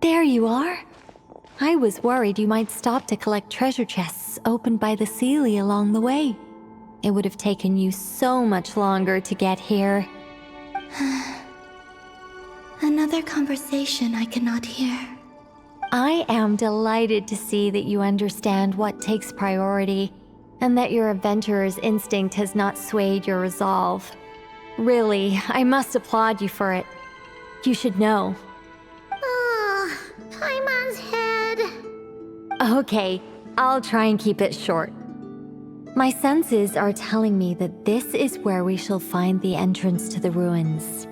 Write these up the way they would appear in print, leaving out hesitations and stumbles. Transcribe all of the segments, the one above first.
There you are. I was worried you might stop to collect treasure chests opened by the Seelie along the way. It would have taken you so much longer to get here. Another conversation I cannot hear. I am delighted to see that you understand what takes priority, and that your adventurer's instinct has not swayed your resolve. Really, I must applaud you for it. You should know. Paimon's head. Okay, I'll try and keep it short. My senses are telling me that this is where we shall find the entrance to the ruins.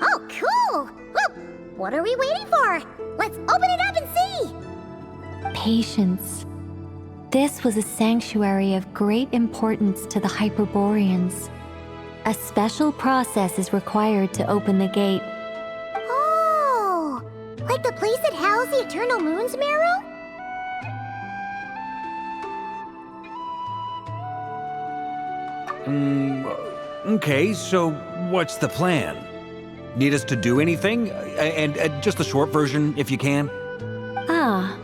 Oh, cool! Well, what are we waiting for? Let's open it up and see! Patience. This was a sanctuary of great importance to the Hyperboreans. A special process is required to open the gate. Oh! Like the place that housed the Eternal Moon's marrow? Okay, so what's the plan? Need us to do anything? And just the short version, if you can. Ah,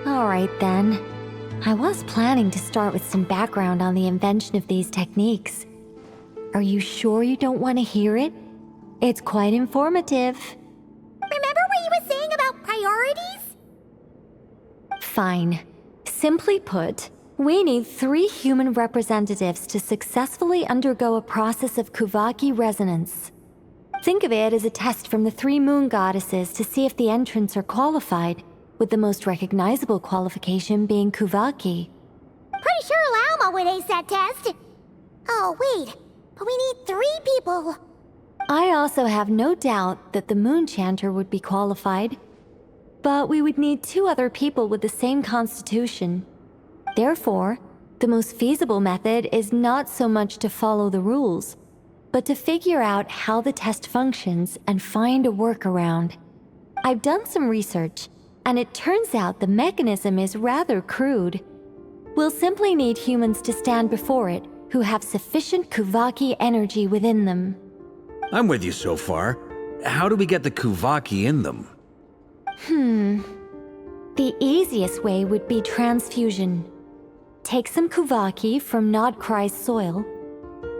alright then. I was planning to start with some background on the invention of these techniques. Are you sure you don't want to hear it? It's quite informative. Remember what you were saying about priorities? Fine. Simply put, we need 3 human representatives to successfully undergo a process of Kuvaki resonance. Think of it as a test from the 3 moon goddesses to see if the entrants are qualified, with the most recognizable qualification being Kuvaki. Pretty sure Lauma would ace that test. Oh, wait. But we need 3 people. I also have no doubt that the Moon Chanter would be qualified. But we would need 2 other people with the same constitution. Therefore, the most feasible method is not so much to follow the rules, but to figure out how the test functions and find a workaround. I've done some research, and it turns out the mechanism is rather crude. We'll simply need humans to stand before it who have sufficient Kuvaki energy within them. I'm with you so far. How do we get the Kuvaki in them? The easiest way would be transfusion. Take some Kuvaki from Nodcry's soil,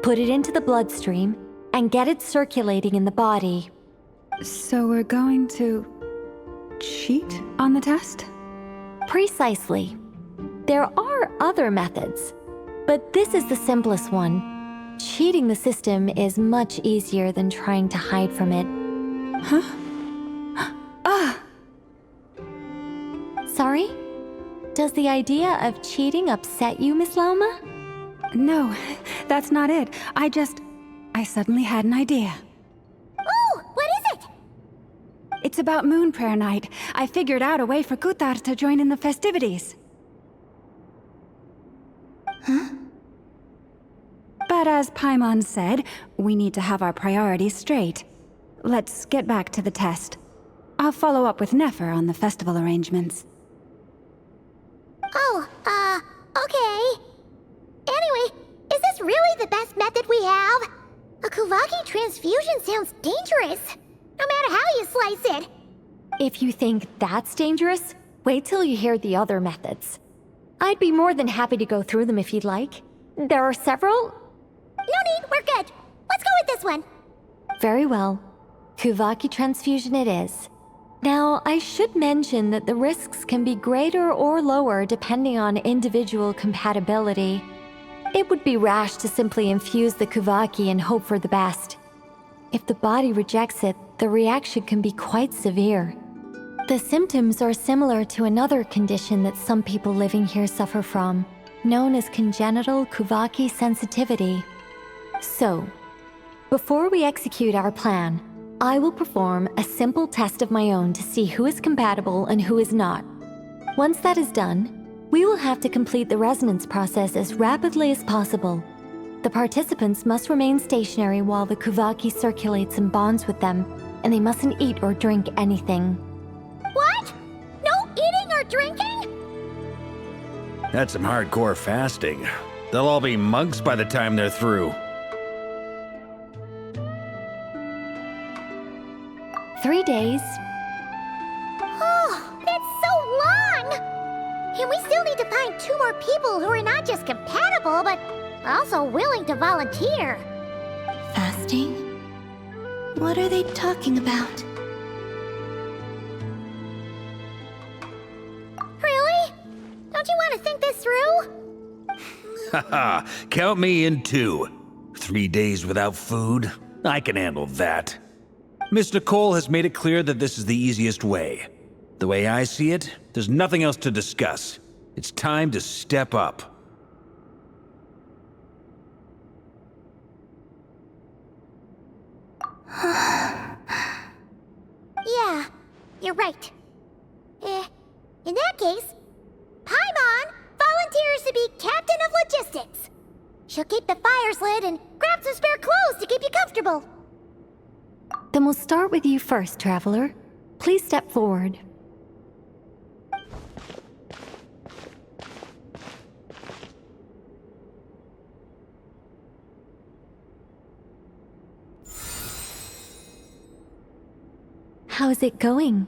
put it into the bloodstream, and get it circulating in the body. So we're going to cheat on the test? Precisely. There are other methods, but this is the simplest one. Cheating the system is much easier than trying to hide from it. Huh? Ah! Sorry? Does the idea of cheating upset you, Miss Lauma? No, that's not it. I suddenly had an idea. Ooh, what is it? It's about Moon Prayer Night. I figured out a way for Kuthar to join in the festivities. Huh? But as Paimon said, we need to have our priorities straight. Let's get back to the test. I'll follow up with Nefer on the festival arrangements. Oh, okay. Anyway, is this really the best method we have? A Kuvaki transfusion sounds dangerous, no matter how you slice it. If you think that's dangerous, wait till you hear the other methods. I'd be more than happy to go through them if you'd like. There are several. No need, we're good. Let's go with this one. Very well. Kuvaki transfusion it is. Now, I should mention that the risks can be greater or lower depending on individual compatibility. It would be rash to simply infuse the Kuvaki and hope for the best. If the body rejects it, the reaction can be quite severe. The symptoms are similar to another condition that some people living here suffer from, known as congenital Kuvaki sensitivity. So, before we execute our plan, I will perform a simple test of my own to see who is compatible and who is not. Once that is done, we will have to complete the resonance process as rapidly as possible. The participants must remain stationary while the Kuvaki circulates and bonds with them, and they mustn't eat or drink anything. What? No eating or drinking? That's some hardcore fasting. They'll all be monks by the time they're through. 3 days. Oh, that's so long! And we still need to find 2 more people who are not just compatible, but also willing to volunteer. Fasting? What are they talking about? Really? Don't you want to think this through? Haha, count me in too. 3 days without food? I can handle that. Miss Nicole has made it clear that this is the easiest way. The way I see it, there's nothing else to discuss. It's time to step up. Yeah, you're right. In that case, Paimon volunteers to be captain of logistics. She'll keep the fires lit and grab some spare clothes to keep you comfortable. Then we'll start with you first, Traveler. Please step forward. How's it going?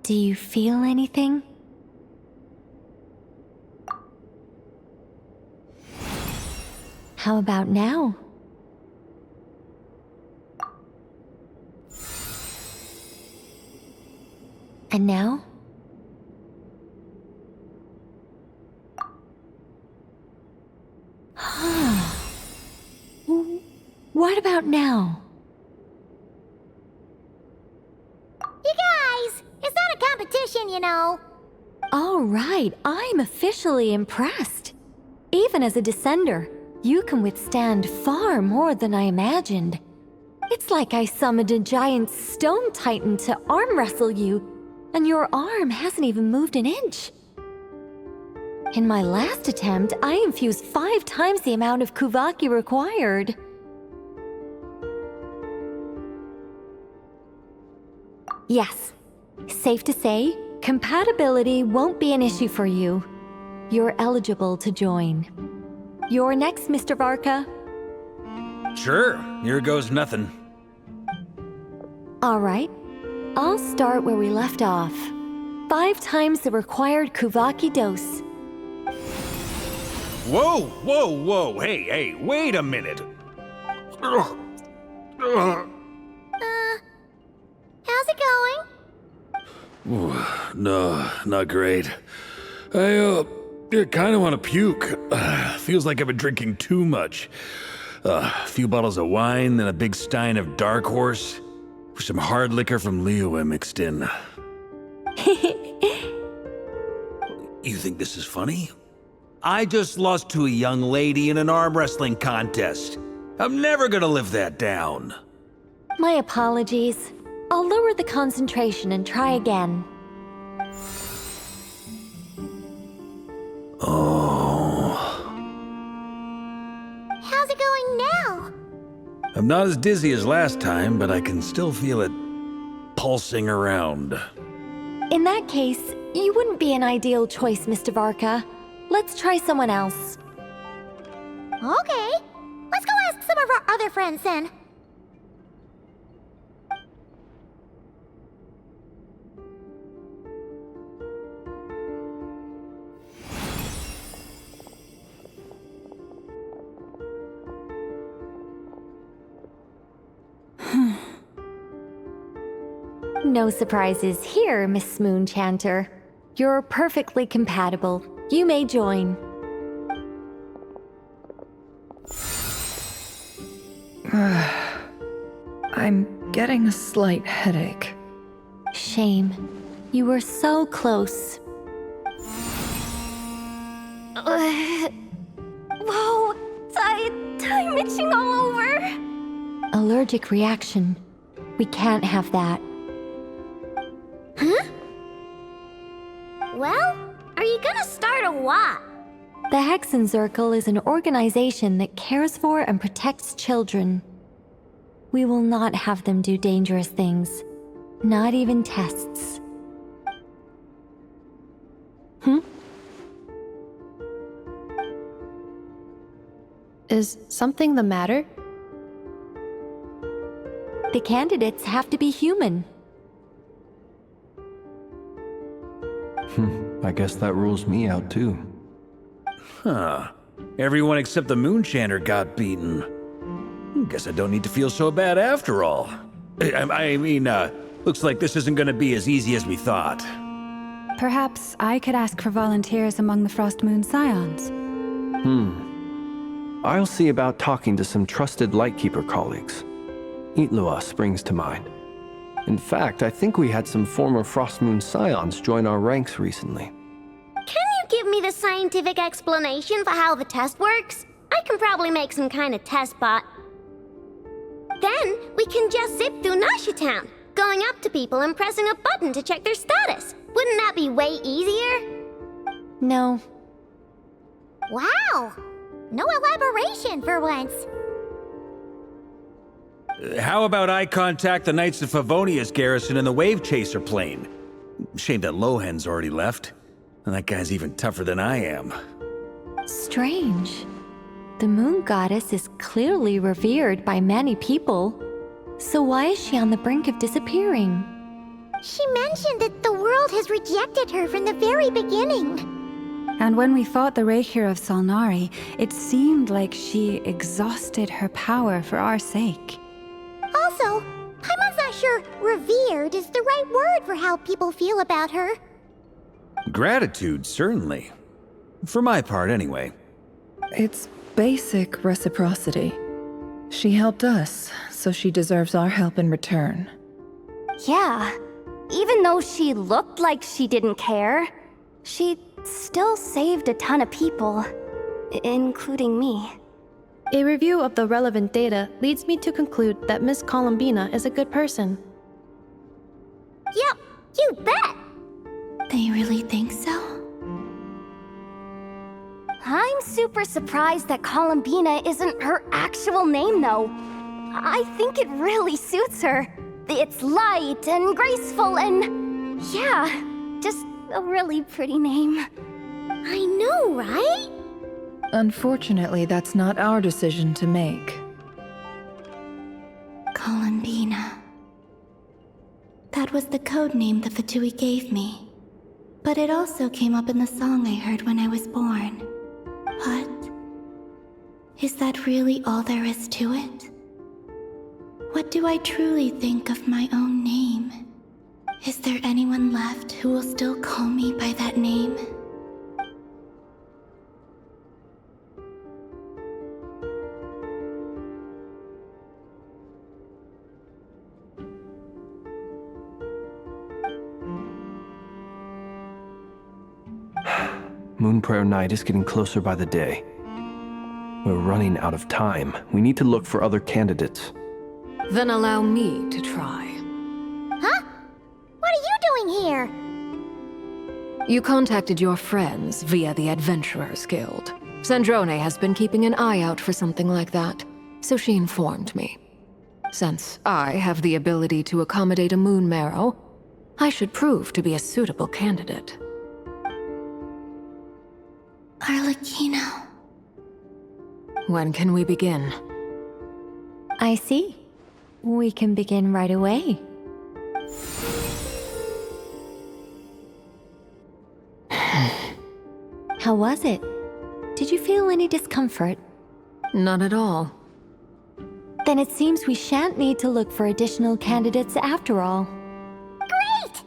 Do you feel anything? How about now? And now? What about now? You guys, it's not a competition, you know. All right, I'm officially impressed. Even as a descender, you can withstand far more than I imagined. It's like I summoned a giant stone titan to arm wrestle you, and your arm hasn't even moved an inch. In my last attempt, I infused 5 times the amount of Kuvaki required. Yes, safe to say, compatibility won't be an issue for you. You're eligible to join. You're next, Mr. Varka. Sure, here goes nothing. All right, I'll start where we left off. 5 times the required Kuvaki dose. Whoa, whoa, whoa, hey, wait a minute. How's it going? No, not great. I kind of want to puke. Feels like I've been drinking too much. A few bottles of wine, then a big stein of Dark Horse. With some hard liquor from Liyue mixed in. You think this is funny? I just lost to a young lady in an arm wrestling contest. I'm never gonna live that down. My apologies. I'll lower the concentration and try again. Oh. How's it going now? I'm not as dizzy as last time, but I can still feel it pulsing around. In that case, you wouldn't be an ideal choice, Mr. Varka. Let's try someone else. Okay, let's go ask some of our other friends then. No surprises here, Miss Moonchanter. You're perfectly compatible. You may join. I'm getting a slight headache. Shame. You were so close. Whoa, I'm itching all over. Allergic reaction. We can't have that. Huh? Well, are you gonna start a what? The Hexen Circle is an organization that cares for and protects children. We will not have them do dangerous things. Not even tests. Is something the matter? The candidates have to be human. I guess that rules me out too. Huh. Everyone except the Moonchanter got beaten. Guess I don't need to feel so bad after all. I mean, looks like this isn't gonna be as easy as we thought. Perhaps I could ask for volunteers among the Frost Moon Scions. I'll see about talking to some trusted Lightkeeper colleagues. Itlua springs to mind. In fact, I think we had some former Frost Moon Scions join our ranks recently. Can you give me the scientific explanation for how the test works? I can probably make some kind of test bot. Then we can just zip through Nasha Town, going up to people and pressing a button to check their status. Wouldn't that be way easier? No. Wow! No elaboration for once. How about I contact the Knights of Favonia's garrison in the Wave Chaser plane? Shame that Lohan's already left. And that guy's even tougher than I am. Strange. The moon goddess is clearly revered by many people. So why is she on the brink of disappearing? She mentioned that the world has rejected her from the very beginning. And when we fought the Raikir of Salnari, it seemed like she exhausted her power for our sake. Also, Paimon's not sure revered is the right word for how people feel about her. Gratitude, certainly. For my part, anyway. It's basic reciprocity. She helped us, so she deserves our help in return. Yeah. Even though she looked like she didn't care, she still saved a ton of people, including me. A review of the relevant data leads me to conclude that Miss Columbina is a good person. Yep, you bet! They really think so? I'm super surprised that Columbina isn't her actual name, though. I think it really suits her. It's light and graceful and... yeah, just a really pretty name. I know, right? Unfortunately, that's not our decision to make. Columbina. That was the code name the Fatui gave me. But it also came up in the song I heard when I was born. But... is that really all there is to it? What do I truly think of my own name? Is there anyone left who will still call me by that name? Moon Prayer Night is getting closer by the day. We're running out of time. We need to look for other candidates. Then allow me to try. Huh? What are you doing here? You contacted your friends via the Adventurers Guild. Sandrone has been keeping an eye out for something like that, so she informed me. Since I have the ability to accommodate a moon marrow, I should prove to be a suitable candidate. Arlecchino. When can we begin? I see. We can begin right away. How was it? Did you feel any discomfort? Not at all. Then it seems we shan't need to look for additional candidates after all. Great!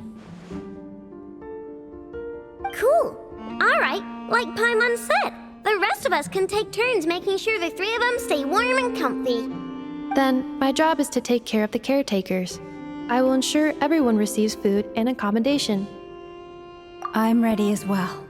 Cool. Alright, like Paimon said, the rest of us can take turns making sure the three of them stay warm and comfy. Then, my job is to take care of the caretakers. I will ensure everyone receives food and accommodation. I'm ready as well.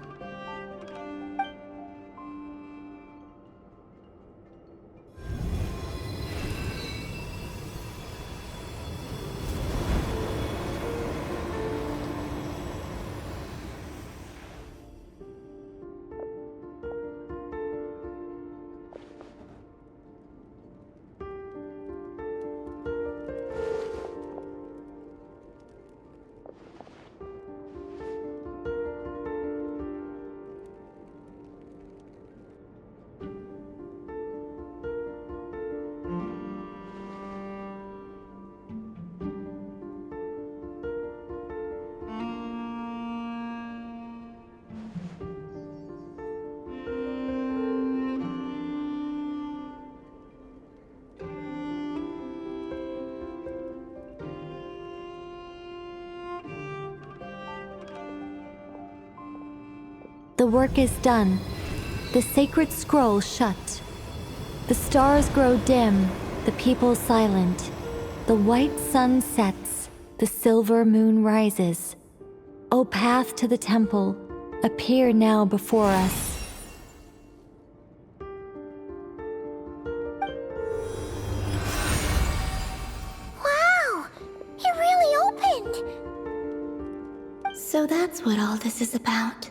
The work is done. The sacred scroll shut. The stars grow dim, the people silent. The white sun sets, the silver moon rises. O path to the temple, appear now before us. Wow! It really opened! So that's what all this is about.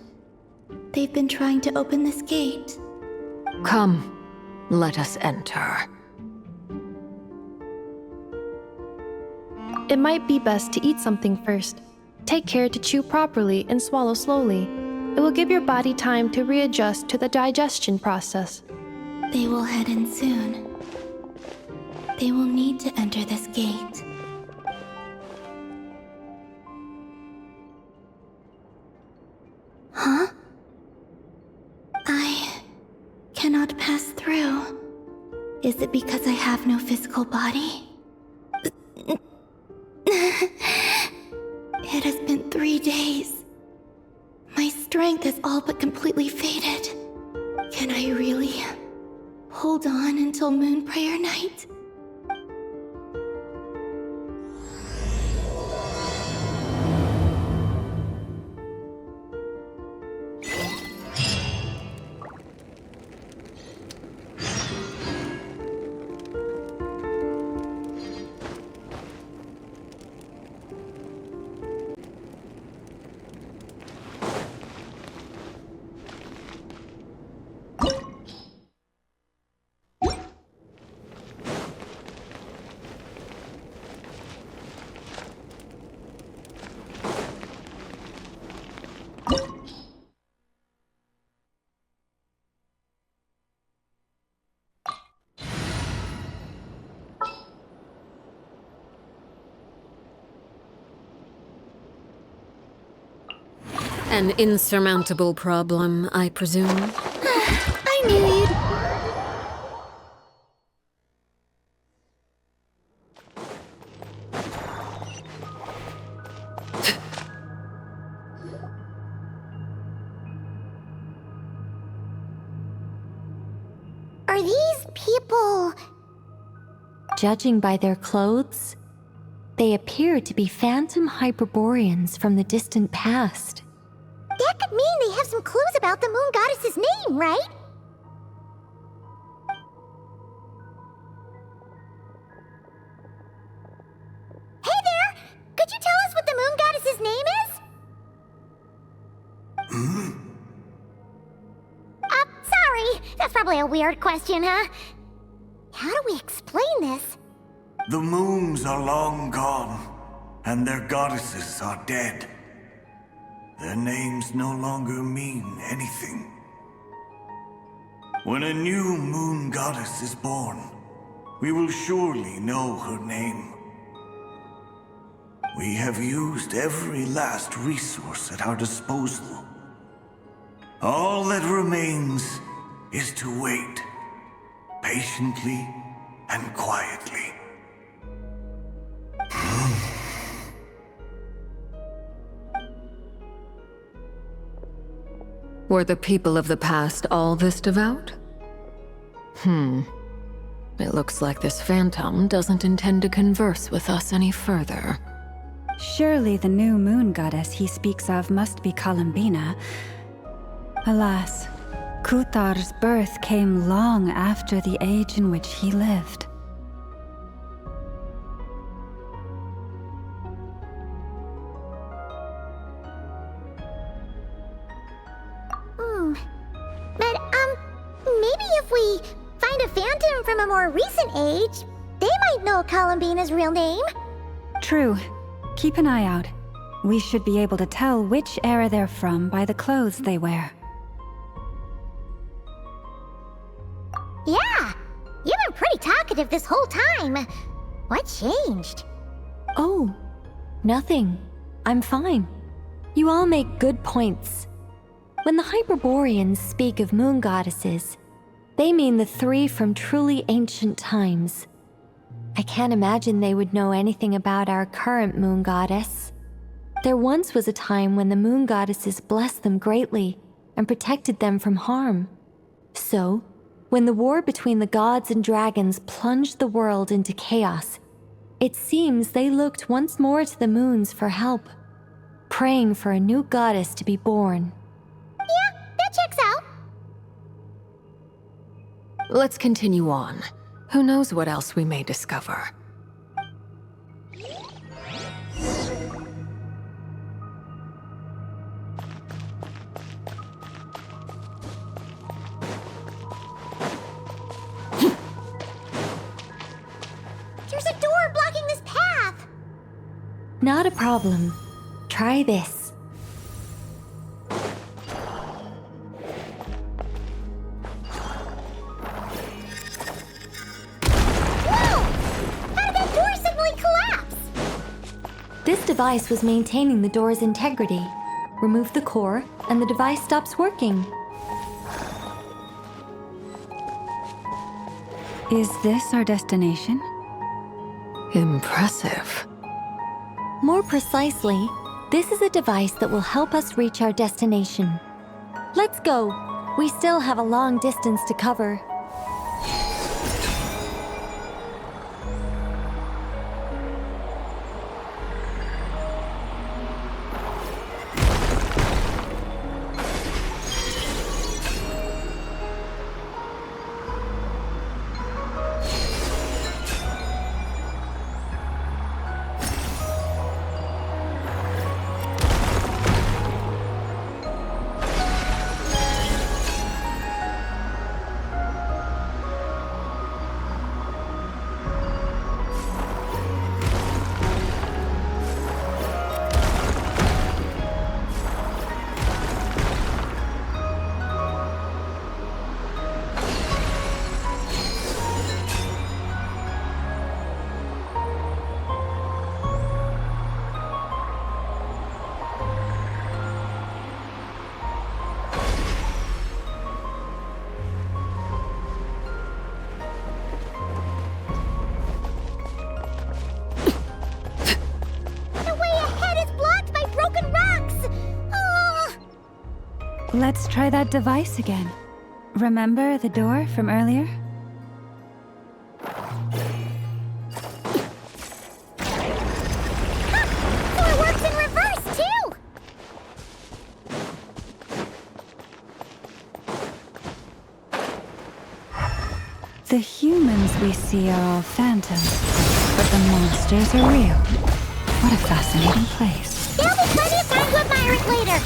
They've been trying to open this gate. Come, let us enter. It might be best to eat something first. Take care to chew properly and swallow slowly. It will give your body time to readjust to the digestion process. They will head in soon. They will need to enter this gate. Huh? I cannot pass through. Is it because I have no physical body? It has been 3 days. My strength has all but completely faded. Can I really hold on until Moon Prayer Night? An insurmountable problem, I presume. I need... Are these people... Judging by their clothes, they appear to be phantom Hyperboreans from the distant past. That could mean they have some clues about the moon goddess's name, right? Hey there! Could you tell us what the moon goddess's name is? Sorry. That's probably a weird question, huh? How do we explain this? The moons are long gone, and their goddesses are dead. Their names no longer mean anything. When a new moon goddess is born, we will surely know her name. We have used every last resource at our disposal. All that remains is to wait, patiently and quietly. Were the people of the past all this devout? It looks like this phantom doesn't intend to converse with us any further. Surely the new moon goddess he speaks of must be Columbina. Alas, Kuthar's birth came long after the age in which he lived. But, maybe if we find a phantom from a more recent age, they might know Columbina's real name. True. Keep an eye out. We should be able to tell which era they're from by the clothes they wear. Yeah, you've been pretty talkative this whole time. What changed? Oh, nothing. I'm fine. You all make good points. When the Hyperboreans speak of moon goddesses, they mean the three from truly ancient times. I can't imagine they would know anything about our current moon goddess. There once was a time when the moon goddesses blessed them greatly, and protected them from harm. So, when the war between the gods and dragons plunged the world into chaos, it seems they looked once more to the moons for help, praying for a new goddess to be born. Yeah, that checks out. Let's continue on. Who knows what else we may discover. There's a door blocking this path. Not a problem. Try this. Whoa! How did that door suddenly collapse? This device was maintaining the door's integrity. Remove the core, and the device stops working. Is this our destination? Impressive. More precisely, this is a device that will help us reach our destination. Let's go. We still have a long distance to cover. Let's try that device again. Remember the door from earlier? So it works in reverse, too! The humans we see are all phantoms, but the monsters are real. What a fascinating place. There'll be plenty of time to admire it later!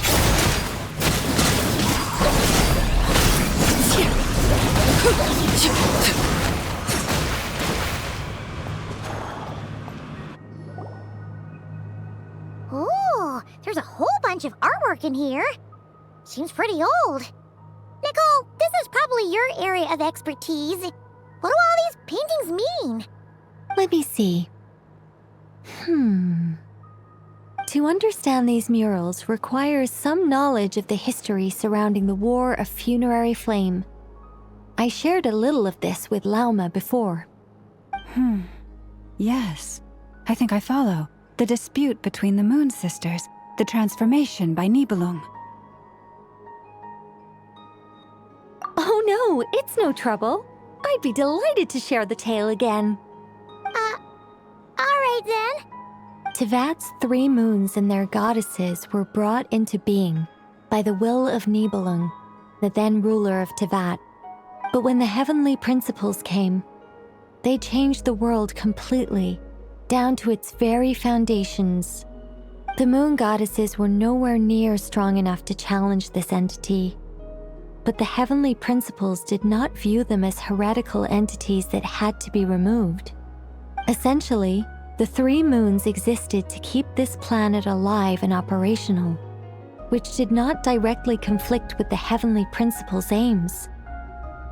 Ooh, there's a whole bunch of artwork in here. Seems pretty old. Nicole, this is probably your area of expertise. What do all these paintings mean? Let me see. To understand these murals requires some knowledge of the history surrounding the War of Funerary Flame. I shared a little of this with Lauma before. Yes, I think I follow. The dispute between the Moon Sisters, the transformation by Nibelung. Oh no, it's no trouble. I'd be delighted to share the tale again. Alright then. Tevat's 3 moons and their goddesses were brought into being by the will of Nibelung, the then ruler of Tevat. But when the heavenly principles came, they changed the world completely, down to its very foundations. The moon goddesses were nowhere near strong enough to challenge this entity. But the heavenly principles did not view them as heretical entities that had to be removed. Essentially, the 3 moons existed to keep this planet alive and operational, which did not directly conflict with the heavenly principles' aims.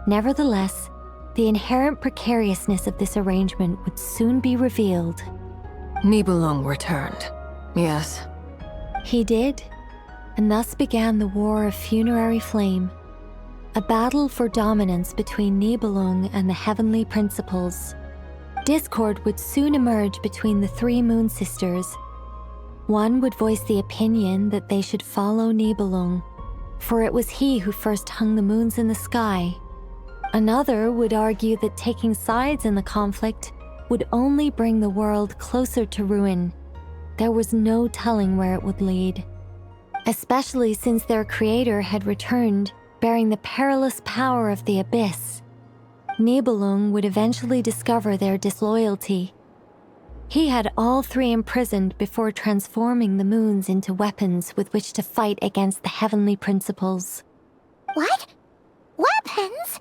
Nevertheless, the inherent precariousness of this arrangement would soon be revealed. Nibelung returned. Yes. He did, and thus began the War of Funerary Flame, a battle for dominance between Nibelung and the heavenly principles. Discord would soon emerge between the 3 moon sisters. One would voice the opinion that they should follow Nibelung, for it was he who first hung the moons in the sky. Another would argue that taking sides in the conflict would only bring the world closer to ruin. There was no telling where it would lead, especially since their creator had returned, bearing the perilous power of the Abyss. Nibelung would eventually discover their disloyalty. He had all three imprisoned before transforming the moons into weapons with which to fight against the heavenly principles. What? Weapons?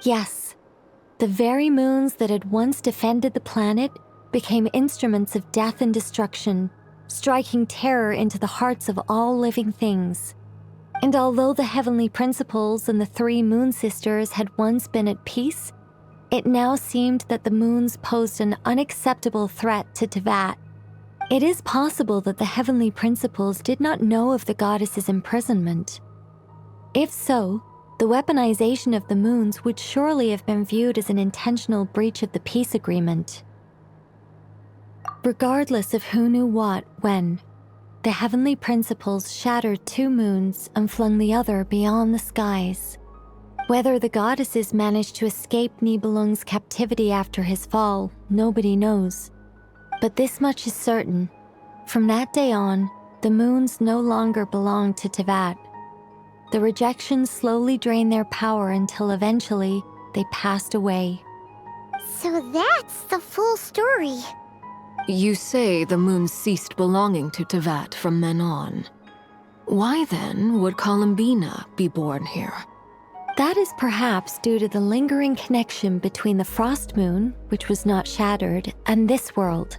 Yes. The very moons that had once defended the planet became instruments of death and destruction, striking terror into the hearts of all living things. And although the heavenly principles and the three moon sisters had once been at peace, it now seemed that the moons posed an unacceptable threat to Teyvat. It is possible that the heavenly principles did not know of the goddess's imprisonment. If so, the weaponization of the moons would surely have been viewed as an intentional breach of the peace agreement. Regardless of who knew what, when, the heavenly principles shattered two moons and flung the other beyond the skies. Whether the goddesses managed to escape Nibelung's captivity after his fall, nobody knows. But this much is certain. From that day on, the moons no longer belonged to Teyvat. The rejection slowly drained their power until eventually they passed away. So that's the full story. You say the moon ceased belonging to Teyvat from then on. Why then would Columbina be born here? That is perhaps due to the lingering connection between the Frost Moon, which was not shattered, and this world.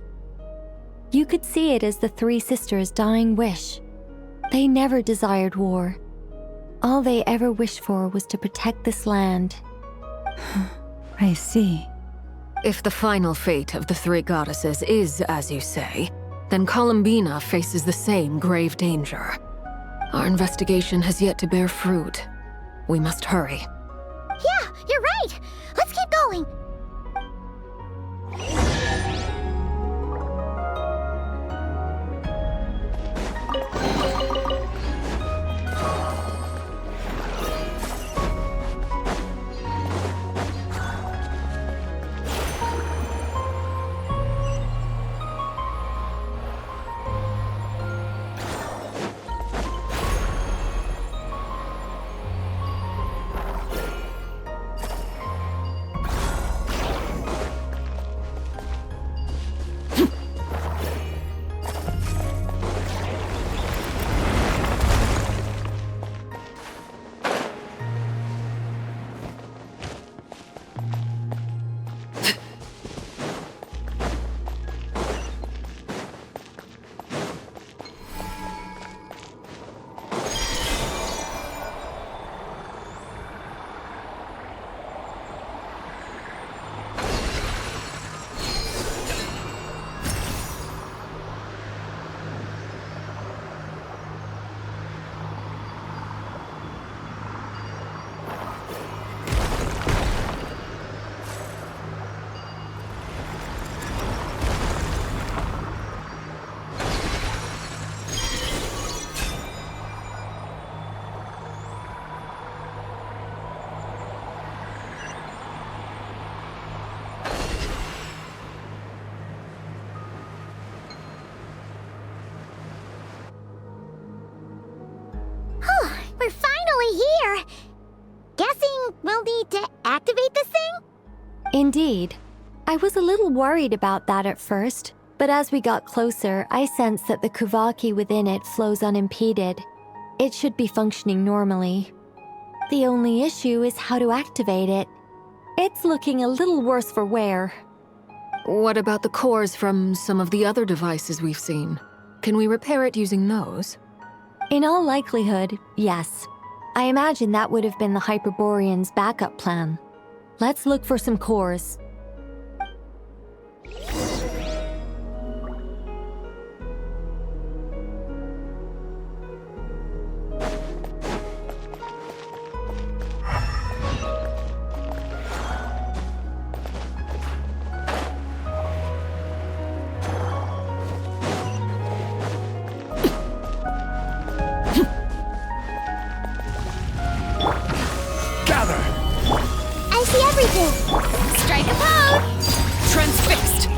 You could see it as the three sisters' dying wish. They never desired war. All they ever wished for was to protect this land. I see. If the final fate of the three goddesses is as you say, then Columbina faces the same grave danger. Our investigation has yet to bear fruit. We must hurry. Yeah, you're right. Let's keep going. We're finally here. Guessing we'll need to activate this thing? Indeed. I was a little worried about that at first, but as we got closer, I sensed that the Kuvaki within it flows unimpeded. It should be functioning normally. The only issue is how to activate it. It's looking a little worse for wear. What about the cores from some of the other devices we've seen? Can we repair it using those? In all likelihood, yes. I imagine that would have been the Hyperborean's backup plan. Let's look for some cores. Strike a pose! Transfixed!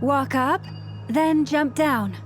Walk up, then jump down.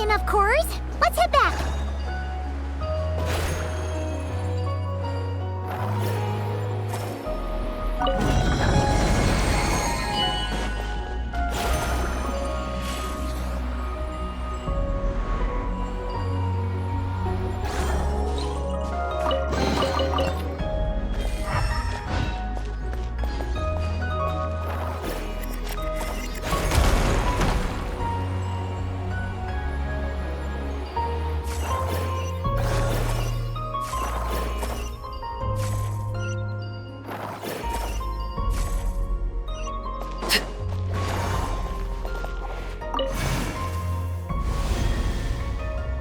Enough cores. Let's head back.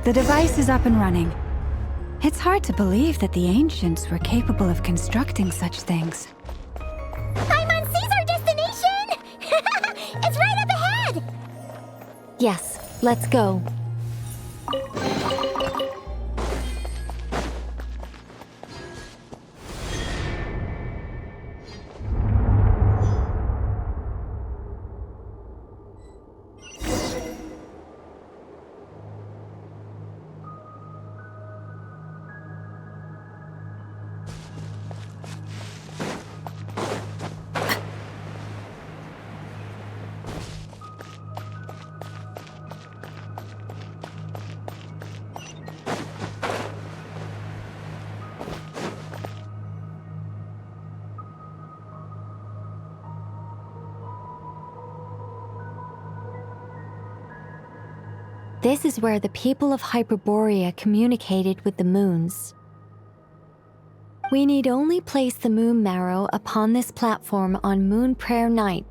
The device is up and running. It's hard to believe that the ancients were capable of constructing such things. Paimon sees our destination! It's right up ahead! Yes, let's go. This is where the people of Hyperborea communicated with the moons. We need only place the moon marrow upon this platform on Moon Prayer Night,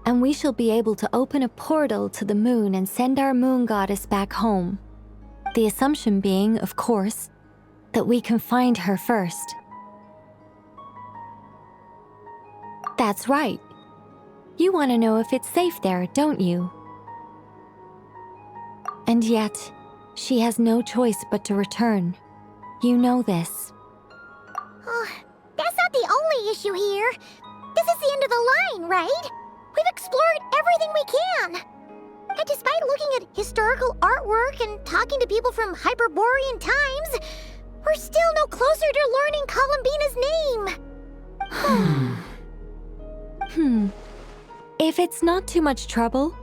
and we shall be able to open a portal to the moon and send our moon goddess back home. The assumption being, of course, that we can find her first. That's right. You want to know if it's safe there, don't you? And yet, she has no choice but to return. You know this. Oh, that's not the only issue here. This is the end of the line, right? We've explored everything we can. despite looking at historical artwork and talking to people from Hyperborean times, we're still no closer to learning Columbina's name. If it's not too much trouble,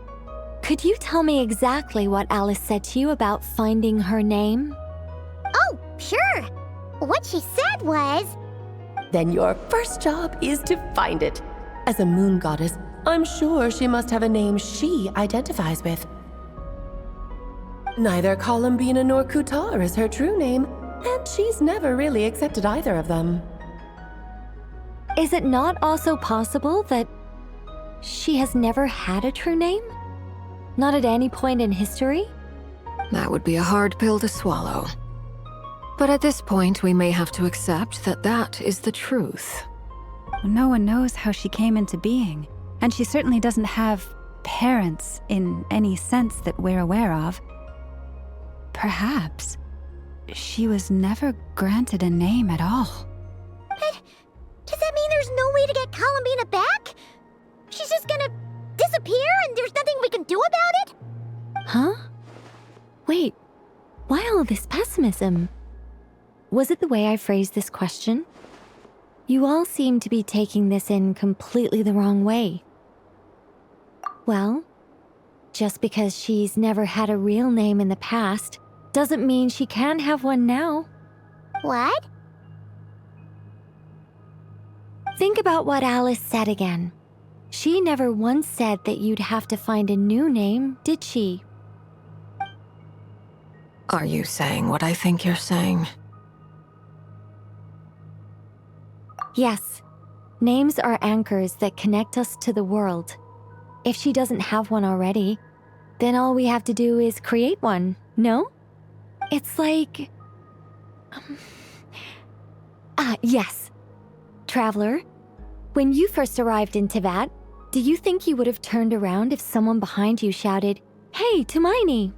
could you tell me exactly what Alice said to you about finding her name? Oh, sure. What she said was... Then your first job is to find it. As a moon goddess, I'm sure she must have a name she identifies with. Neither Columbina nor Kutar is her true name, and she's never really accepted either of them. Is it not also possible that she has never had a true name? Not at any point in history? That would be a hard pill to swallow. But at this point, we may have to accept that that is the truth. No one knows how she came into being, and she certainly doesn't have parents in any sense that we're aware of. Perhaps she was never granted a name at all. But does that mean there's no way to get Columbina back? She's just gonna disappear and there's nothing we can do about it? Huh? Wait, why all this pessimism? Was it the way I phrased this question? You all seem to be taking this in completely the wrong way. Well, just because she's never had a real name in the past doesn't mean she can't have one now. What? Think about what Alice said again. She never once said that you'd have to find a new name, did she? Are you saying what I think you're saying? Yes. Names are anchors that connect us to the world. If she doesn't have one already, then all we have to do is create one, no? It's like... yes. Traveler, when you first arrived in Teyvat, do you think you would have turned around if someone behind you shouted, "Hey, Tumaini"?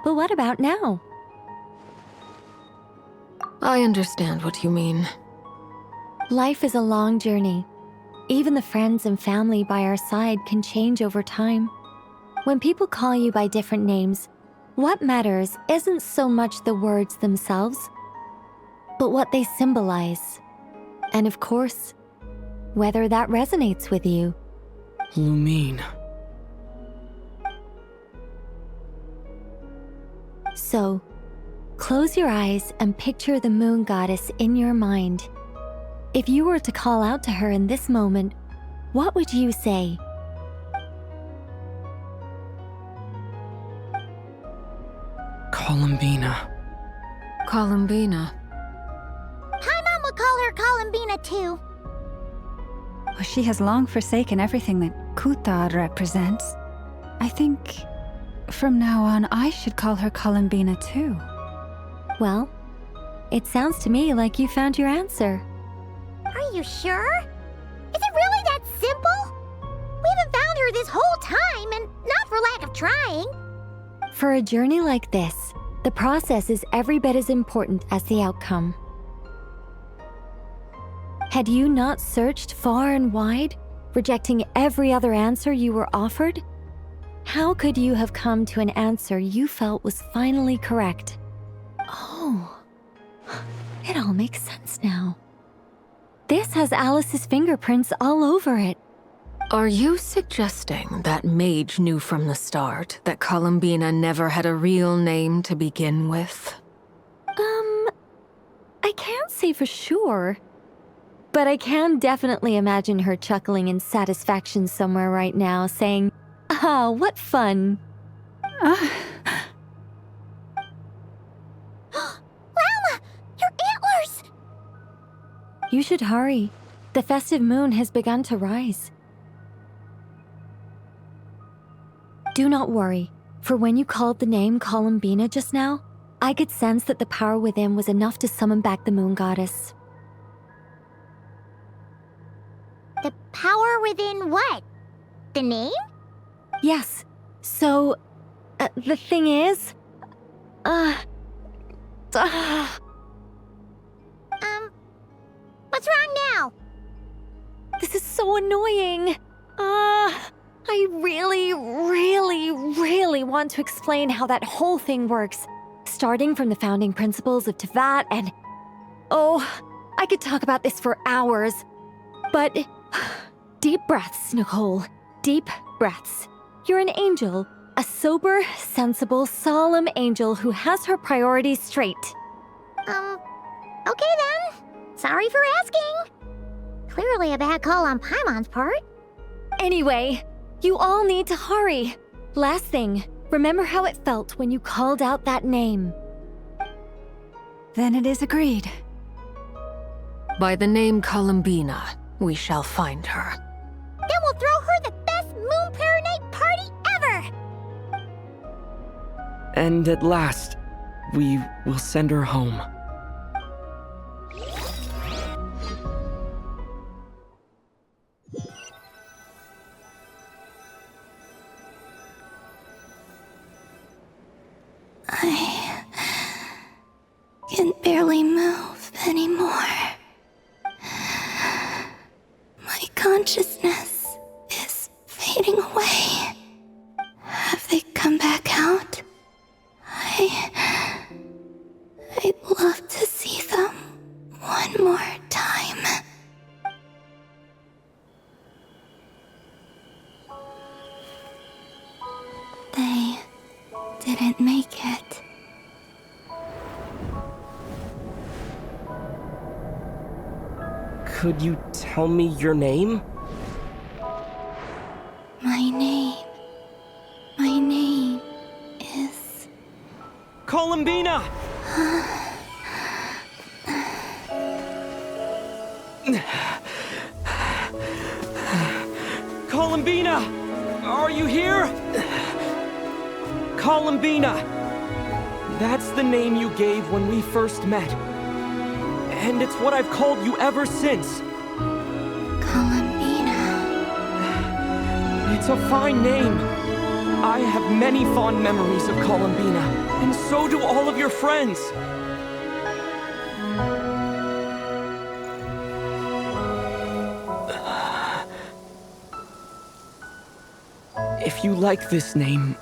But what about now? I understand what you mean. Life is a long journey. Even the friends and family by our side can change over time. When people call you by different names, what matters isn't so much the words themselves, but what they symbolize. And of course, whether that resonates with you. Lumine. So, close your eyes and picture the moon goddess in your mind. If you were to call out to her in this moment, what would you say? Columbina. Columbina. Paimon would call her Columbina too. Well, she has long forsaken everything that Kutar represents. I think from now on I should call her Columbina too. Well, it sounds to me like you found your answer. Are you sure? Is it really that simple? We haven't found her this whole time, and not for lack of trying. For a journey like this, the process is every bit as important as the outcome. Had you not searched far and wide, rejecting every other answer you were offered, how could you have come to an answer you felt was finally correct? Oh, it all makes sense now. This has Alice's fingerprints all over it. Are you suggesting that Mage knew from the start that Columbina never had a real name to begin with? I can't say for sure. But I can definitely imagine her chuckling in satisfaction somewhere right now, saying, "Ah, what fun." Llama! Your antlers! You should hurry. The festive moon has begun to rise. Do not worry, for when you called the name Columbina just now, I could sense that the power within was enough to summon back the moon goddess. The power within what? The name? Yes. So, the thing is... What's wrong now? annoying. I really want to explain how that whole thing works, starting from the founding principles of Tevat and... Oh, I could talk about this for hours. But deep breaths, Nicole. Deep breaths. You're an angel. A sober, sensible, solemn angel who has her priorities straight. Okay then. Sorry for asking. Clearly a bad call on Paimon's part. Anyway, you all need to hurry. Last thing, remember how it felt when you called out that name. Then it is agreed. By the name Columbina, we shall find her. Then we'll throw her the best Moon Pair Night party ever! And at last, we will send her home. I can barely move anymore. My consciousness is fading away. Have they come back out? I'd love to see them one more time. They didn't make it. Could you tell me your name? My name is... Columbina! Columbina! Are you here? Columbina! That's the name you gave when we first met. And it's what I've called you ever since. Columbina. It's a fine name. I have many fond memories of Columbina, and so do all of your friends. If you like this name...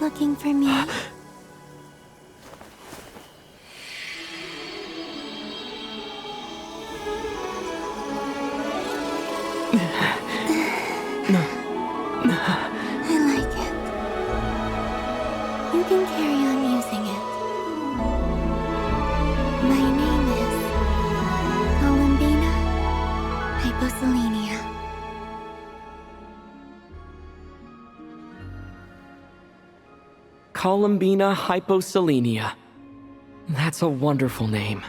Looking for me? I like it. You can carry on using it. My name is Columbina Hyposelenia. Columbina Hyposelenia. That's a wonderful name.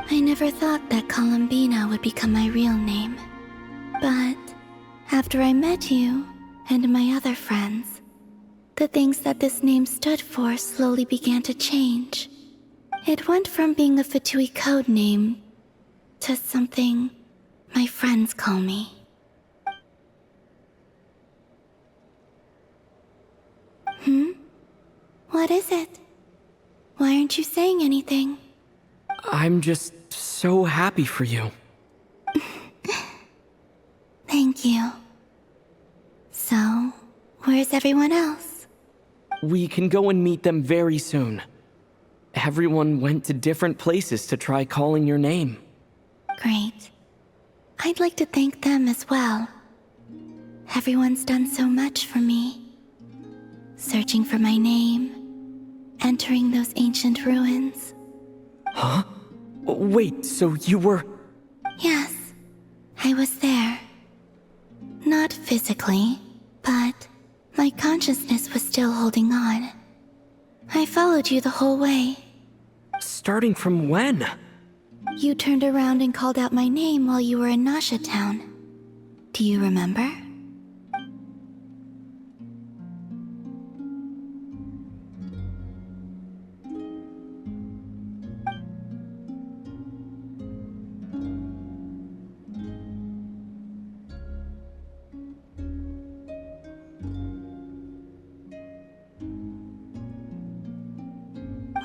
I never thought that Columbina would become my real name. But after I met you and my other friends, the things that this name stood for slowly began to change. It went from being a Fatui code name to something my friends call me. What is it? Why aren't you saying anything? I'm just so happy for you. Thank you. So, where's everyone else? We can go and meet them very soon. Everyone went to different places to try calling your name. Great. I'd like to thank them as well. Everyone's done so much for me. Searching for my name, entering those ancient ruins. Huh? Wait, so you were... Yes, I was there. Not physically, but my consciousness was still holding on. I followed you the whole way. Starting from when? You turned around and called out my name while you were in Nasha Town. Do you remember?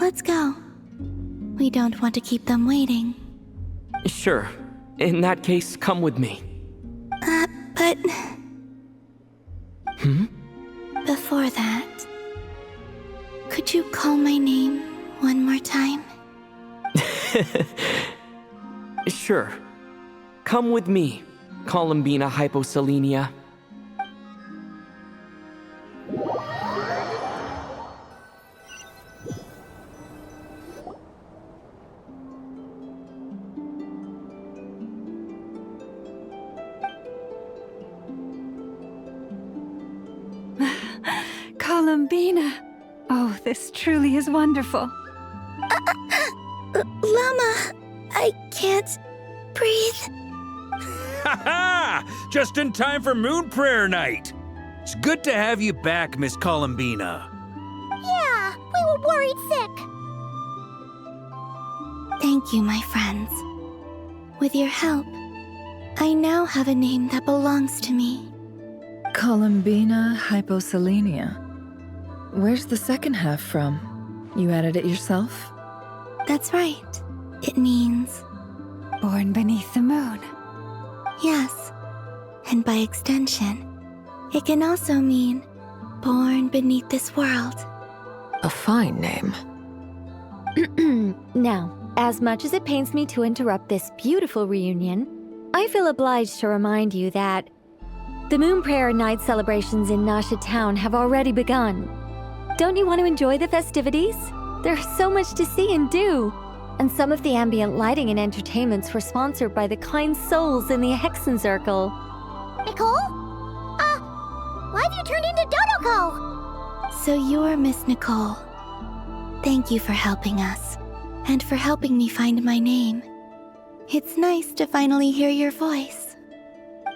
Let's go. We don't want to keep them waiting. Sure. In that case, come with me. But... Before that, could you call my name one more time? Sure. Come with me, Columbina Hyposelenia. Columbina! Oh, this truly is wonderful. Llama, I can't breathe. Ha ha! Just in time for Moon Prayer Night. It's good to have you back, Miss Columbina. Yeah, we were worried sick. Thank you, my friends. With your help, I now have a name that belongs to me. Columbina Hyposelenia. Where's the second half from? You added it yourself? That's right. It means... Born beneath the moon. Yes. And by extension, it can also mean born beneath this world. A fine name. Now, as much as it pains me to interrupt this beautiful reunion, I feel obliged to remind you that the Moon Prayer Night celebrations in Nasha Town have already begun. Don't you want to enjoy the festivities? There's so much to see and do. And some of the ambient lighting and entertainments were sponsored by the kind souls in the Hexen Circle. Nicole? Why have you turned into Dodoko? So you're Miss Nicole. Thank you for helping us, and for helping me find my name. It's nice to finally hear your voice.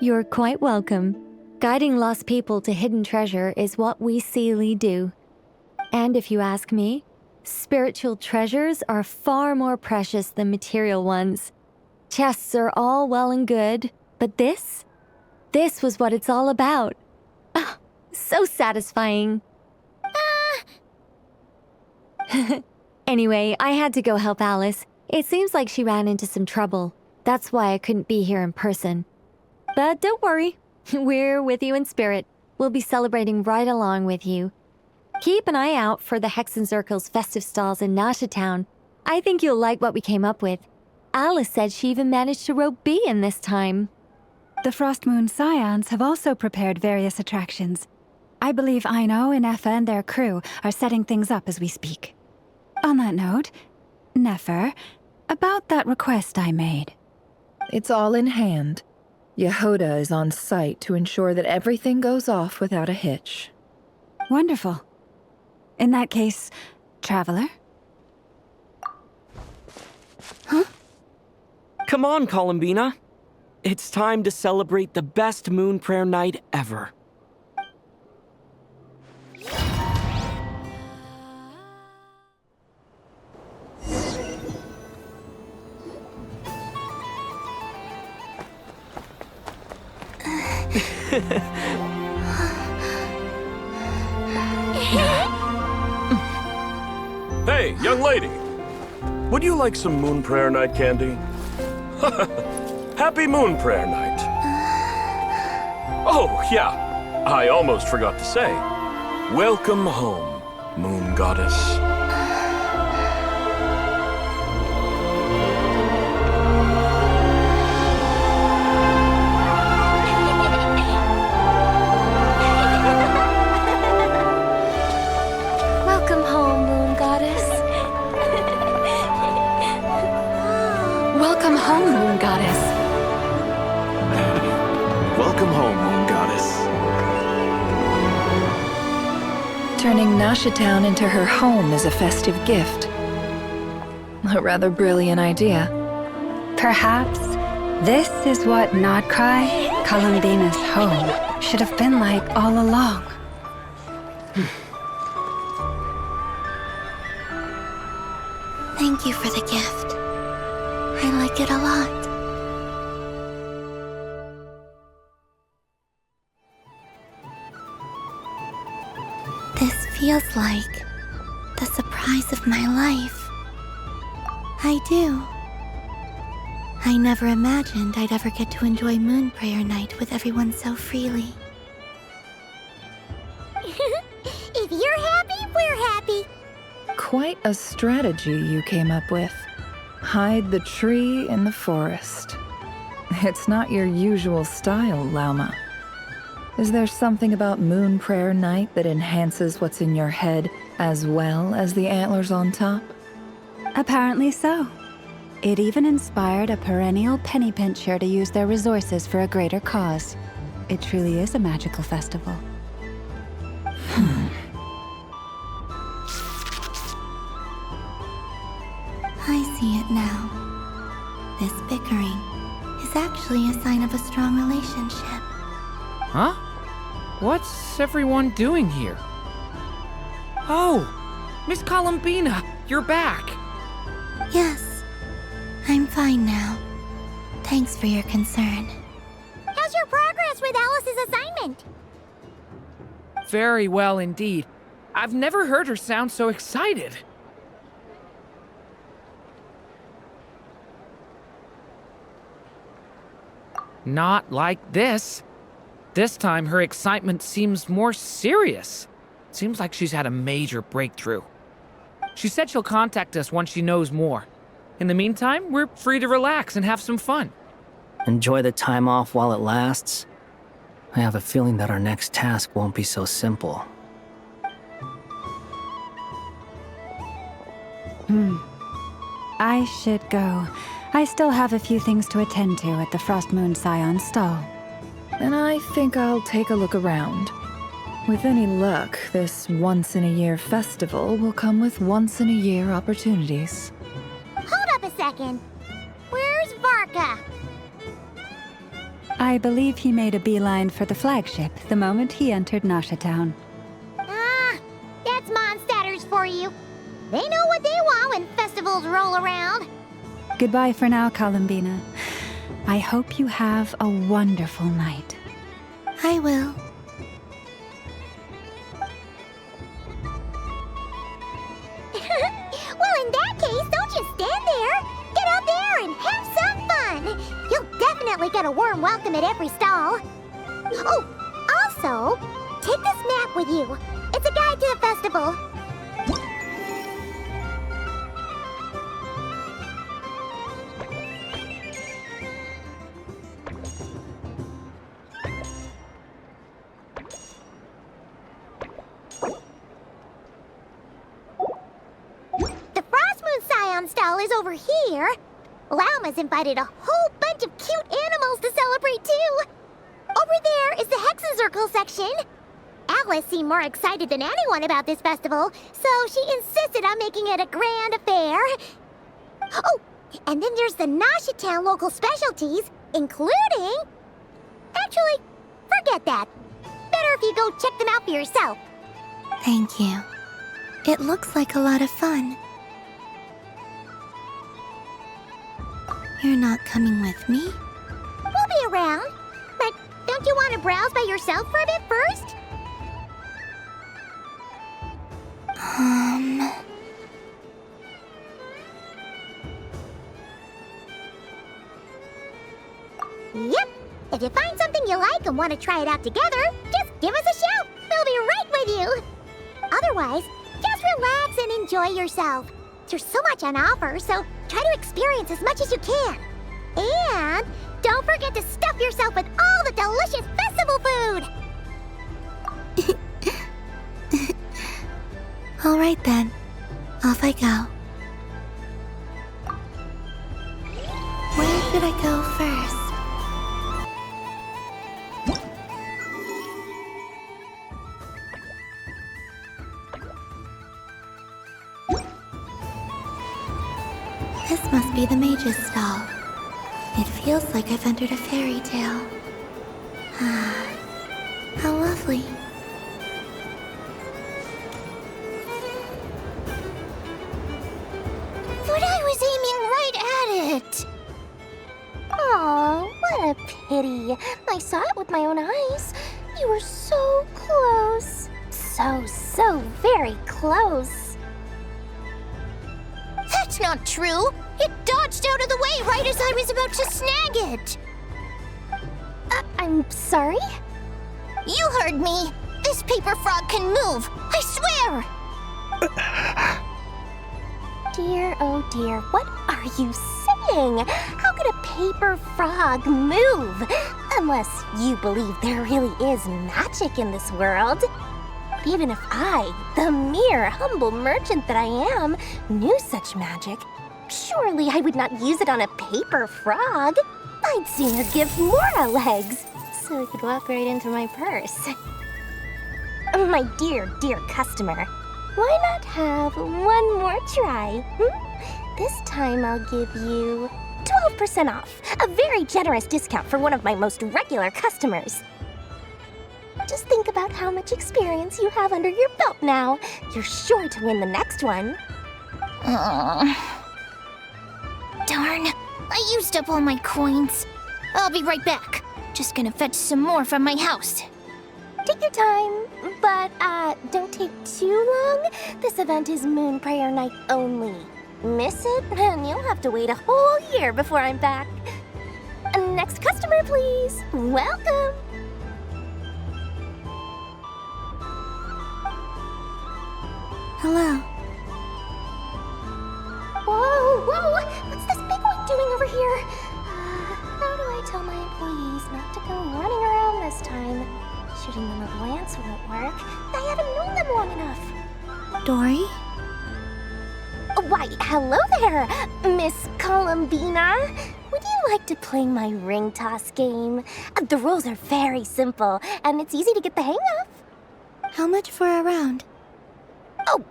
You're quite welcome. Guiding lost people to hidden treasure is what we Seelie do. And if you ask me, spiritual treasures are far more precious than material ones. Chests are all well and good, but this was what it's all about. Ah, so satisfying. Anyway, I had to go help Alice. It seems like she ran into some trouble. That's why I couldn't be here in person. But don't worry, we're with you in spirit. We'll be celebrating right along with you. Keep an eye out for the Hexen Circle's festive stalls in Nasha Town. I think you'll like what we came up with. Alice said she even managed to rope B in this time. The Frost Moon Scions have also prepared various attractions. I believe Aino and Effa and their crew are setting things up as we speak. On that note, Nefer, about that request I made. It's all in hand. Yehoda is on site to ensure that everything goes off without a hitch. Wonderful. In that case, Traveler? Huh? Come on, Columbina. It's time to celebrate the best Moon Prayer Night ever. Hey, young lady. Would you like some Moon Prayer Night candy? Happy Moon Prayer Night. Oh, yeah. I almost forgot to say. Welcome home, Moon Goddess. Welcome home, Moon Goddess. Welcome home, Moon Goddess. Welcome home, Moon Goddess. Turning Nasha Town into her home is a festive gift. A rather brilliant idea. Perhaps this is what Nodcry, Columbina's home, should have been like all along. Thank you for the gift. I like it a lot. This feels like the surprise of my life. I do. I never imagined I'd ever get to enjoy Moon Prayer Night with everyone so freely. If you're happy, we're happy. Quite a strategy you came up with. Hide the tree in the forest. It's not your usual style, Lauma. Is there something about Moon Prayer Night that enhances what's in your head as well as the antlers on top? Apparently so. It even inspired a perennial penny pincher to use their resources for a greater cause. It truly is a magical festival. I see it now. This bickering is actually a sign of a strong relationship. Huh? What's everyone doing here? Oh! Miss Columbina, you're back! Yes, I'm fine now. Thanks for your concern. How's your progress with Alice's assignment? Very well indeed. I've never heard her sound so excited. Not like this. This time, her excitement seems more serious. Seems like she's had a major breakthrough. She said she'll contact us once she knows more. In the meantime, we're free to relax and have some fun. Enjoy the time off while it lasts. I have a feeling that our next task won't be so simple. I should go. I still have a few things to attend to at the Frost Moon Scion stall. And I think I'll take a look around. With any luck, this once-in-a-year festival will come with once-in-a-year opportunities. Hold up a second. Where's Varka? I believe he made a beeline for the flagship the moment he entered Nasha Town. Ah, that's Mondstadters for you. They know what they want when festivals roll around. Goodbye for now, Columbina. I hope you have a wonderful night. I will. Well, in that case, don't just stand there. Get out there and have some fun. You'll definitely get a warm welcome at every stall. Oh, also, take this map with you. It's a guide to the festival. Stall is over here. Lauma's invited a whole bunch of cute animals to celebrate too. Over there is the Hexencircle section. Alice seemed more excited than anyone about this festival, so she insisted on making it a grand affair. Oh, and then there's the Nasha Town local specialties, including... Actually, forget that. Better if you go check them out for yourself. Thank you. It looks like a lot of fun. You're not coming with me? We'll be around. But don't you want to browse by yourself for a bit first? Yep. If you find something you like and want to try it out together, just give us a shout. We'll be right with you. Otherwise, just relax and enjoy yourself. There's so much on offer, so try to experience as much as you can. And don't forget to stuff yourself with all the delicious festival food! All right then. Off I go. Where should I go first? This must be the mage's stall. It feels like I've entered a fairy tale. Ah, how lovely. But I was aiming right at it! Aw, what a pity. I saw it with my own eyes. You were so close. So very close. That's not true. It dodged out of the way right as I was about to snag it. I'm sorry? You heard me. This paper frog can move. I swear. Dear, oh dear, what are you saying? How could a paper frog move? Unless you believe there really is magic in this world. But even if I, the mere humble merchant that I am, knew such magic, surely I would not use it on a paper frog. I'd sooner give Mora legs, so it could walk right into my purse. My dear, dear customer, why not have one more try? This time I'll give you 12% off, a very generous discount for one of my most regular customers. Just think about how much experience you have under your belt now. You're sure to win the next one. Darn, I used up all my coins. I'll be right back. Just gonna fetch some more from my house. Take your time, but don't take too long. This event is Moon Prayer Night only. Miss it, and you'll have to wait a whole year before I'm back. Next customer, please. Welcome. Hello. Whoa, whoa! What's this big one doing over here? How do I tell my employees not to go running around this time? Shooting them a glance won't work. I haven't known them long enough. Dory? Why, hello there, Miss Columbina. Would you like to play my ring toss game? The rules are very simple, and it's easy to get the hang of. How much for a round? Oh,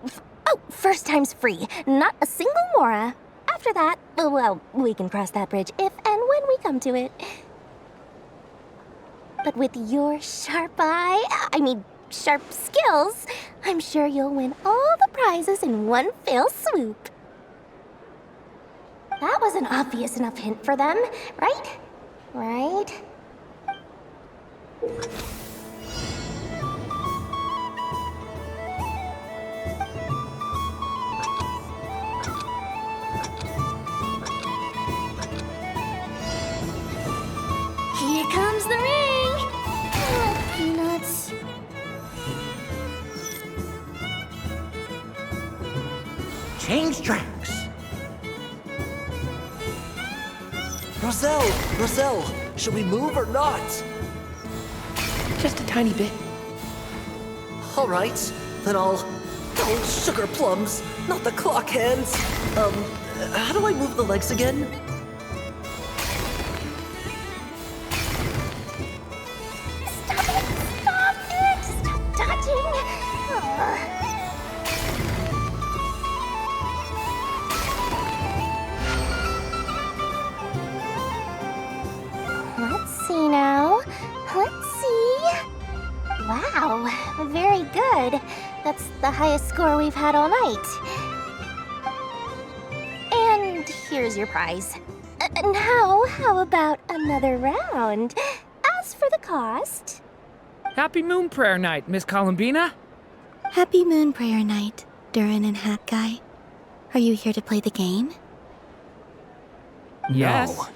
first time's free. Not a single mora. After that, well, we can cross that bridge if and when we come to it. But with your sharp skills, I'm sure you'll win all the prizes in one fell swoop. That was an obvious enough hint for them, right? Right? Here comes the ring! Oh, peanuts. Change tracks! Roselle, should we move or not? Just a tiny bit. All right, then I'll... Oh, sugar plums, not the clock hands. How do I move the legs again? Stop it! Stop dodging! Let's see now. Let's see. Wow, very good. That's the highest score we've had all night. And here's your prize. Now, how about another round? As for the cost... Happy Moon Prayer Night, Miss Columbina. Happy Moon Prayer Night, Durin and Hat Guy. Are you here to play the game? Yes.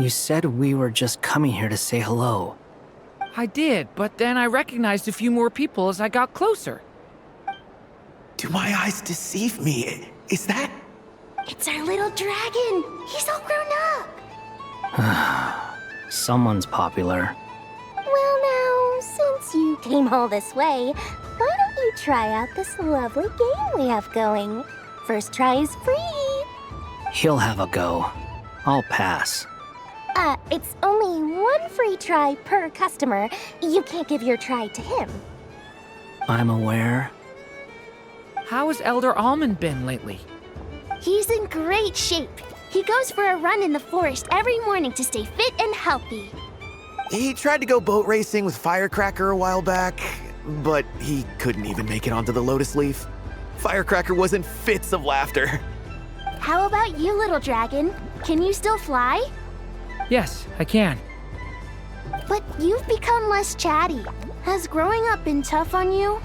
You said we were just coming here to say hello. I did, but then I recognized a few more people as I got closer. Do my eyes deceive me? Is that... It's our little dragon! He's all grown up! Someone's popular. Well now, since you came all this way, why don't you try out this lovely game we have going? First try is free. He'll have a go. I'll pass. It's only one free try per customer. You can't give your try to him. I'm aware. How has Elder Almond been lately? He's in great shape. He goes for a run in the forest every morning to stay fit and healthy. He tried to go boat racing with Firecracker a while back, but he couldn't even make it onto the Lotus Leaf. Firecracker was in fits of laughter. How about you, little dragon? Can you still fly? Yes, I can. But you've become less chatty. Has growing up been tough on you?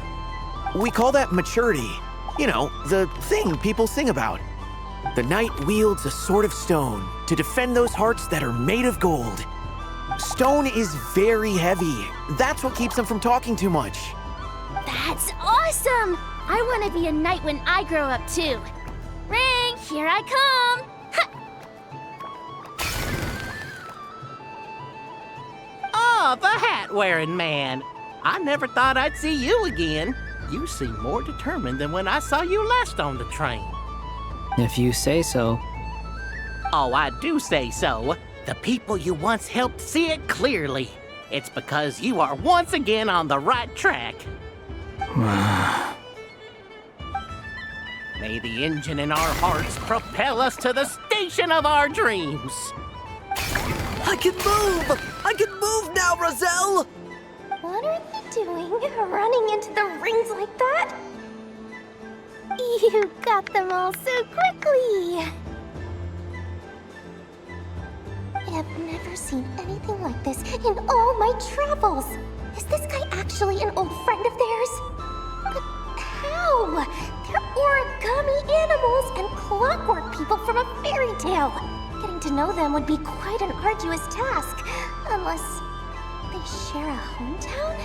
We call that maturity. You know, the thing people sing about. The knight wields a sword of stone to defend those hearts that are made of gold. Stone is very heavy. That's what keeps them from talking too much. That's awesome! I want to be a knight when I grow up, too. Ring, here I come! Oh, the hat-wearing man. I never thought I'd see you again. You seem more determined than when I saw you last on the train. If you say so. Oh, I do say so. The people you once helped see it clearly. It's because you are once again on the right track. May the engine in our hearts propel us to the station of our dreams. I can move! I can move now, Roselle! What are they doing, running into the rings like that? You got them all so quickly! I've never seen anything like this in all my travels! Is this guy actually an old friend of theirs? But how? They're origami animals and clockwork people from a fairy tale! Getting to know them would be quite an arduous task, unless they share a hometown?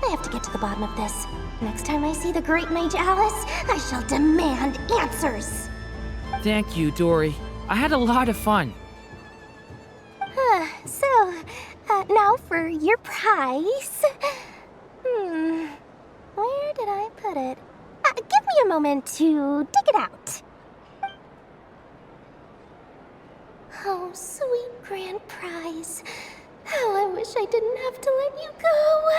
I have to get to the bottom of this. Next time I see the Great Mage Alice, I shall demand answers! Thank you, Dory. I had a lot of fun. So, now for your prize. Where did I put it? Give me a moment to dig it out. Oh, sweet grand prize. How I wish I didn't have to let you go.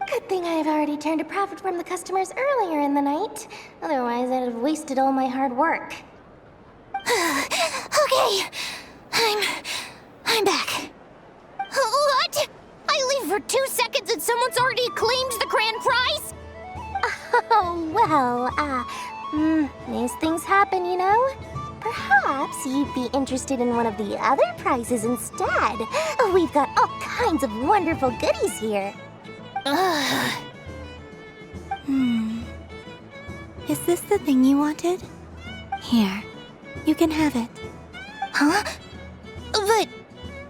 Good thing I've already turned a profit from the customers earlier in the night. Otherwise, I'd have wasted all my hard work. Okay, I'm back. What? I leave for 2 seconds and someone's already claimed the grand prize? Oh, well, these things happen, you know? Perhaps you'd be interested in one of the other prizes instead. We've got all kinds of wonderful goodies here. Is this the thing you wanted? Here, you can have it. Huh? But...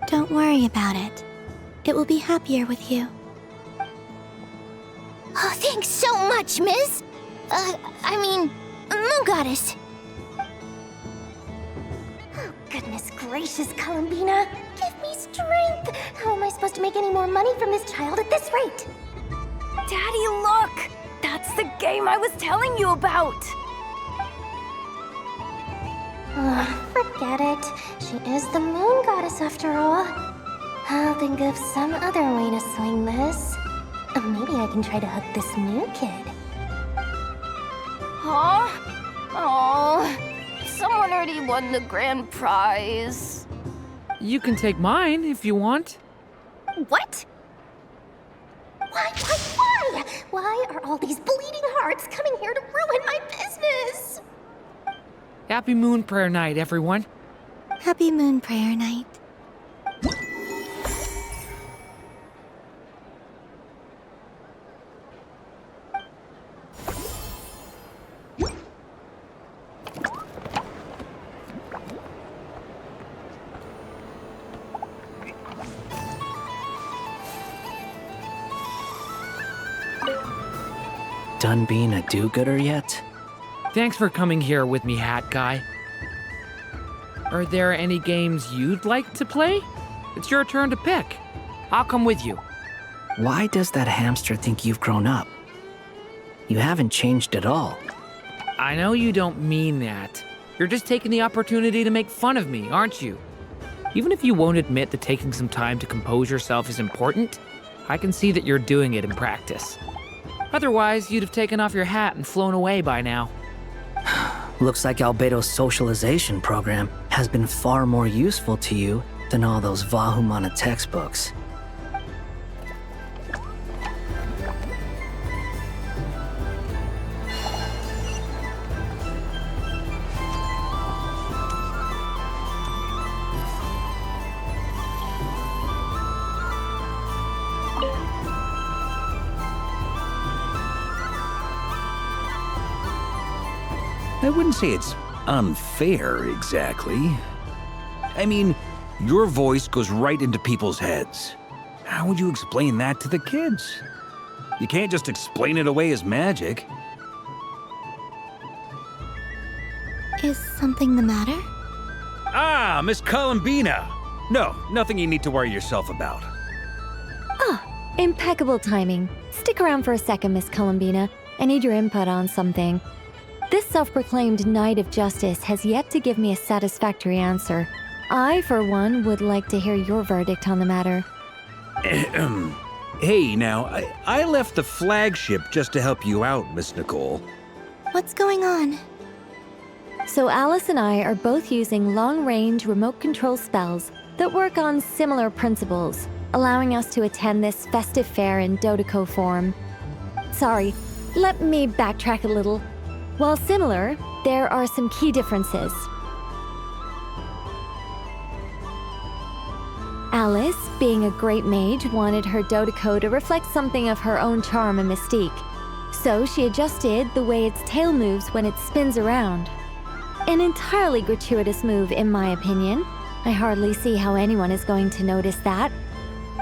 Don't worry about it. It will be happier with you. Oh, thanks so much, Miss. Moon Goddess. Oh, goodness gracious, Columbina. Give me strength. How am I supposed to make any more money from this child at this rate? Daddy, look! That's the game I was telling you about! Forget it. She is the Moon Goddess after all. I'll think of some other way to swing this. Maybe I can try to hook this new kid. Huh? Oh, someone already won the grand prize. You can take mine if you want. What? Why? Why are all these bleeding hearts coming here to ruin my business? Happy Moon Prayer Night, everyone. Happy Moon Prayer Night. Done being a do-gooder yet? Thanks for coming here with me, Hat Guy. Are there any games you'd like to play? It's your turn to pick. I'll come with you. Why does that hamster think you've grown up? You haven't changed at all. I know you don't mean that. You're just taking the opportunity to make fun of me, aren't you? Even if you won't admit that taking some time to compose yourself is important, I can see that you're doing it in practice. Otherwise, you'd have taken off your hat and flown away by now. Looks like Albedo's socialization program has been far more useful to you than all those Vahumana textbooks. I wouldn't say it's unfair, exactly. I mean, your voice goes right into people's heads. How would you explain that to the kids? You can't just explain it away as magic. Is something the matter? Ah, Miss Columbina! No, nothing you need to worry yourself about. Ah, impeccable timing. Stick around for a second, Miss Columbina. I need your input on something. This self-proclaimed Knight of Justice has yet to give me a satisfactory answer. I, for one, would like to hear your verdict on the matter. Hey, now, I left the flagship just to help you out, Miss Nicole. What's going on? So Alice and I are both using long-range remote control spells that work on similar principles, allowing us to attend this festive fair in Dodeco form. Sorry, let me backtrack a little. While similar, there are some key differences. Alice, being a great mage, wanted her Dodeco to reflect something of her own charm and mystique. So she adjusted the way its tail moves when it spins around. An entirely gratuitous move, in my opinion. I hardly see how anyone is going to notice that.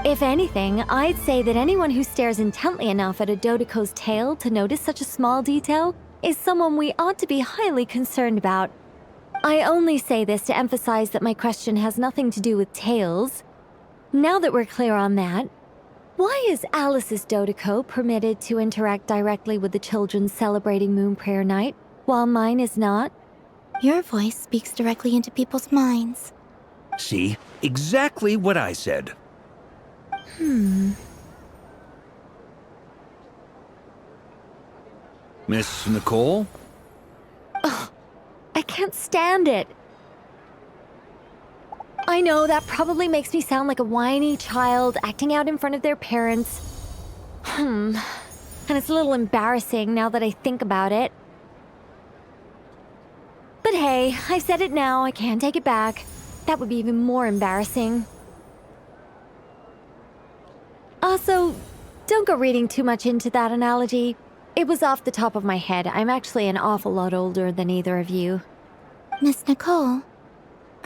If anything, I'd say that anyone who stares intently enough at a Dodeco's tail to notice such a small detail is someone we ought to be highly concerned about. I only say this to emphasize that my question has nothing to do with tails. Now that we're clear on that, why is Alice's Dodeco permitted to interact directly with the children celebrating Moon Prayer Night, while mine is not? Your voice speaks directly into people's minds. See? Exactly what I said. Miss Nicole? Ugh, I can't stand it. I know that probably makes me sound like a whiny child acting out in front of their parents. And it's a little embarrassing now that I think about it. But hey, I said it now, I can't take it back. That would be even more embarrassing. Also, don't go reading too much into that analogy. It was off the top of my head. I'm actually an awful lot older than either of you. Miss Nicole,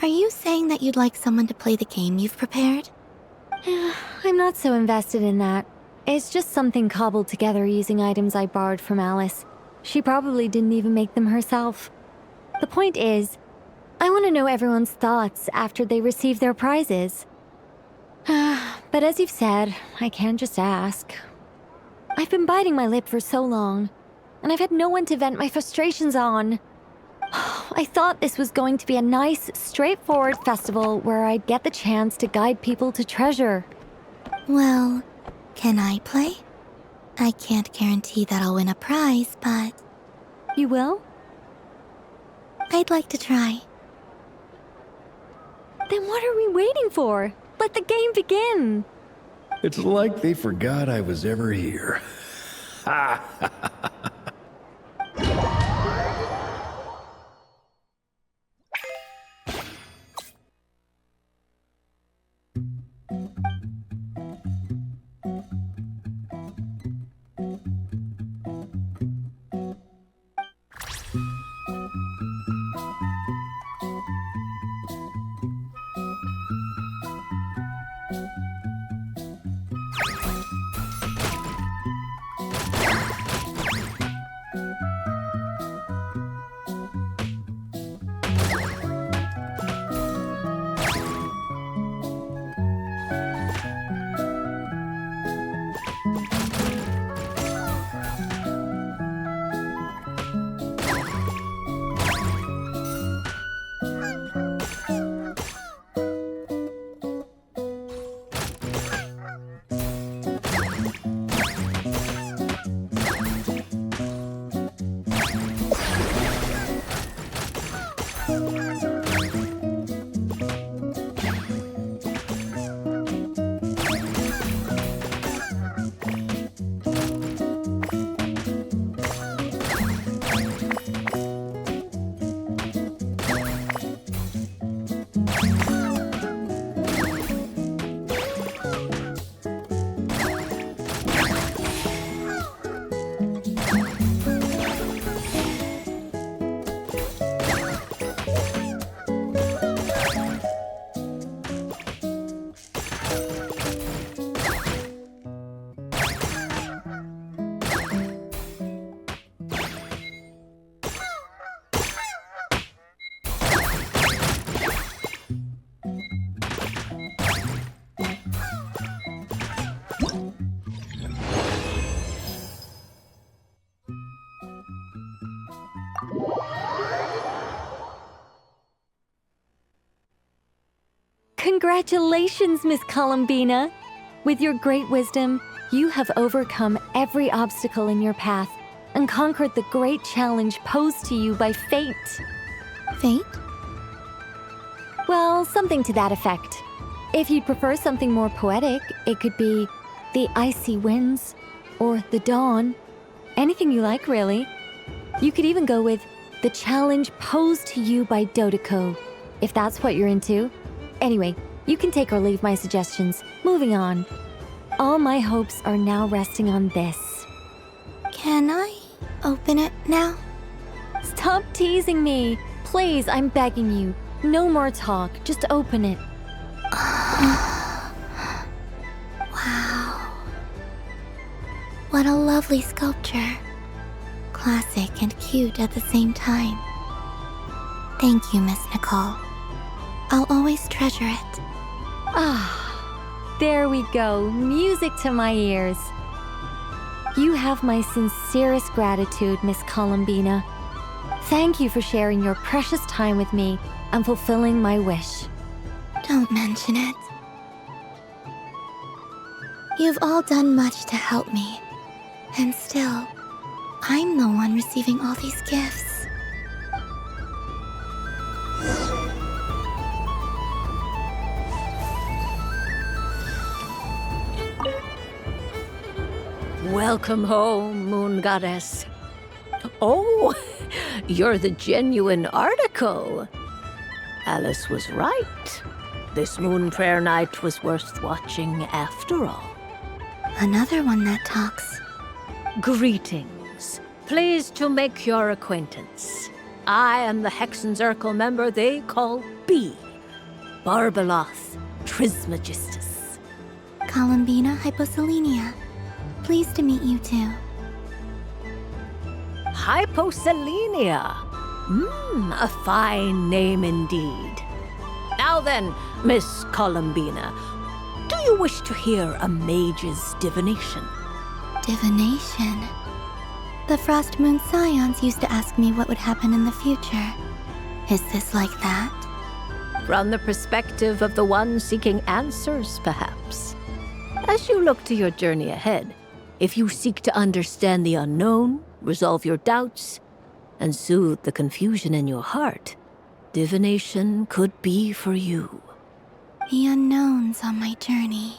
are you saying that you'd like someone to play the game you've prepared? I'm not so invested in that. It's just something cobbled together using items I borrowed from Alice. She probably didn't even make them herself. The point is, I want to know everyone's thoughts after they receive their prizes. But as you've said, I can't just ask. I've been biting my lip for so long, and I've had no one to vent my frustrations on. I thought this was going to be a nice, straightforward festival where I'd get the chance to guide people to treasure. Well, can I play? I can't guarantee that I'll win a prize, but... You will? I'd like to try. Then what are we waiting for? Let the game begin! It's like they forgot I was ever here. Ha ha ha. Congratulations, Miss Columbina! With your great wisdom, you have overcome every obstacle in your path and conquered the great challenge posed to you by fate. Fate? Well, something to that effect. If you'd prefer something more poetic, it could be the icy winds or the dawn. Anything you like, really. You could even go with the challenge posed to you by Dodeco, if that's what you're into. Anyway, you can take or leave my suggestions. Moving on. All my hopes are now resting on this. Can I open it now? Stop teasing me. Please, I'm begging you. No more talk. Just open it. Wow. What a lovely sculpture. Classic and cute at the same time. Thank you, Miss Nicole. I'll always treasure it. Ah, there we go. Music to my ears. You have my sincerest gratitude, Miss Columbina. Thank you for sharing your precious time with me and fulfilling my wish. Don't mention it. You've all done much to help me. And still, I'm the one receiving all these gifts. Welcome home, Moon Goddess. Oh, you're the genuine article. Alice was right. This moon prayer night was worth watching after all. Another one that talks. Greetings. Pleased to make your acquaintance. I am the Hexenzirkel member they call B. Barbeloth Trismegistus. Columbina Hyposelenia. Pleased to meet you too. Hyposelenia. A fine name indeed. Now then, Miss Columbina, do you wish to hear a mage's divination? Divination? The Frost Moon Scions used to ask me what would happen in the future. Is this like that? From the perspective of the one seeking answers, perhaps. As you look to your journey ahead, if you seek to understand the unknown, resolve your doubts, and soothe the confusion in your heart, divination could be for you. The unknowns on my journey.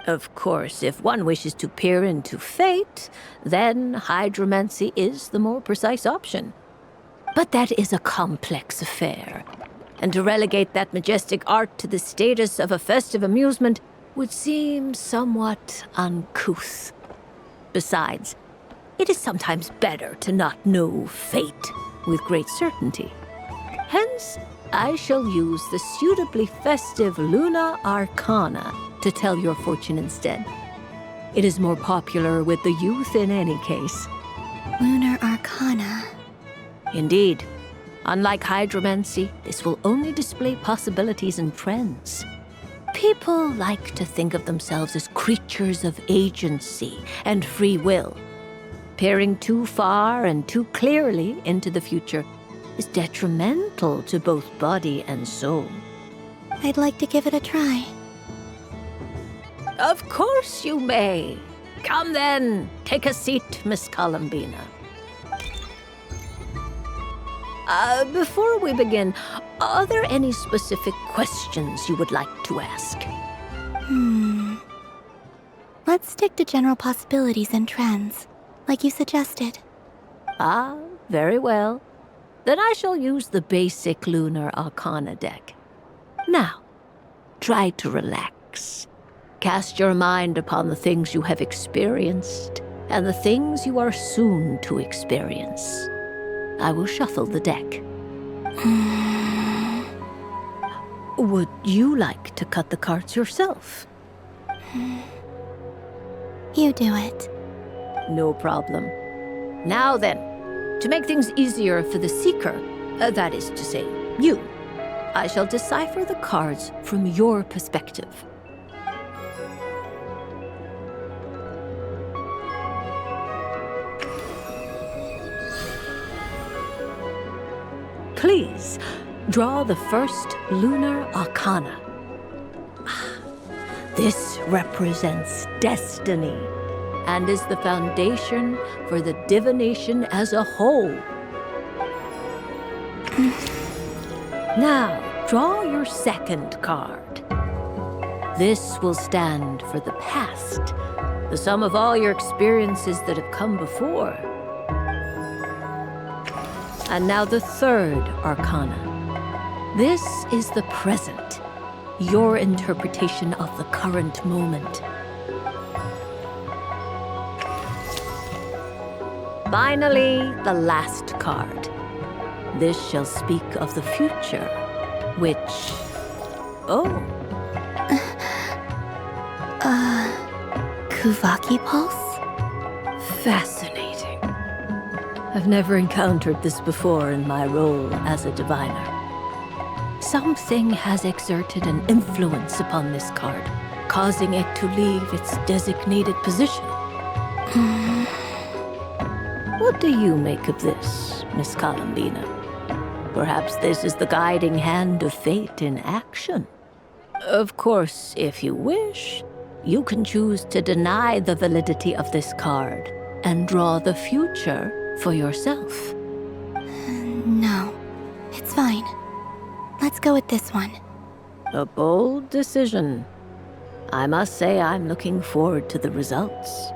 Of course, if one wishes to peer into fate, then hydromancy is the more precise option. But that is a complex affair, and to relegate that majestic art to the status of a festive amusement would seem somewhat uncouth. Besides, it is sometimes better to not know fate with great certainty. Hence, I shall use the suitably festive Luna Arcana to tell your fortune instead. It is more popular with the youth in any case. Lunar Arcana. Indeed. Unlike hydromancy, this will only display possibilities and trends. People like to think of themselves as creatures of agency and free will. Peering too far and too clearly into the future is detrimental to both body and soul. I'd like to give it a try. Of course you may. Come then, take a seat, Miss Columbina. Before we begin, are there any specific questions you would like to ask? Let's stick to general possibilities and trends, like you suggested. Ah, very well. Then I shall use the basic Lunar Arcana deck. Now, try to relax. Cast your mind upon the things you have experienced and the things you are soon to experience. I will shuffle the deck. Would you like to cut the cards yourself? You do it. No problem. Now then, to make things easier for the seeker, that is to say, you, I shall decipher the cards from your perspective. Please, draw the first Lunar Arcana. This represents destiny and is the foundation for the divination as a whole. Now, draw your second card. This will stand for the past, the sum of all your experiences that have come before. And now the third arcana. This is the present, your interpretation of the current moment. Finally, the last card. This shall speak of the future, which... Oh. Kuvaki Pulse? Fascinating. I've never encountered this before in my role as a diviner. Something has exerted an influence upon this card, causing it to leave its designated position. What do you make of this, Miss Columbina? Perhaps this is the guiding hand of fate in action. Of course, if you wish, you can choose to deny the validity of this card and draw the future for yourself. No, it's fine. Let's go with this one. A bold decision. I must say I'm looking forward to the results.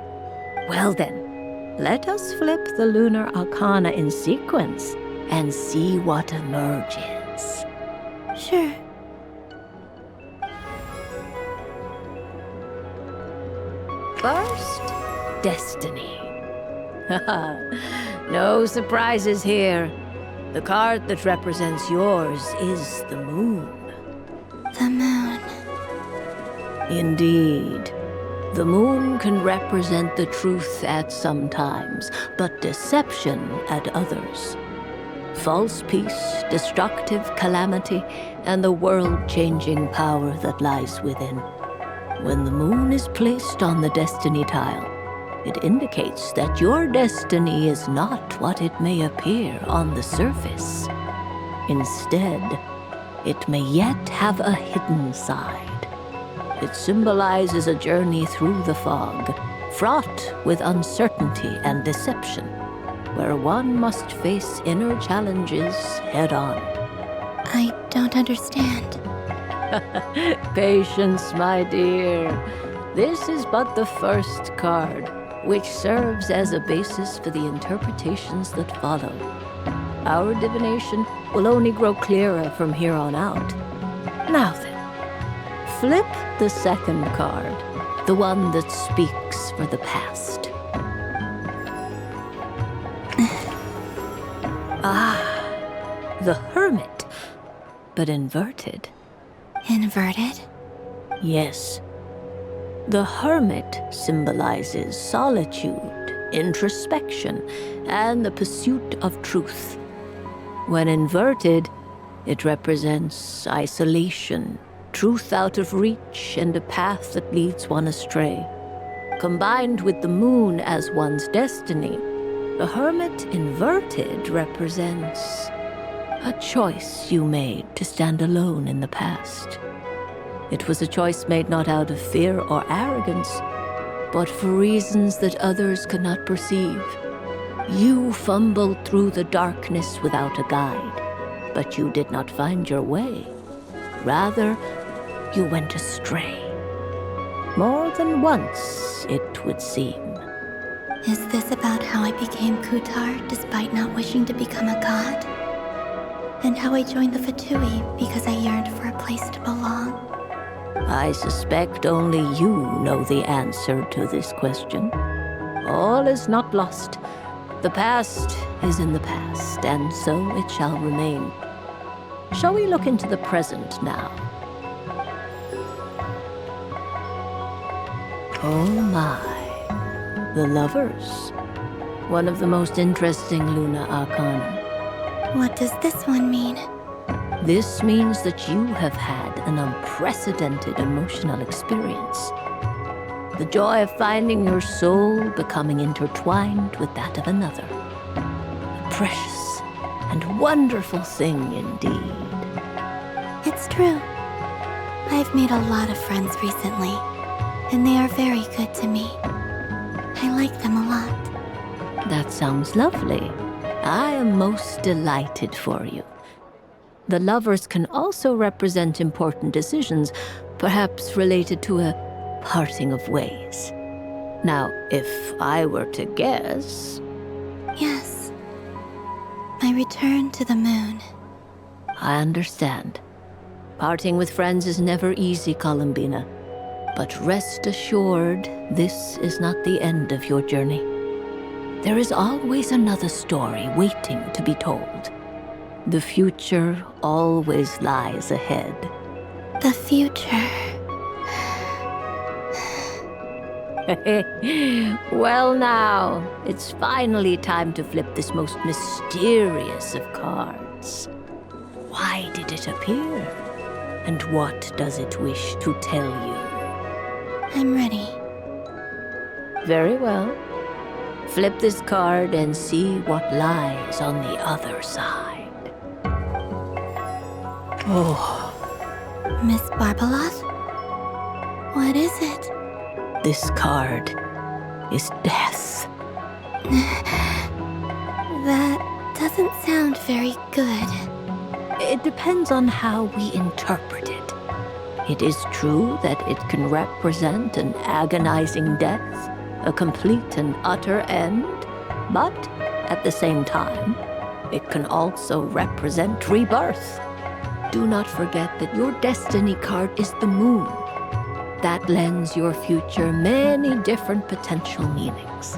Well then, let us flip the lunar arcana in sequence and see what emerges. Sure. First, destiny. No surprises here. The card that represents yours is the moon. The moon. Indeed. The moon can represent the truth at some times, but deception at others. False peace, destructive calamity, and the world-changing power that lies within. When the moon is placed on the destiny tile, it indicates that your destiny is not what it may appear on the surface. Instead, it may yet have a hidden side. It symbolizes a journey through the fog, fraught with uncertainty and deception, where one must face inner challenges head-on. I don't understand. Patience, my dear. This is but the first card, which serves as a basis for the interpretations that follow. Our divination will only grow clearer from here on out. Now then, flip the second card, the one that speaks for the past. The Hermit, but inverted. Inverted? Yes. The Hermit symbolizes solitude, introspection, and the pursuit of truth. When inverted, it represents isolation, truth out of reach, and a path that leads one astray. Combined with the moon as one's destiny, the Hermit inverted represents a choice you made to stand alone in the past. It was a choice made not out of fear or arrogance, but for reasons that others could not perceive. You fumbled through the darkness without a guide, but you did not find your way. Rather, you went astray. More than once, it would seem. Is this about how I became Kutar despite not wishing to become a god? And how I joined the Fatui because I yearned for a place to belong? I suspect only you know the answer to this question. All is not lost. The past is in the past, and so it shall remain. Shall we look into the present now? Oh my. The Lovers. One of the most interesting Luna Arcana. What does this one mean? This means that you have had an unprecedented emotional experience. The joy of finding your soul becoming intertwined with that of another. A precious and wonderful thing indeed. It's true. I've made a lot of friends recently. and they are very good to me. I like them a lot. That sounds lovely. I am most delighted for you. The lovers can also represent important decisions, perhaps related to a parting of ways. Now, if I were to guess... Yes. My return to the moon. I understand. Parting with friends is never easy, Columbina. But rest assured, this is not the end of your journey. There is always another story waiting to be told. The future always lies ahead. The future. Well now, it's finally time to flip this most mysterious of cards. Why did it appear? And what does it wish to tell you? I'm ready. Very well. Flip this card and see what lies on the other side. Oh. Miss Barbeloth? What is it? This card is death. That doesn't sound very good. It depends on how we interpret it. It is true that it can represent an agonizing death, a complete and utter end, but at the same time, it can also represent rebirth. Do not forget that your destiny card is the moon. That lends your future many different potential meanings.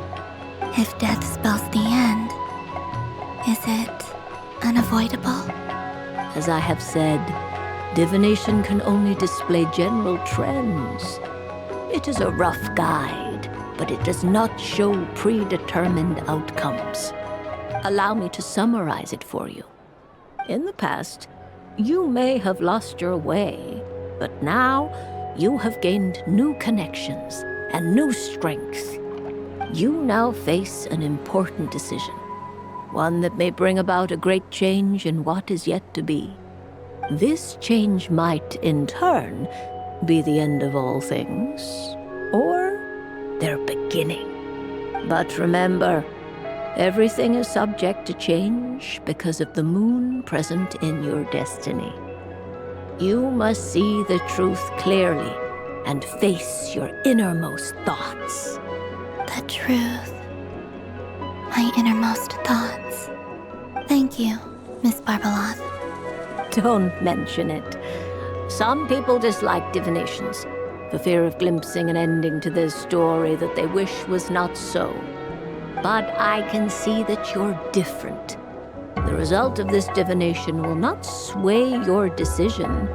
If death spells the end, is it unavoidable? As I have said, divination can only display general trends. It is a rough guide, but it does not show predetermined outcomes. Allow me to summarize it for you. In the past, you may have lost your way, but now you have gained new connections and new strength. You now face an important decision, one that may bring about a great change in what is yet to be. This change might, in turn, be the end of all things, or their beginning. But remember, everything is subject to change because of the moon present in your destiny. You must see the truth clearly and face your innermost thoughts. The truth. My innermost thoughts. Thank you, Miss Barbeloth. Don't mention it. Some people dislike divinations, for fear of glimpsing an ending to their story that they wish was not so. But I can see that you're different. The result of this divination will not sway your decision.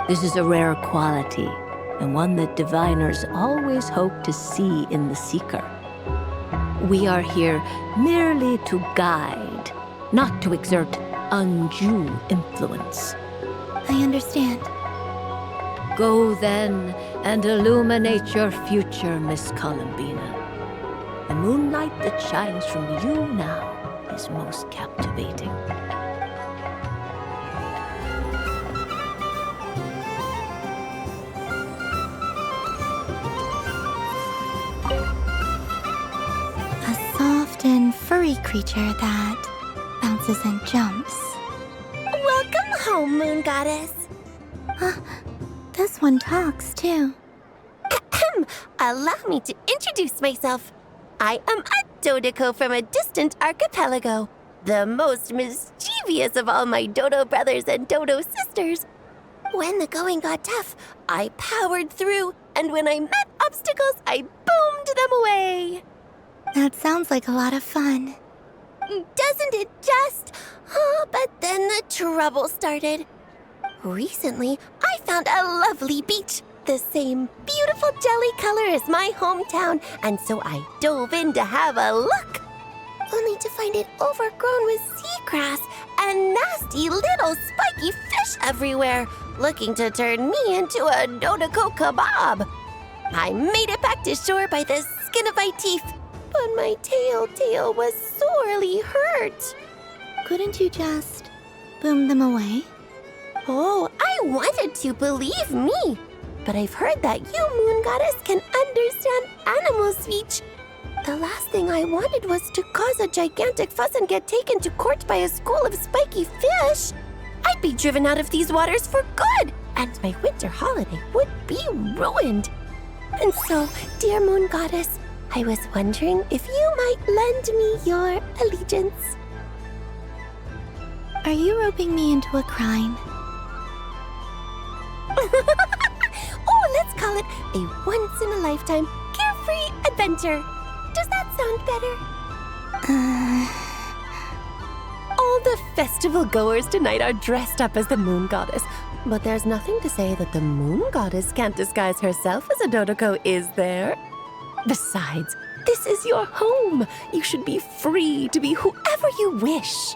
This is a rare quality, and one that diviners always hope to see in the seeker. We are here merely to guide, not to exert undue influence. I understand. Go then and illuminate your future, Miss Columbina. The moonlight that shines from you now is most captivating. A soft and furry creature that bounces and jumps. Welcome home, Moon Goddess. This one talks, too. Allow me to introduce myself. I am a Dodoco from a distant archipelago, the most mischievous of all my Dodo brothers and Dodo sisters. When the going got tough, I powered through, and when I met obstacles, I boomed them away. That sounds like a lot of fun. Doesn't it just? Oh, but then the trouble started. Recently, I found a lovely beach, the same beautiful jelly color as my hometown, and so I dove in to have a look. Only to find it overgrown with seagrass and nasty little spiky fish everywhere, looking to turn me into a Dodoco kebab. I made it back to shore by the skin of my teeth, but my tail was sorely hurt. Couldn't you just boom them away? Oh, I wanted to, believe me. but I've heard that you, Moon Goddess, can understand animal speech. The last thing I wanted was to cause a gigantic fuss and get taken to court by a school of spiky fish. I'd be driven out of these waters for good, and my winter holiday would be ruined. And so, dear Moon Goddess, I was wondering if you might lend me your allegiance. Are you roping me into a crime? Oh, let's call it a once-in-a-lifetime carefree adventure. Does that sound better? All the festival goers tonight are dressed up as the Moon Goddess, but there's nothing to say that the Moon Goddess can't disguise herself as a Dodoko, is there? Besides, this is your home. You should be free to be whoever you wish.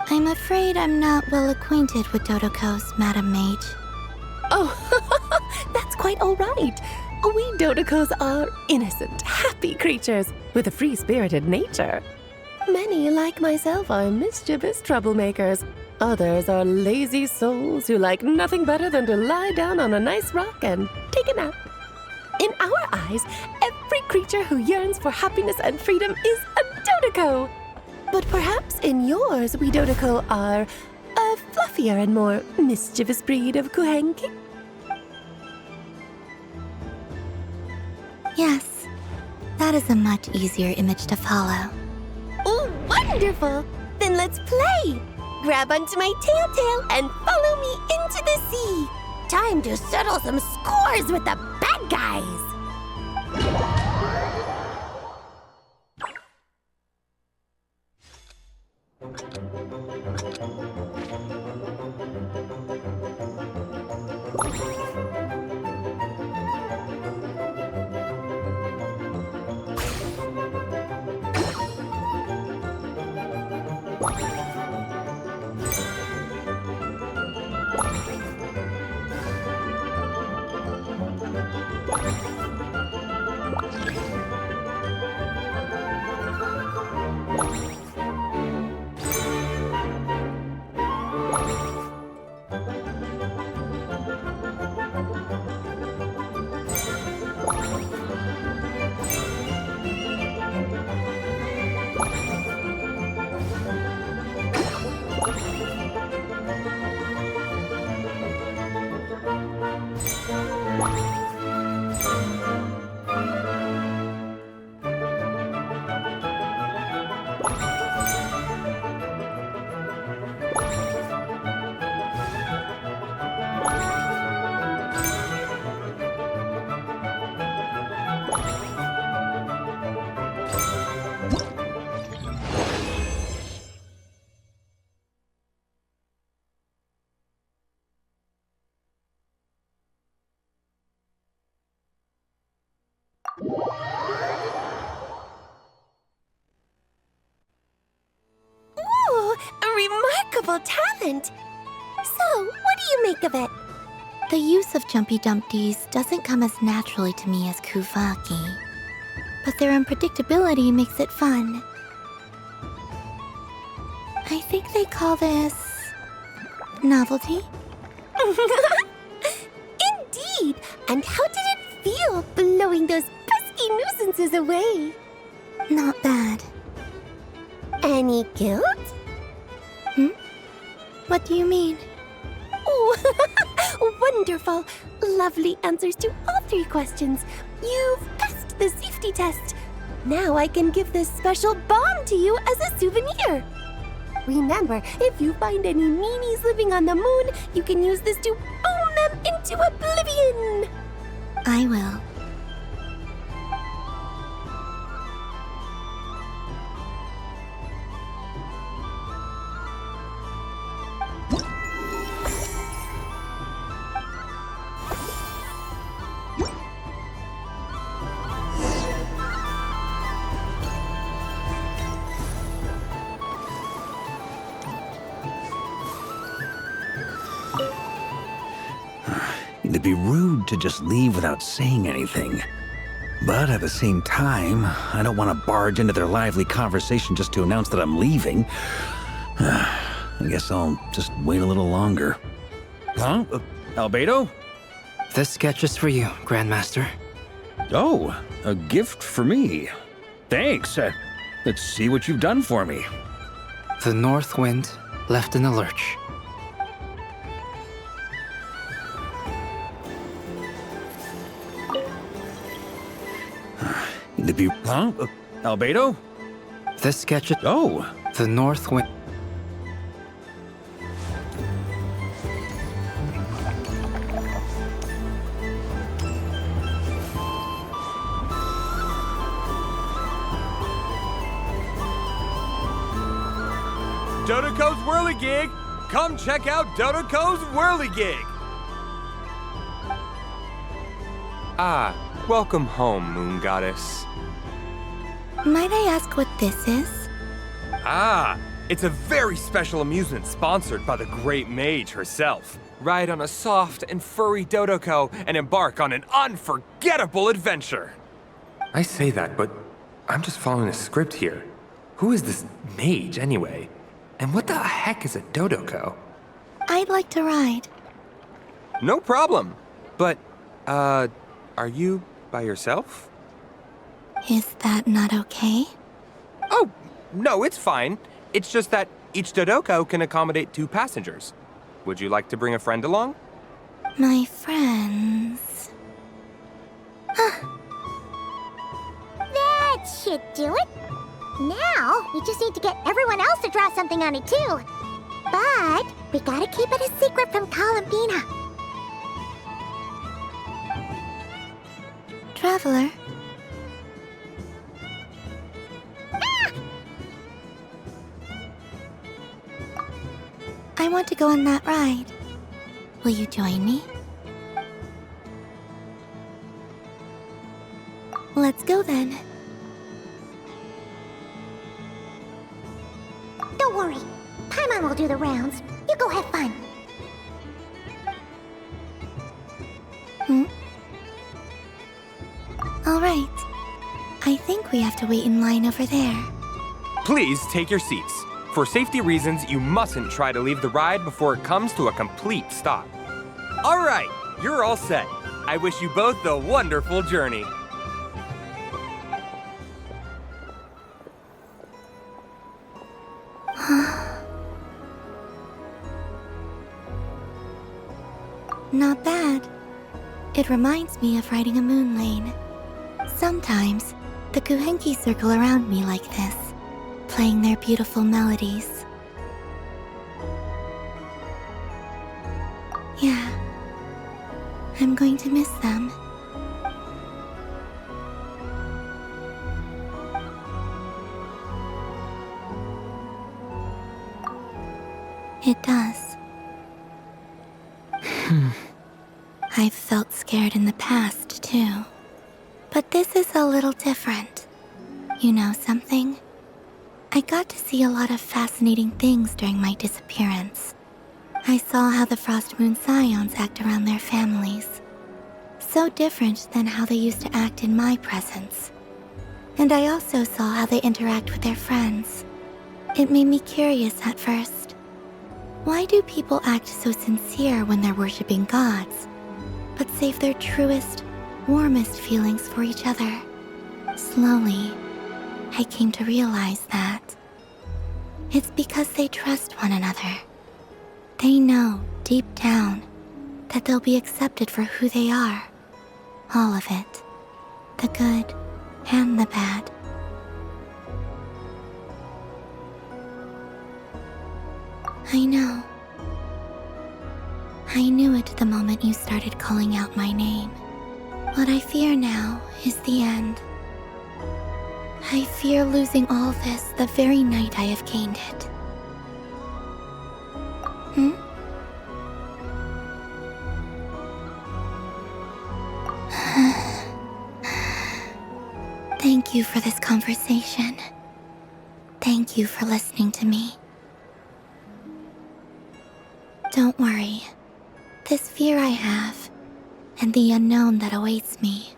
I'm afraid I'm not well acquainted with Dodokos, Madam Mage. Oh, that's quite all right. We Dodokos are innocent, happy creatures with a free-spirited nature. Many, like myself, are mischievous troublemakers. Others are lazy souls who like nothing better than to lie down on a nice rock and take a nap. In our eyes, every creature who yearns for happiness and freedom is a Dodoko. But perhaps in yours, we Dodoko are a fluffier and more mischievous breed of Kuhenki. Yes, that is a much easier image to follow. Oh, wonderful! Then let's play! Grab onto my tail and follow me into the sea! Time to settle some scores with the bad guys! Remarkable talent! So, what do you make of it? The use of Jumpy Dumpties doesn't come as naturally to me as Kuvaki, but their unpredictability makes it fun. I think they call this novelty. Indeed! And how did it feel blowing those pesky nuisances away? Not bad. Any guilt? What do you mean? Oh, wonderful! Lovely answers to all three questions. You've passed the safety test. Now I can give this special bomb to you as a souvenir. Remember, if you find any meanies living on the moon, you can use this to boom them into oblivion. I will. It'd be rude to just leave without saying anything. But at the same time, I don't want to barge into their lively conversation just to announce that I'm leaving. I guess I'll just wait a little longer. Huh? Albedo? This sketch is for you, Grandmaster. Oh, a gift for me. Thanks. Let's see what you've done for me. The North Wind left in the lurch. Huh? Albedo? This sketch is... Oh. The North Wind... Dodoco's Whirligig! Come check out Dodoco's Whirligig! Ah, welcome home, Moon Goddess. Might I ask what this is? Ah, it's a very special amusement sponsored by the great mage herself. Ride on a soft and furry Dodoco and embark on an unforgettable adventure. I say that, but I'm just following a script here. Who is this mage, anyway? And what the heck is a Dodoco? I'd like to ride. No problem. But, are you by yourself? Is that not okay? Oh, no, it's fine. It's just that each Dodoco can accommodate 2 passengers. Would you like to bring a friend along? My friends... That should do it. Now, we just need to get everyone else to draw something on it too. But we gotta keep it a secret from Columbina. Traveler. I want to go on that ride. Will you join me? Let's go then. Don't worry. Paimon will do the rounds. You go have fun. All right. I think we have to wait in line over there. Please take your seats. For safety reasons, you mustn't try to leave the ride before it comes to a complete stop. All right, you're all set. I wish you both a wonderful journey. Not bad. It reminds me of riding a moon lane. Sometimes, the Kuhenki circle around me like this, playing their beautiful melodies. Yeah, I'm going to miss them. It does. I've felt scared in the past, too. But this is a little different. You know something? I got to see a lot of fascinating things during my disappearance. I saw how the Frost Moon Scions act around their families. So different than how they used to act in my presence. And I also saw how they interact with their friends. It made me curious at first. Why do people act so sincere when they're worshipping gods, but save their truest, warmest feelings for each other? Slowly, I came to realize that it's because they trust one another. They know, deep down, that they'll be accepted for who they are. All of it. The good and the bad. I know. I knew it the moment you started calling out my name. What I fear now is the end. I fear losing all this the very night I have gained it. Thank you for this conversation. Thank you for listening to me. Don't worry. This fear I have, and the unknown that awaits me,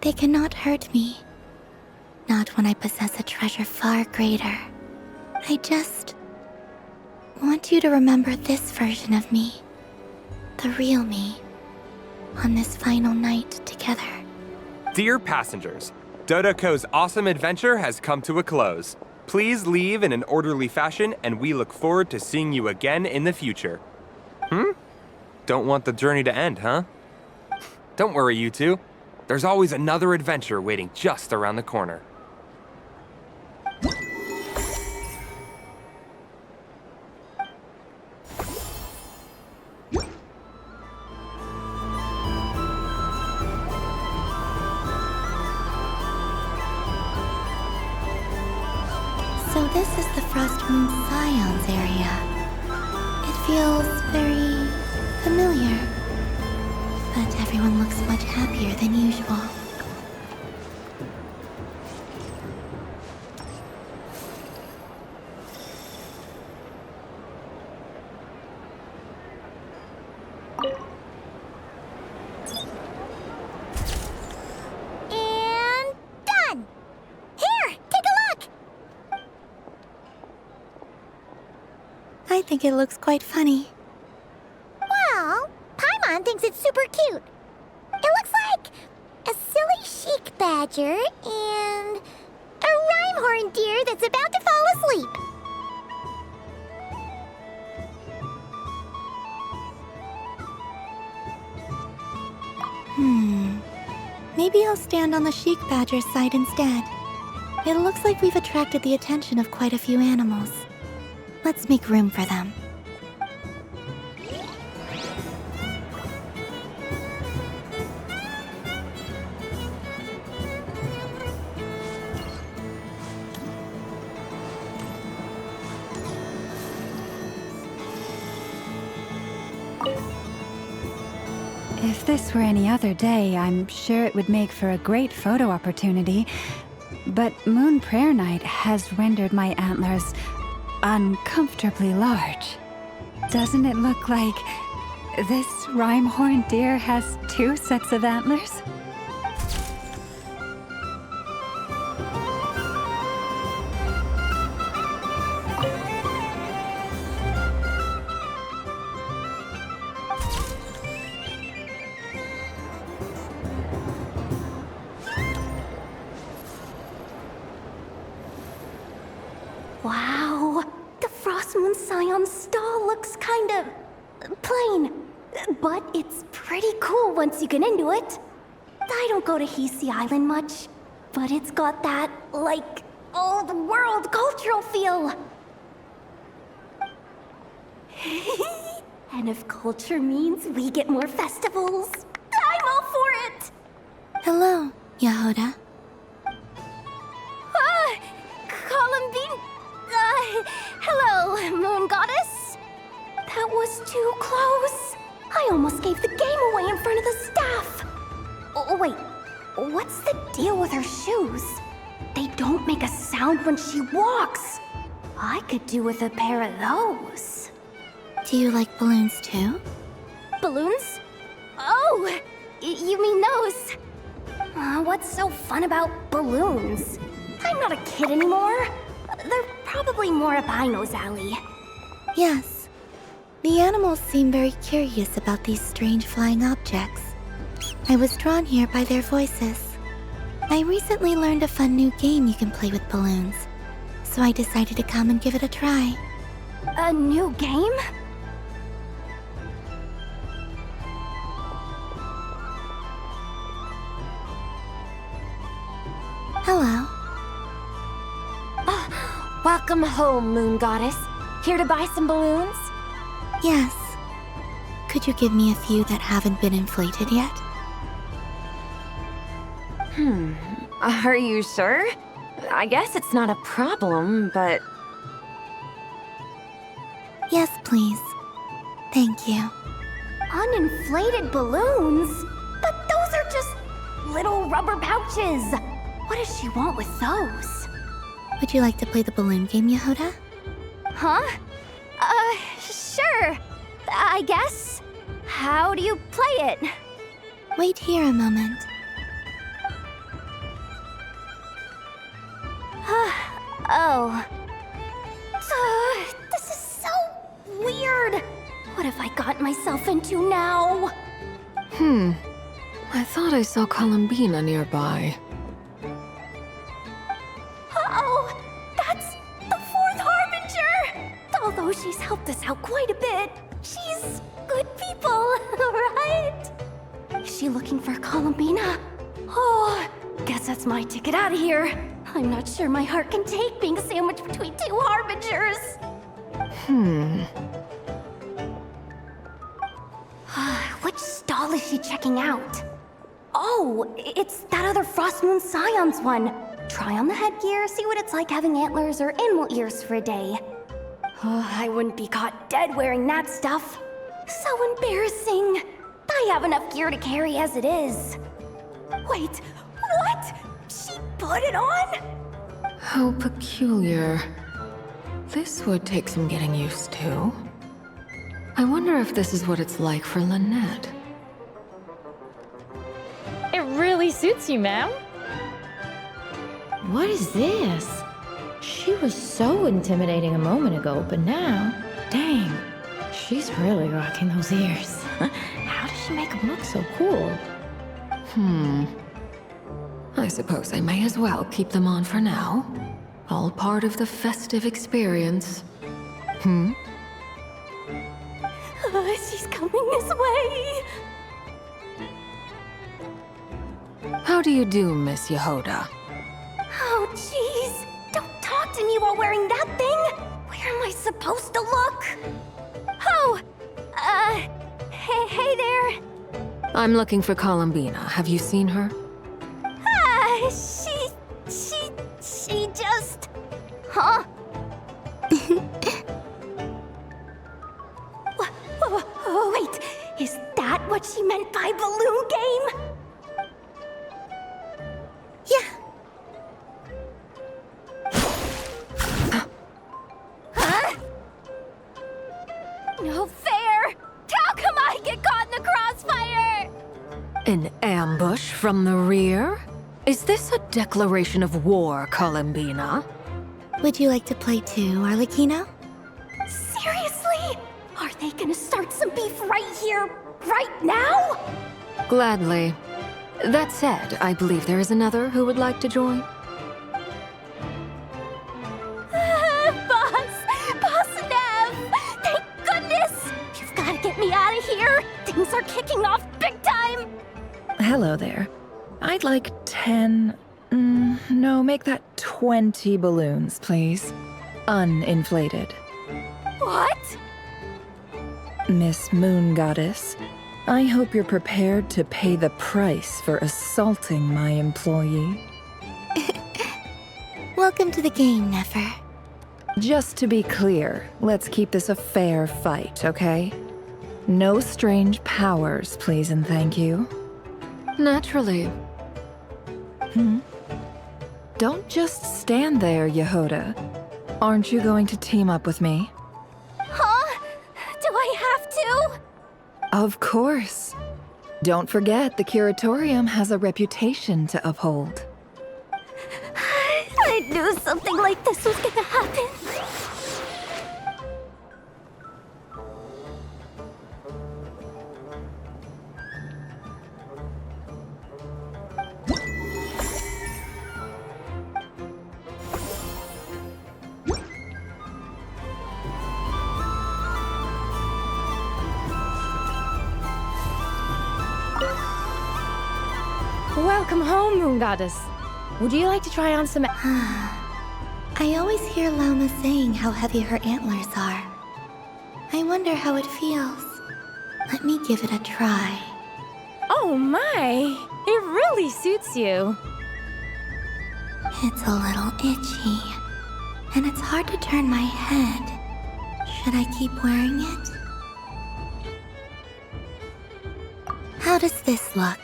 they cannot hurt me. Not when I possess a treasure far greater. I just want you to remember this version of me. The real me. on this final night together. Dear passengers, Dodoco's awesome adventure has come to a close. Please leave in an orderly fashion, and we look forward to seeing you again in the future. Don't want the journey to end, huh? Don't worry, you two. There's always another adventure waiting just around the corner. So this is the Frost Moon Scions area. It feels very familiar, but everyone looks much happier than usual. And done! Here, take a look! I think it looks quite funny. Well, Paimon thinks it's super cute. It looks like a silly chic badger and a rhyme-horned deer that's about to fall asleep. Maybe I'll stand on the chic badger's side instead. It looks like we've attracted the attention of quite a few animals. Let's make room for them. If this were any other day, I'm sure it would make for a great photo opportunity. But Moon Prayer Night has rendered my antlers uncomfortably large. Doesn't it look like this rhyme-horned deer has 2 sets of antlers? Wow, the Frost Moon Scion stall looks kind of plain, but it's pretty cool once you get into it. I don't go to Hisi Island much, but it's got that, like, old world cultural feel. And if culture means we get more festivals, I'm all for it! Hello, Yahoda. Columbine... hello, Moon Goddess. That was too close. I almost gave the game away in front of the staff. Oh, wait, what's the deal with her shoes? They don't make a sound when she walks. I could do with a pair of those. Do you like balloons too? Balloons? Oh, you mean those? What's so fun about balloons? I'm not a kid anymore. They're probably more up Aino's alley. Yes. The animals seem very curious about these strange flying objects. I was drawn here by their voices. I recently learned a fun new game you can play with balloons, so I decided to come and give it a try. A new game? Hello. Welcome home, Moon Goddess. Here to buy some balloons? Yes. Could you give me a few that haven't been inflated yet? Are you sure? I guess it's not a problem, but... Yes, please. Thank you. Uninflated balloons? But those are just little rubber pouches. What does she want with those? Would you like to play the balloon game, Yahoda? Huh? Sure. I guess. How do you play it? Wait here a moment. Oh. This is so weird. What have I got myself into now? I thought I saw Columbina nearby. Uh-oh! That's the fourth Harbinger! Although she's helped us out quite a bit, she's good people, right? Is she looking for Columbina? Oh, guess that's my ticket out of here. I'm not sure my heart can take being sandwiched between two Harbingers. Which stall is she checking out? Oh, it's that other Frost Moon Scions one. Try on the headgear, see what it's like having antlers or animal ears for a day. Oh, I wouldn't be caught dead wearing that stuff. So embarrassing. I have enough gear to carry as it is. Wait, what? She put it on? How peculiar. This would take some getting used to. I wonder if this is what it's like for Lynette. It really suits you, ma'am. What is this? She was so intimidating a moment ago, but now, dang, she's really rocking those ears. How does she make them look so cool? I suppose I may as well keep them on for now. All part of the festive experience. She's coming this way. How do you do, Miss Yehoda? Oh, jeez. Don't talk to me while wearing that thing. Where am I supposed to look? Oh, hey there. I'm looking for Columbina. Have you seen her? She just... Huh? Wait, is that what she meant by balloon game? Yeah. Huh? No fair! How come I get caught in the crossfire? An ambush from the rear? Is this a declaration of war, Columbina? Would you like to play too, Arlecchino? Seriously? Are they gonna start some beef right here, right now? Gladly. That said, I believe there is another who would like to join. Boss Nev! Thank goodness! You've gotta get me out of here! Things are kicking off big time! Hello there. I'd like 10... no, make that 20 balloons, please. Uninflated. What? Miss Moon Goddess, I hope you're prepared to pay the price for assaulting my employee. Welcome to the game, Nefer. Just to be clear, let's keep this a fair fight, okay? No strange powers, please and thank you. Naturally. Don't just stand there, Yehoda. Aren't you going to team up with me? Huh? Do I have to? Of course. Don't forget, the Curatorium has a reputation to uphold. I knew something like this was gonna happen. Welcome home, Moon Goddess. Would you like to try on some... I always hear Lauma saying how heavy her antlers are. I wonder how it feels. Let me give it a try. Oh my! It really suits you. It's a little itchy, and it's hard to turn my head. Should I keep wearing it? How does this look?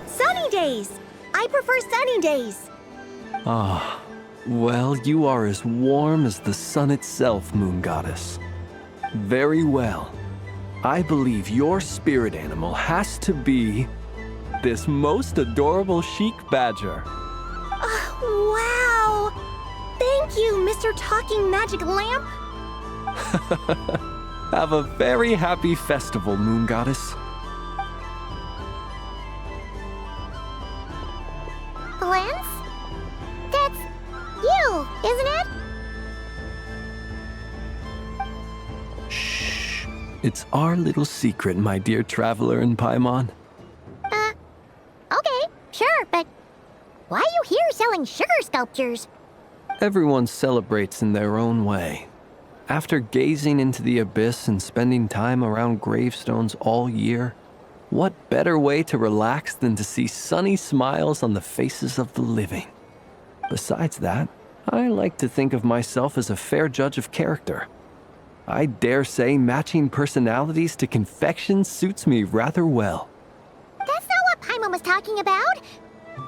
Sunny days! I prefer sunny days. Ah, well, you are as warm as the sun itself, Moon Goddess. Very well. I believe your spirit animal has to be this most adorable chic badger. Wow! Thank you, Mr. Talking Magic Lamp! Have a very happy festival, Moon Goddess. Lance? That's you, isn't it? Shh. It's our little secret, my dear traveler in Paimon. Okay, sure, but why are you here selling sugar sculptures? Everyone celebrates in their own way. After gazing into the abyss and spending time around gravestones all year, what better way to relax than to see sunny smiles on the faces of the living? Besides that, I like to think of myself as a fair judge of character. I dare say matching personalities to confection suits me rather well. That's not what Paimon was talking about.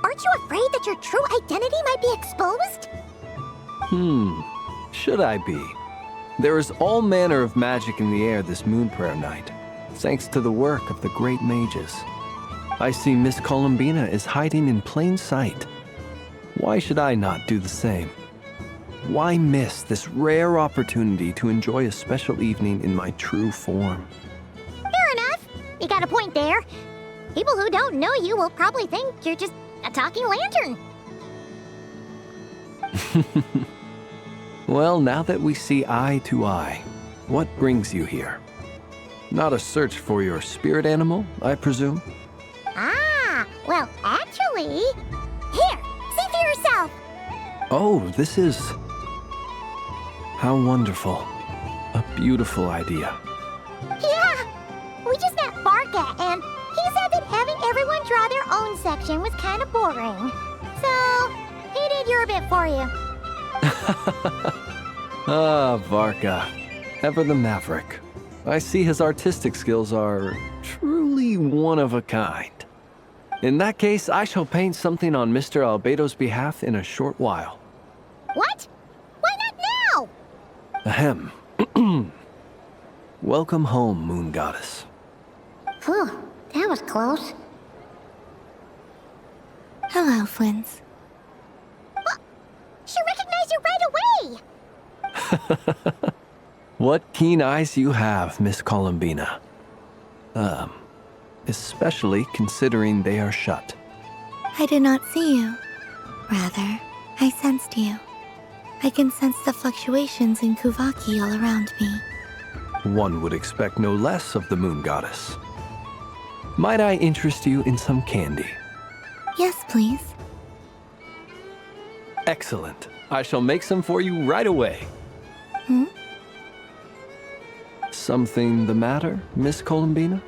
Aren't you afraid that your true identity might be exposed? Should I be? There is all manner of magic in the air this moon prayer night, thanks to the work of the great mages. I see Miss Columbina is hiding in plain sight. Why should I not do the same? Why miss this rare opportunity to enjoy a special evening in my true form? Fair enough. You got a point there. People who don't know you will probably think you're just a talking lantern. Well, now that we see eye to eye, what brings you here? Not a search for your spirit animal, I presume? Ah, well, actually... Here, see for yourself! Oh, this is... How wonderful. A beautiful idea. Yeah! We just met Barca, and he said that having everyone draw their own section was kind of boring. So, he did your bit for you. Ah, Varka. Ever the maverick. I see his artistic skills are truly one of a kind. In that case, I shall paint something on Mr. Albedo's behalf in a short while. What? Why not now? Ahem. Welcome home, Moon Goddess. Phew, that was close. Hello, Flins. She recognized you right away! What keen eyes you have, Miss Columbina. Especially considering they are shut. I did not see you. Rather, I sensed you. I can sense the fluctuations in Kuvaki all around me. One would expect no less of the Moon Goddess. Might I interest you in some candy? Yes, please. Excellent. I shall make some for you right away. Something the matter, Miss Columbina?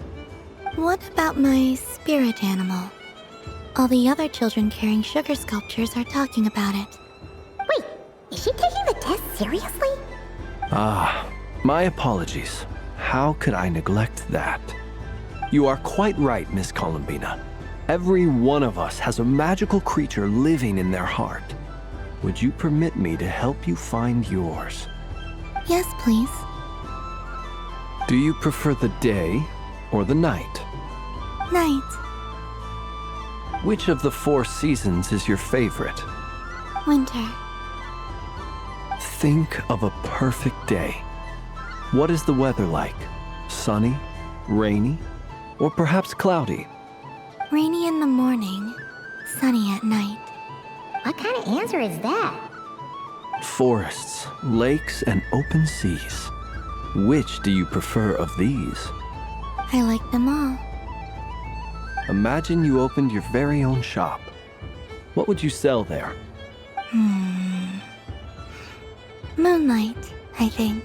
What about my spirit animal? All the other children carrying sugar sculptures are talking about it. Wait, is she taking the test seriously? Ah, my apologies. How could I neglect that? You are quite right, Miss Columbina. Every one of us has a magical creature living in their heart. Would you permit me to help you find yours? Yes, please. Do you prefer the day or the night? Night. Which of the 4 seasons is your favorite? Winter. Think of a perfect day. What is the weather like? Sunny, rainy, or perhaps cloudy? Rainy in the morning, sunny at night. What kind of answer is that? Forests, lakes, and open seas. Which do you prefer of these? I like them all. Imagine you opened your very own shop. What would you sell there? Moonlight, I think.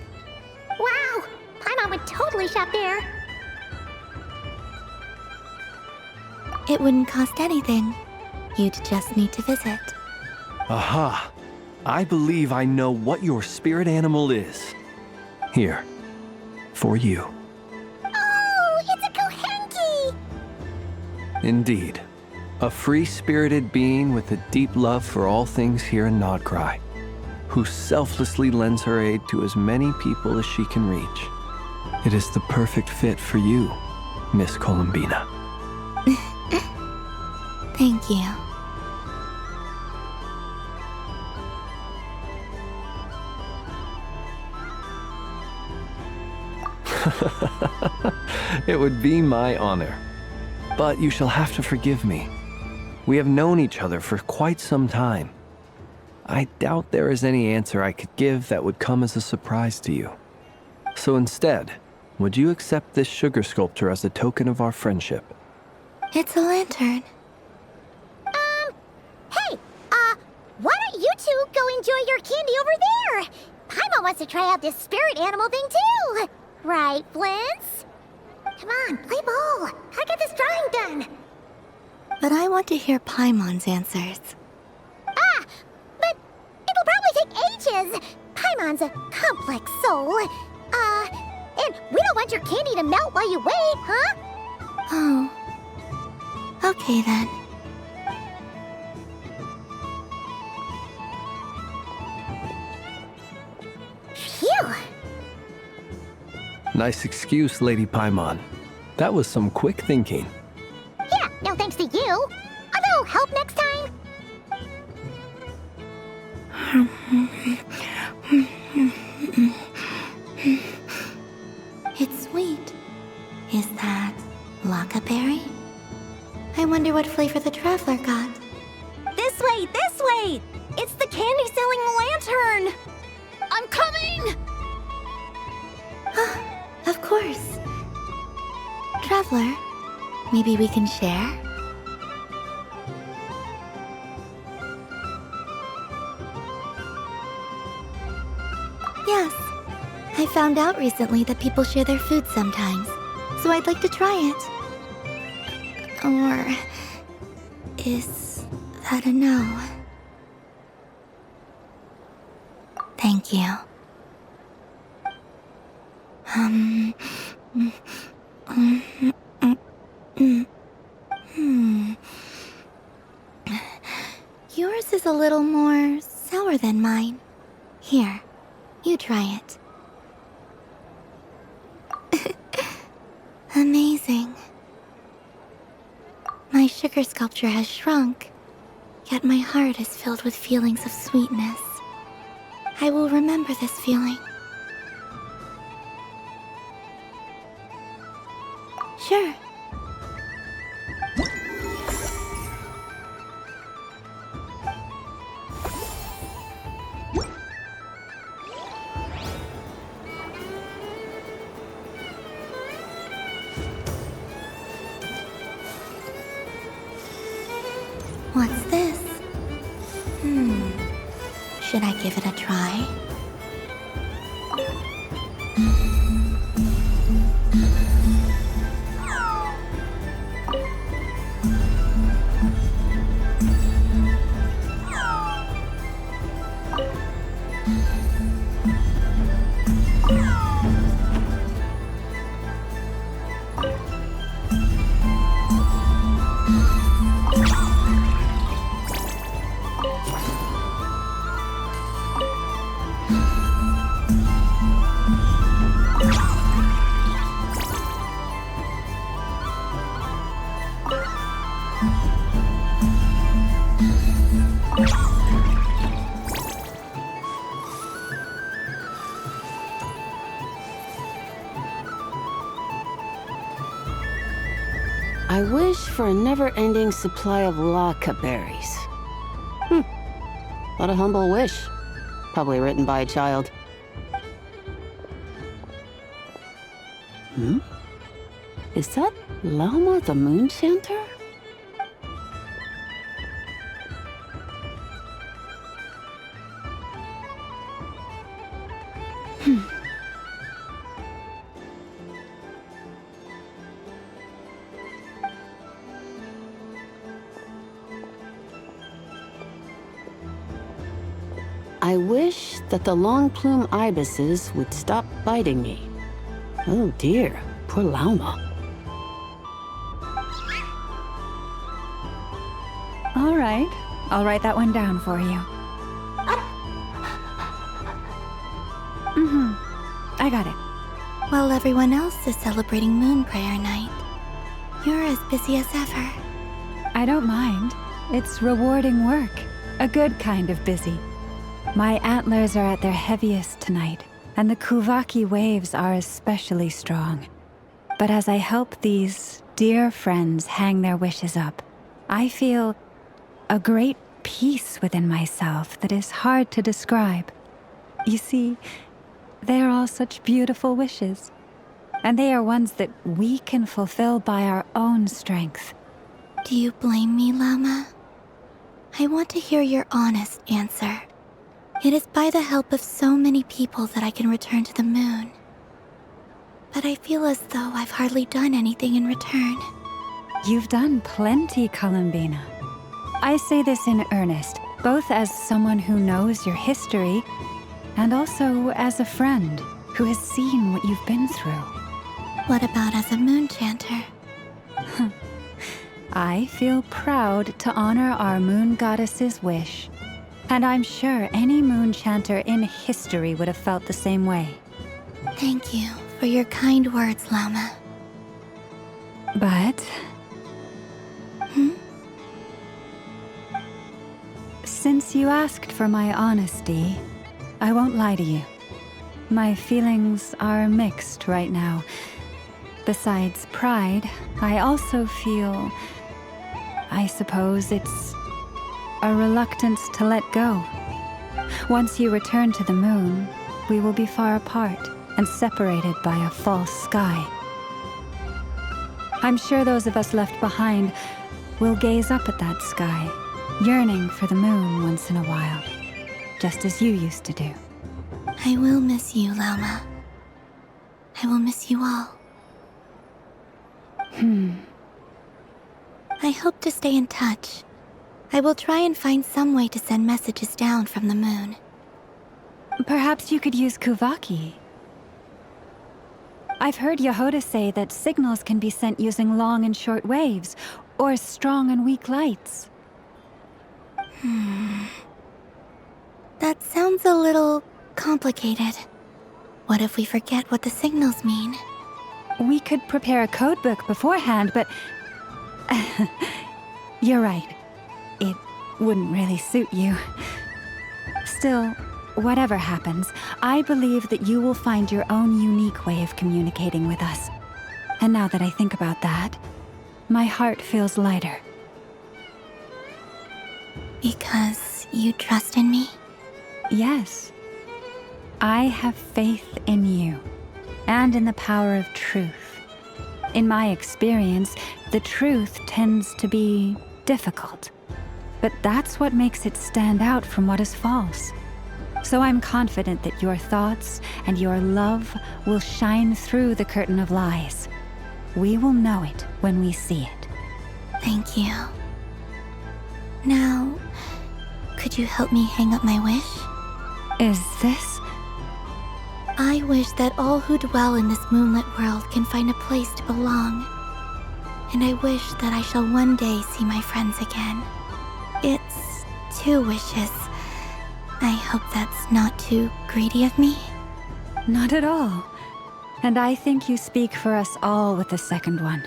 Wow! Paimon would totally shop there. It wouldn't cost anything. You'd just need to visit. Aha! I believe I know what your spirit animal is. Here, for you. Oh, it's a Kohenki! Indeed. A free-spirited being with a deep love for all things here in Nodcry, who selflessly lends her aid to as many people as she can reach. It is the perfect fit for you, Miss Columbina. Thank you. It would be my honor. But you shall have to forgive me. We have known each other for quite some time. I doubt there is any answer I could give that would come as a surprise to you. So instead, would you accept this sugar sculpture as a token of our friendship? It's a lantern. Hey, why don't you two go enjoy your candy over there? Paimon wants to try out this spirit animal thing too. Right, Flint's? Come on, play ball. I got this drawing done. But I want to hear Paimon's answers. But it'll probably take ages. Paimon's a complex soul. And we don't want your candy to melt while you wait, huh? Oh. Okay then. Phew. Nice excuse, Lady Paimon. That was some quick thinking. Yeah, no thanks to you. A little help next time. It's sweet. Is that Lockaberry? I wonder what flavor the traveler got. This way, this way! It's the candy-selling lantern! I'm coming! Of course. Traveler, maybe we can share? Yes. I found out recently that people share their food sometimes, so I'd like to try it. Or is that a no? Thank you. Yours is a little more sour than mine. Here, you try it. Amazing. My sugar sculpture has shrunk, yet my heart is filled with feelings of sweetness. I will remember this feeling. Sure. What's this? Should I give it a try? I wish for a never-ending supply of laka berries. What a humble wish. Probably written by a child. Is that Lauma the Moon Chanter? I wish that the long plume ibises would stop biting me. Oh dear, poor Lauma. All right, I'll write that one down for you. I got it. While everyone else is celebrating Moon Prayer Night, you're as busy as ever. I don't mind. It's rewarding work. A good kind of busy. My antlers are at their heaviest tonight, and the Kuvaki waves are especially strong. But as I help these dear friends hang their wishes up, I feel a great peace within myself that is hard to describe. You see, they are all such beautiful wishes, and they are ones that we can fulfill by our own strength. Do you blame me, Llama? I want to hear your honest answer. It is by the help of so many people that I can return to the moon. But I feel as though I've hardly done anything in return. You've done plenty, Columbina. I say this in earnest, both as someone who knows your history, and also as a friend who has seen what you've been through. What about as a moon chanter? I feel proud to honor our moon goddess's wish. And I'm sure any moon chanter in history would have felt the same way. Thank you for your kind words, Llama. But... Since you asked for my honesty, I won't lie to you. My feelings are mixed right now. Besides pride, I also feel... I suppose it's a reluctance to let go. Once you return to the moon, we will be far apart and separated by a false sky. I'm sure those of us left behind will gaze up at that sky, yearning for the moon once in a while, just as you used to do. I will miss you, Llama. I will miss you all. I hope to stay in touch. I will try and find some way to send messages down from the moon. Perhaps you could use Kuvaki. I've heard Yehoda say that signals can be sent using long and short waves, or strong and weak lights. That sounds a little complicated. What if we forget what the signals mean? We could prepare a codebook beforehand, but... You're right. It wouldn't really suit you. Still, whatever happens, I believe that you will find your own unique way of communicating with us. And now that I think about that, my heart feels lighter. Because you trust in me? Yes. I have faith in you, and in the power of truth. In my experience, the truth tends to be difficult. But that's what makes it stand out from what is false. So I'm confident that your thoughts and your love will shine through the curtain of lies. We will know it when we see it. Thank you. Now, could you help me hang up my wish? Is this? I wish that all who dwell in this moonlit world can find a place to belong. And I wish that I shall one day see my friends again. It's 2 wishes. I hope that's not too greedy of me. Not at all. And I think you speak for us all with the second one.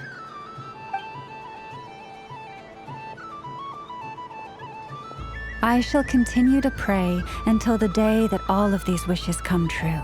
I shall continue to pray until the day that all of these wishes come true.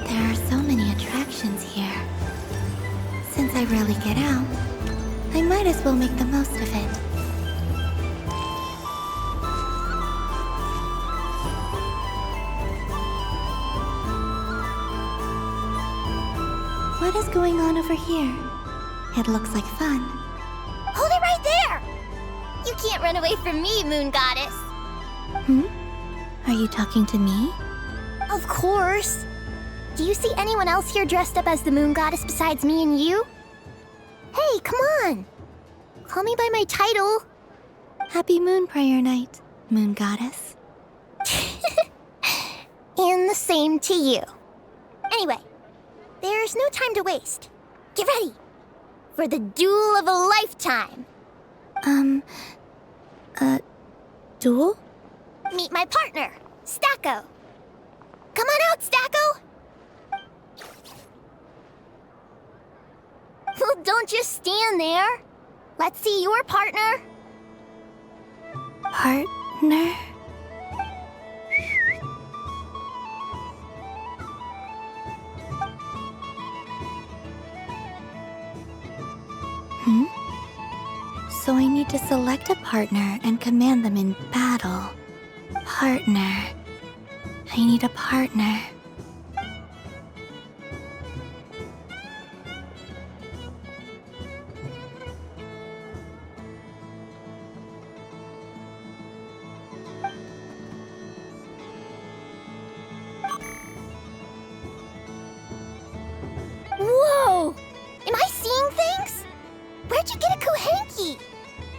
There are so many attractions here. Since I rarely get out, I might as well make the most of it. What is going on over here? It looks like fun. Hold it right there! You can't run away from me, Moon Goddess. Are you talking to me? Of course. Do you see anyone else here dressed up as the moon goddess besides me and you? Hey, come on! Call me by my title. Happy Moon Prayer Night, Moon Goddess. And the same to you. Anyway, there's no time to waste. Get ready for the duel of a lifetime. Duel? Meet my partner, Stacko. Come on out, Stacko! Well, don't just stand there. Let's see your partner. Partner? So I need to select a partner and command them in battle. Partner. I need a partner. Whoa! Am I seeing things? Where'd you get a Kuhenki?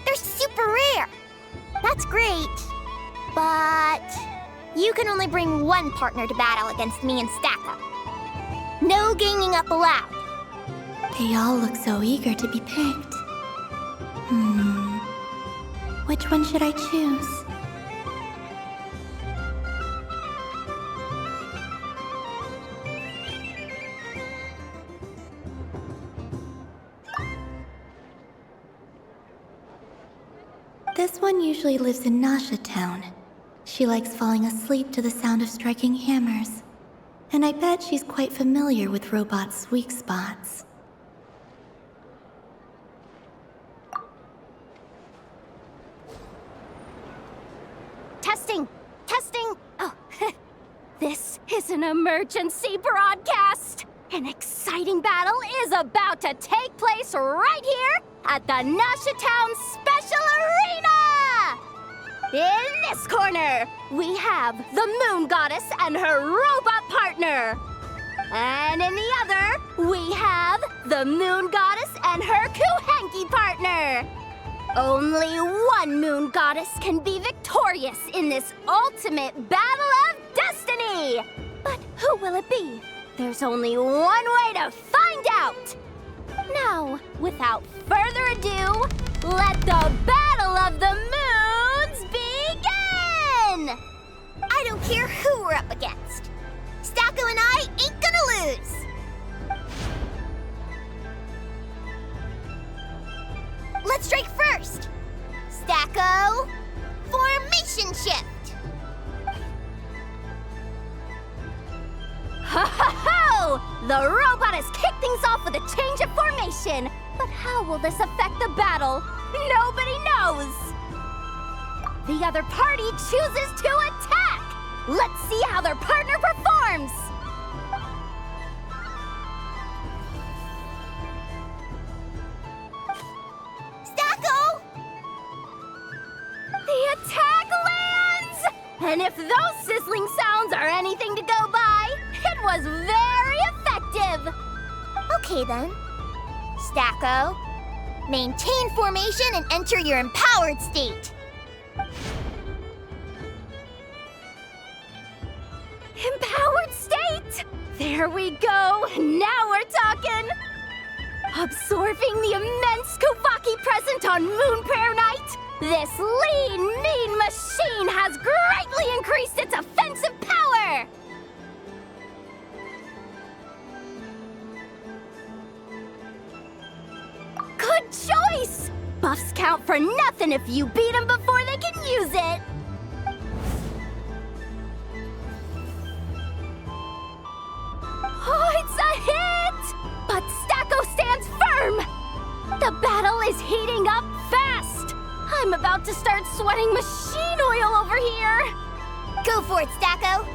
They're super rare. That's great. But you can only bring one partner to battle against me and Stacko. No ganging up allowed. They all look so eager to be picked. Which one should I choose? This one usually lives in Nasha Town. She likes falling asleep to the sound of striking hammers. And I bet she's quite familiar with robots' weak spots. Testing! Testing! Oh, this is an emergency broadcast! An exciting battle is about to take place right here at the Nasha Town Special Arena! In this corner, we have the Moon Goddess and her robot partner. And in the other, we have the Moon Goddess and her Kuhenki partner. Only one Moon Goddess can be victorious in this ultimate battle of destiny! But who will it be? There's only one way to find out! Now, without further ado, let the Battle of the Moons begin! I don't care who we're up against. Stacko and I ain't gonna lose! Let's strike first! Stacko, formation shift! Ho-ho-ho! The robot has kicked things off with a change of formation. But how will this affect the battle? Nobody knows! The other party chooses to attack! Let's see how their partner performs! Stacko! The attack lands! And if those sizzling sounds are anything to go by, it was very effective! Okay then. Stacko, maintain formation and enter your empowered state. Empowered state! There we go! Now we're talking! Absorbing the immense Kuvaki present on Moon Prayer Night, this lean, mean machine has greatly increased its offensive power! Good choice! Buffs count for nothing if you beat them before they can use it! Oh, it's a hit! But Stacko stands firm! The battle is heating up fast! I'm about to start sweating machine oil over here! Go for it, Stacko!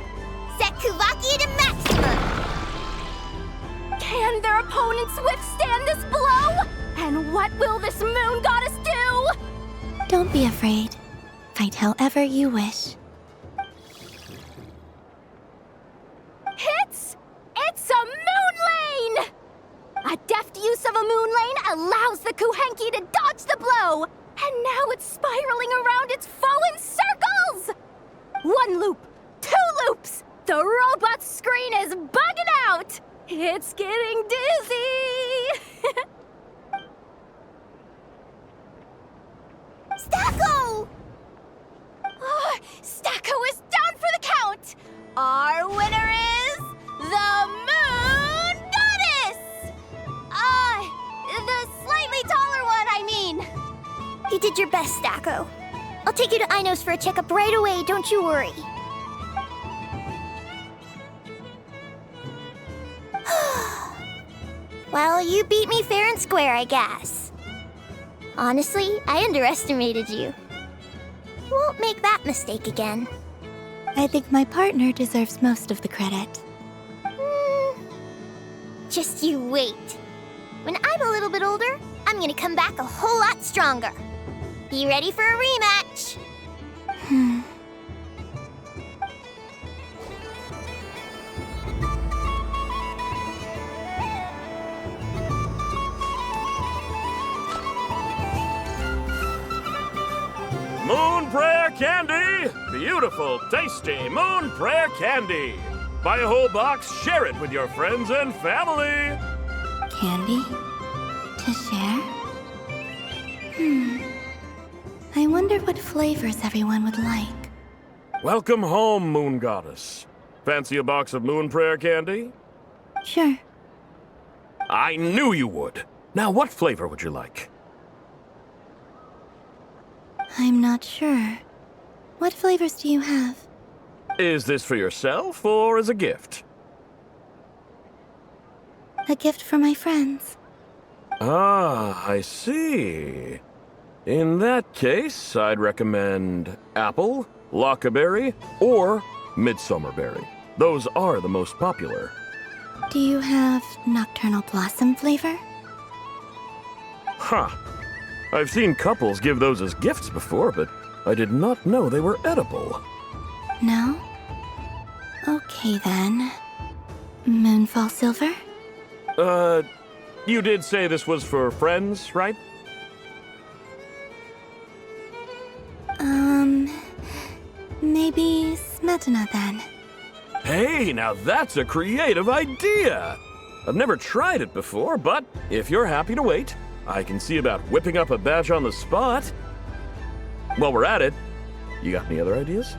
Set Kuvaki to maximum! Can their opponents withstand this blow? And what will this Moon Goddess do? Don't be afraid. Fight however you wish. It's hanky to dodge the blow! And now it's spiraling around its foe in circles! 1 loop, 2 loops! The robot's screen is bugging out! It's getting dizzy! Stacko! Oh, Stacko is down for the count! Our winner is the Moon Goddess! The slightly taller one, I mean. You did your best, Stacko. I'll take you to Inos for a checkup right away, don't you worry. Well, you beat me fair and square, I guess. Honestly, I underestimated you. Won't make that mistake again. I think my partner deserves most of the credit. Just you wait. When I'm a little bit older, I'm gonna come back a whole lot stronger. Be ready for a rematch. Moon Prayer Candy! Beautiful, tasty Moon Prayer Candy! Buy a whole box, share it with your friends and family! Candy? To share? I wonder what flavors everyone would like. Welcome home, Moon Goddess. Fancy a box of Moon Prayer Candy? Sure. I knew you would! Now, what flavor would you like? I'm not sure. What flavors do you have? Is this for yourself or as a gift? A gift for my friends. Ah, I see. In that case, I'd recommend apple, lockaberry, or midsummerberry. Those are the most popular. Do you have nocturnal blossom flavor? Huh. I've seen couples give those as gifts before, but I did not know they were edible. No? Okay then. Moonfall silver? You did say this was for friends, right? Maybe smetana then. Hey, now that's a creative idea! I've never tried it before, but if you're happy to wait, I can see about whipping up a batch on the spot. While we're at it, you got any other ideas?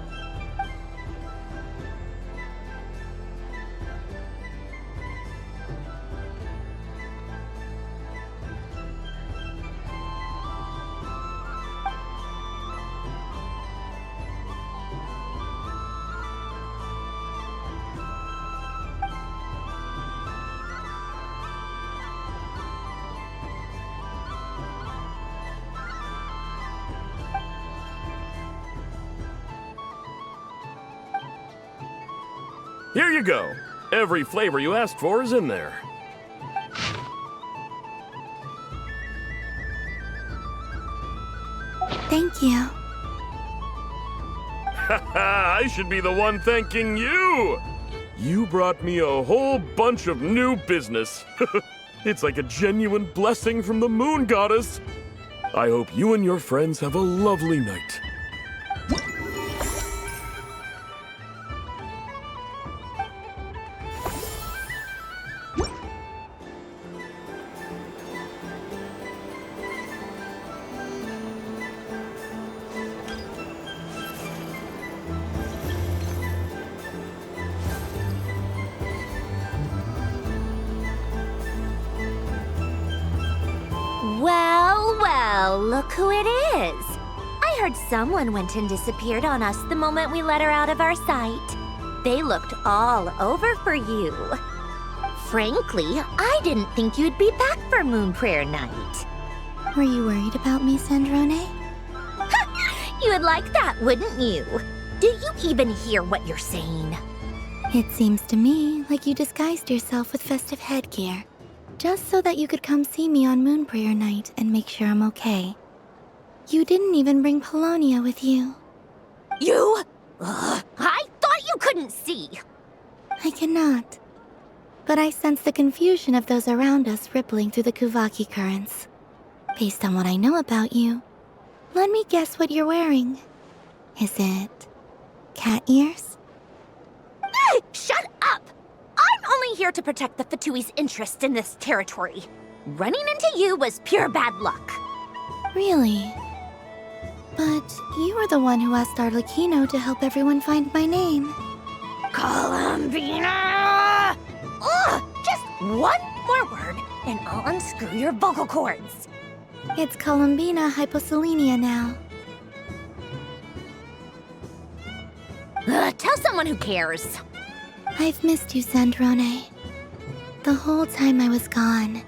Here you go. Every flavor you asked for is in there. Thank you. Haha, I should be the one thanking you! You brought me a whole bunch of new business. It's like a genuine blessing from the Moon Goddess. I hope you and your friends have a lovely night. Well, well, look who it is. I heard someone went and disappeared on us the moment we let her out of our sight. They looked all over for you. Frankly, I didn't think you'd be back for Moon Prayer Night. Were you worried about me, Sandrone? You would like that, wouldn't you? Do you even hear what you're saying? It seems to me like you disguised yourself with festive headgear, just so that you could come see me on Moon Prayer Night and make sure I'm okay. You didn't even bring Polonia with you. You? Ugh, I thought you couldn't see. I cannot. But I sense the confusion of those around us rippling through the Kuvaki currents. Based on what I know about you, let me guess what you're wearing. Is it cat ears? Shut up! I'm only here to protect the Fatui's interest in this territory. Running into you was pure bad luck. Really? But you were the one who asked Arlecchino to help everyone find my name. Columbina! Ugh! Just one more word, and I'll unscrew your vocal cords. It's Columbina hyposelenia now. Tell someone who cares. I've missed you, Sandrone. The whole time I was gone,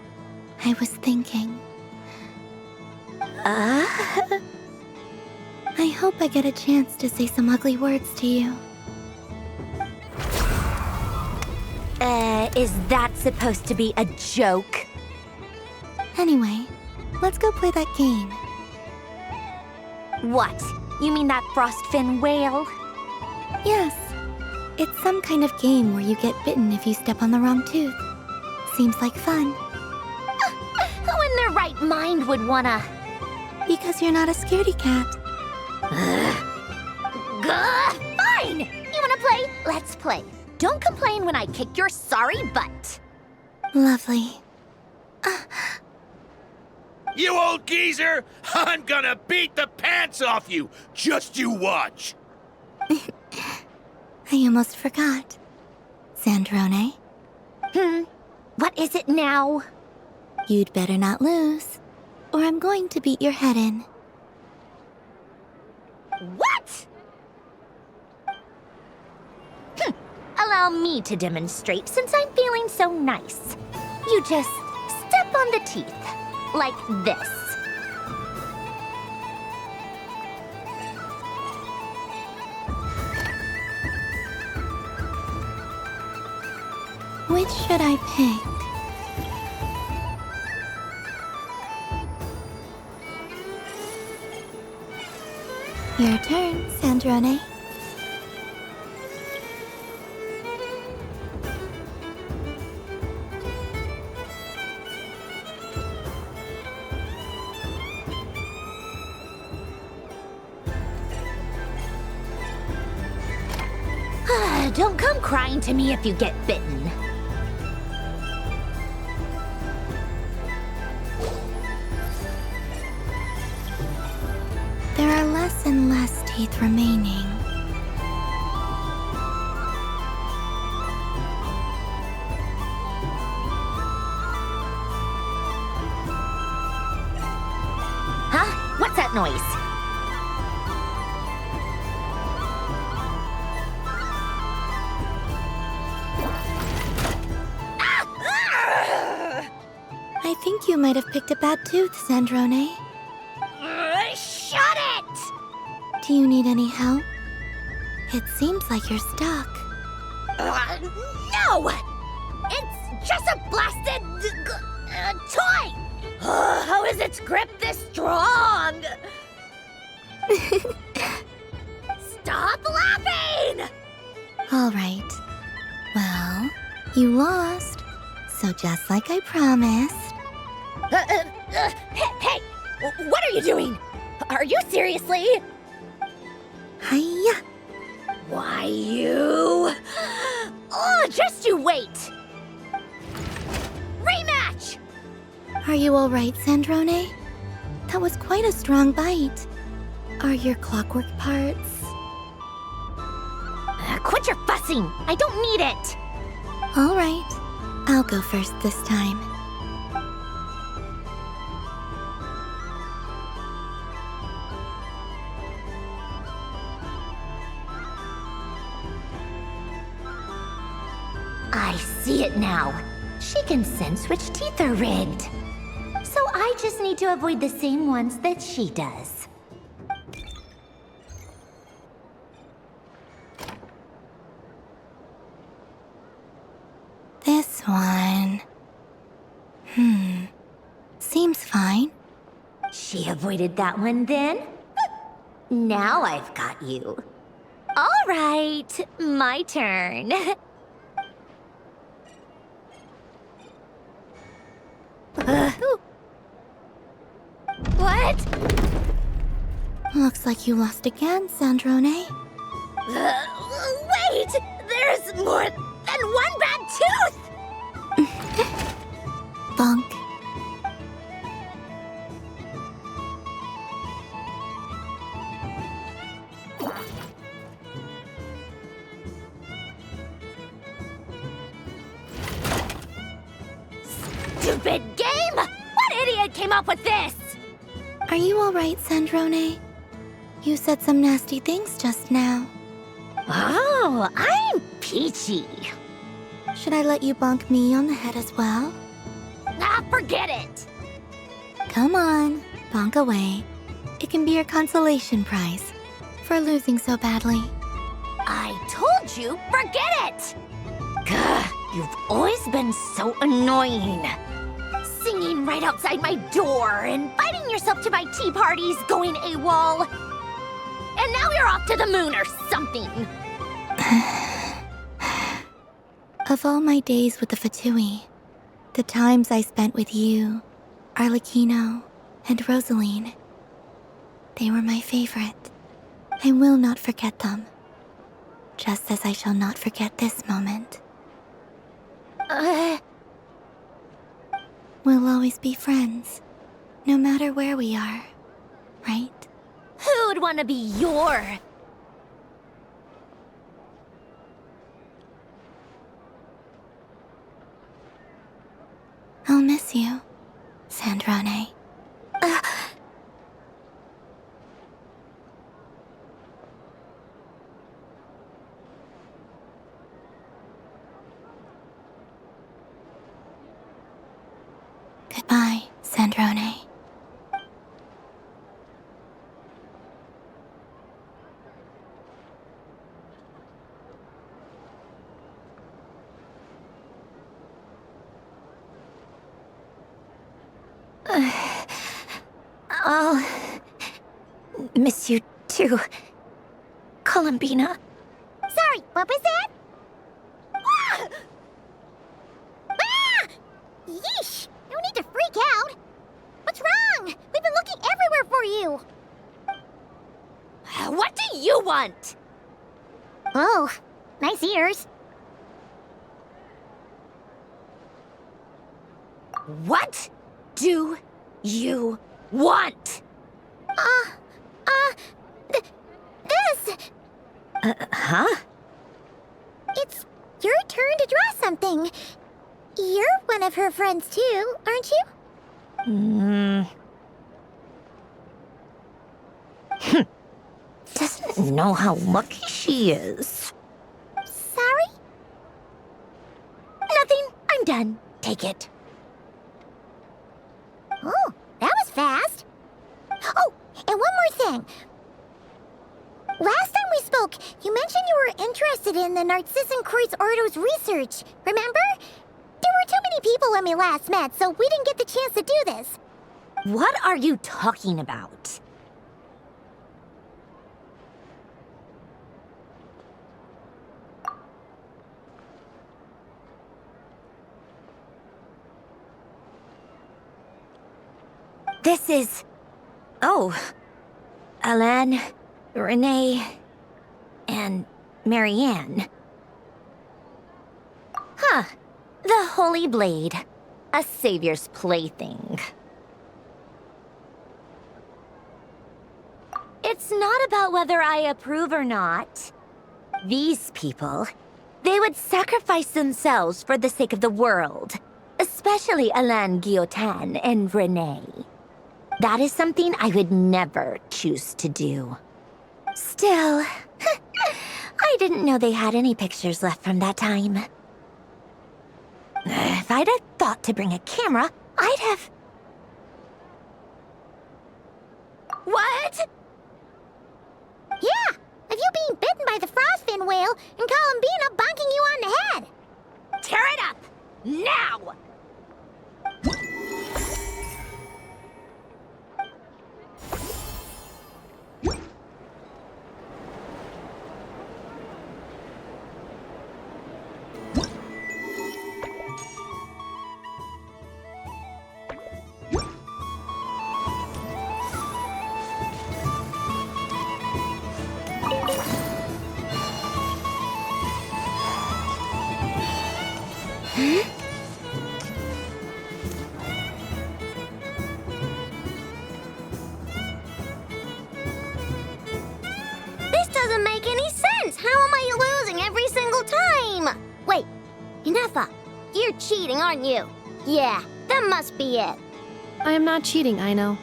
I was thinking. I hope I get a chance to say some ugly words to you. Is that supposed to be a joke? Anyway, let's go play that game. What? You mean that frostfin whale? Yes. It's some kind of game where you get bitten if you step on the wrong tooth. Seems like fun. Who in their right mind would wanna? Because you're not a scaredy cat. Fine! You wanna play? Let's play. Don't complain when I kick your sorry butt. Lovely. You old geezer! I'm gonna beat the pants off you! Just you watch! I almost forgot. Sandrone? What is it now? You'd better not lose, or I'm going to beat your head in. What? Allow me to demonstrate since I'm feeling so nice. You just step on the teeth, like this. Which should I pick? Your turn, Sandrone. Don't come crying to me if you get bitten. There are less and less teeth remaining. Huh? What's that noise? I think you might have picked a bad tooth, Sandrone. Shut it! Do you need any help? It seems like you're stuck. No! It's just a blasted toy! How is its grip this strong? Stop laughing! All right. Well, you lost. So just like I promised. Hey! What are you doing? Are you seriously? Hiya! Why, you... Oh, just you wait! Rematch! Are you all right, Sandrone? That was quite a strong bite. Are your clockwork parts? Quit your fussing! I don't need it! All right. I'll go first this time. I see it now. She can sense which teeth are rigged. So I just need to avoid the same ones that she does. This one... Seems fine. She avoided that one then? Now I've got you. All right, my turn. it! Looks like you lost again, Sandrone. Wait! There's more than one bad tooth! Bonk. Stupid game! What idiot came up with this? Are you alright, Sandrone? You said some nasty things just now. Oh, I'm peachy. Should I let you bonk me on the head as well? Ah, forget it! Come on, bonk away. It can be your consolation prize for losing so badly. I told you, forget it! Gah, you've always been so annoying. Singing right outside my door, inviting yourself to my tea parties, going AWOL. And now you're off to the moon or something. Of all my days with the Fatui, the times I spent with you, Arlecchino, and Rosaline, they were my favorite. I will not forget them. Just as I shall not forget this moment. We'll always be friends, no matter where we are, right? Who would want to be your... I'll miss you, Sandrone. Goodbye, Sandrone. I'll miss you too, Columbina. Sorry, what was that? Ah! Ah! Yeesh! No need to freak out. What's wrong? We've been looking everywhere for you. What do you want? Oh, nice ears. What do you want? This. Huh? It's your turn to draw something. You're one of her friends too, aren't you? Doesn't know how lucky she is. Sorry? Nothing. I'm done. Take it. Oh, that was fast. Oh, and one more thing. Last time we spoke, you mentioned you were interested in the Narcissan Kreuz Ordo's research, remember? There were too many people when we last met, so we didn't get the chance to do this. What are you talking about? This is... Oh. Alain, Renee, and Marianne. Huh. The Holy Blade. A savior's plaything. It's not about whether I approve or not. These people, they would sacrifice themselves for the sake of the world. Especially Alain Guillotin and Renee. That is something I would never choose to do. Still, I didn't know they had any pictures left from that time. If I'd have thought to bring a camera, I'd have... What? Yeah, of you being bitten by the frostfin whale and Columbina bonking you on the head. Tear it up, now! Ineffa, you're cheating, aren't you? Yeah, that must be it. I am not cheating, I know.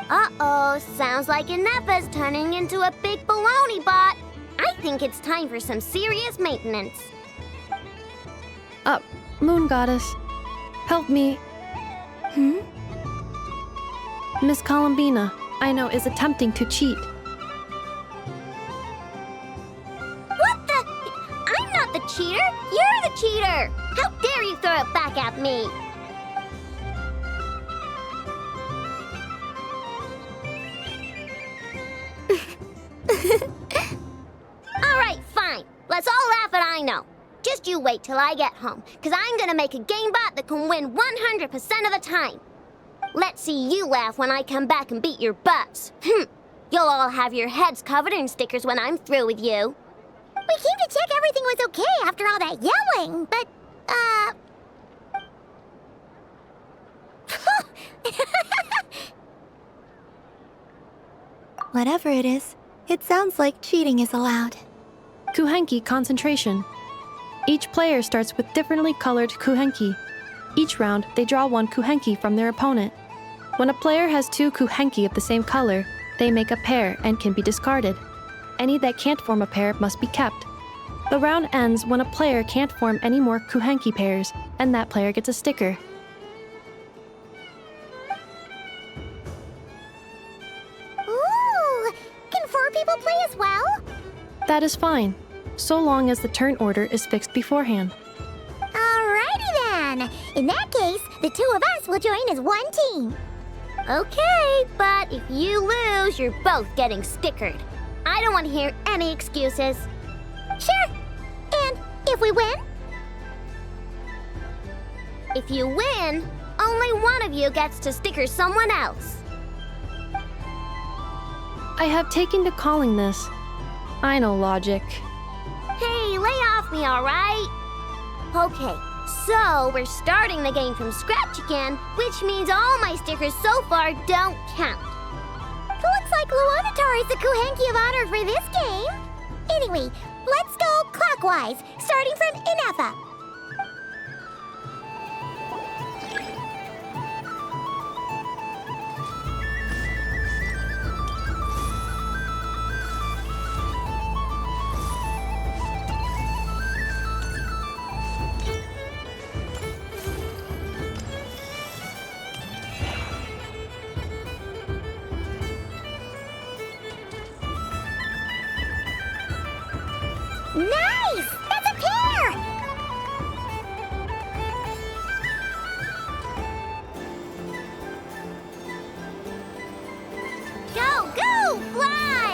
Uh-oh, sounds like Ineffa's turning into a big baloney bot. I think it's time for some serious maintenance. Moon Goddess, help me. Miss Columbina, I know, is attempting to cheat. What the? I'm not the cheater. You're the cheater. How dare you throw it back at me? All right, fine. Let's all laugh at I know. Just you wait till I get home, because I'm gonna make a game bot that can win 100% of the time. Let's see you laugh when I come back and beat your butts. You'll all have your heads covered in stickers when I'm through with you. We came to check everything was okay after all that yelling, but, Whatever it is, it sounds like cheating is allowed. Kuhenki concentration. Each player starts with differently colored kuhenki. Each round, they draw one kuhenki from their opponent. When a player has two kuhenki of the same color, they make a pair and can be discarded. Any that can't form a pair must be kept. The round ends when a player can't form any more kuhenki pairs, and that player gets a sticker. Ooh, can 4 people play as well? That is fine, so long as the turn order is fixed beforehand. Alrighty then. In that case, the 2 of us will join as one team. Okay, but if you lose, you're both getting stickered. I don't want to hear any excuses. Sure. And if we win? If you win, only one of you gets to sticker someone else. I have taken to calling this. I know logic. Hey, lay off me, all right? Okay, so we're starting the game from scratch again, which means all my stickers so far don't count. Looks like Luonatar is the Kuhenki of honor for this game. Anyway, let's go clockwise, starting from Ineffa. Nice! That's a pair! Go, go, fly!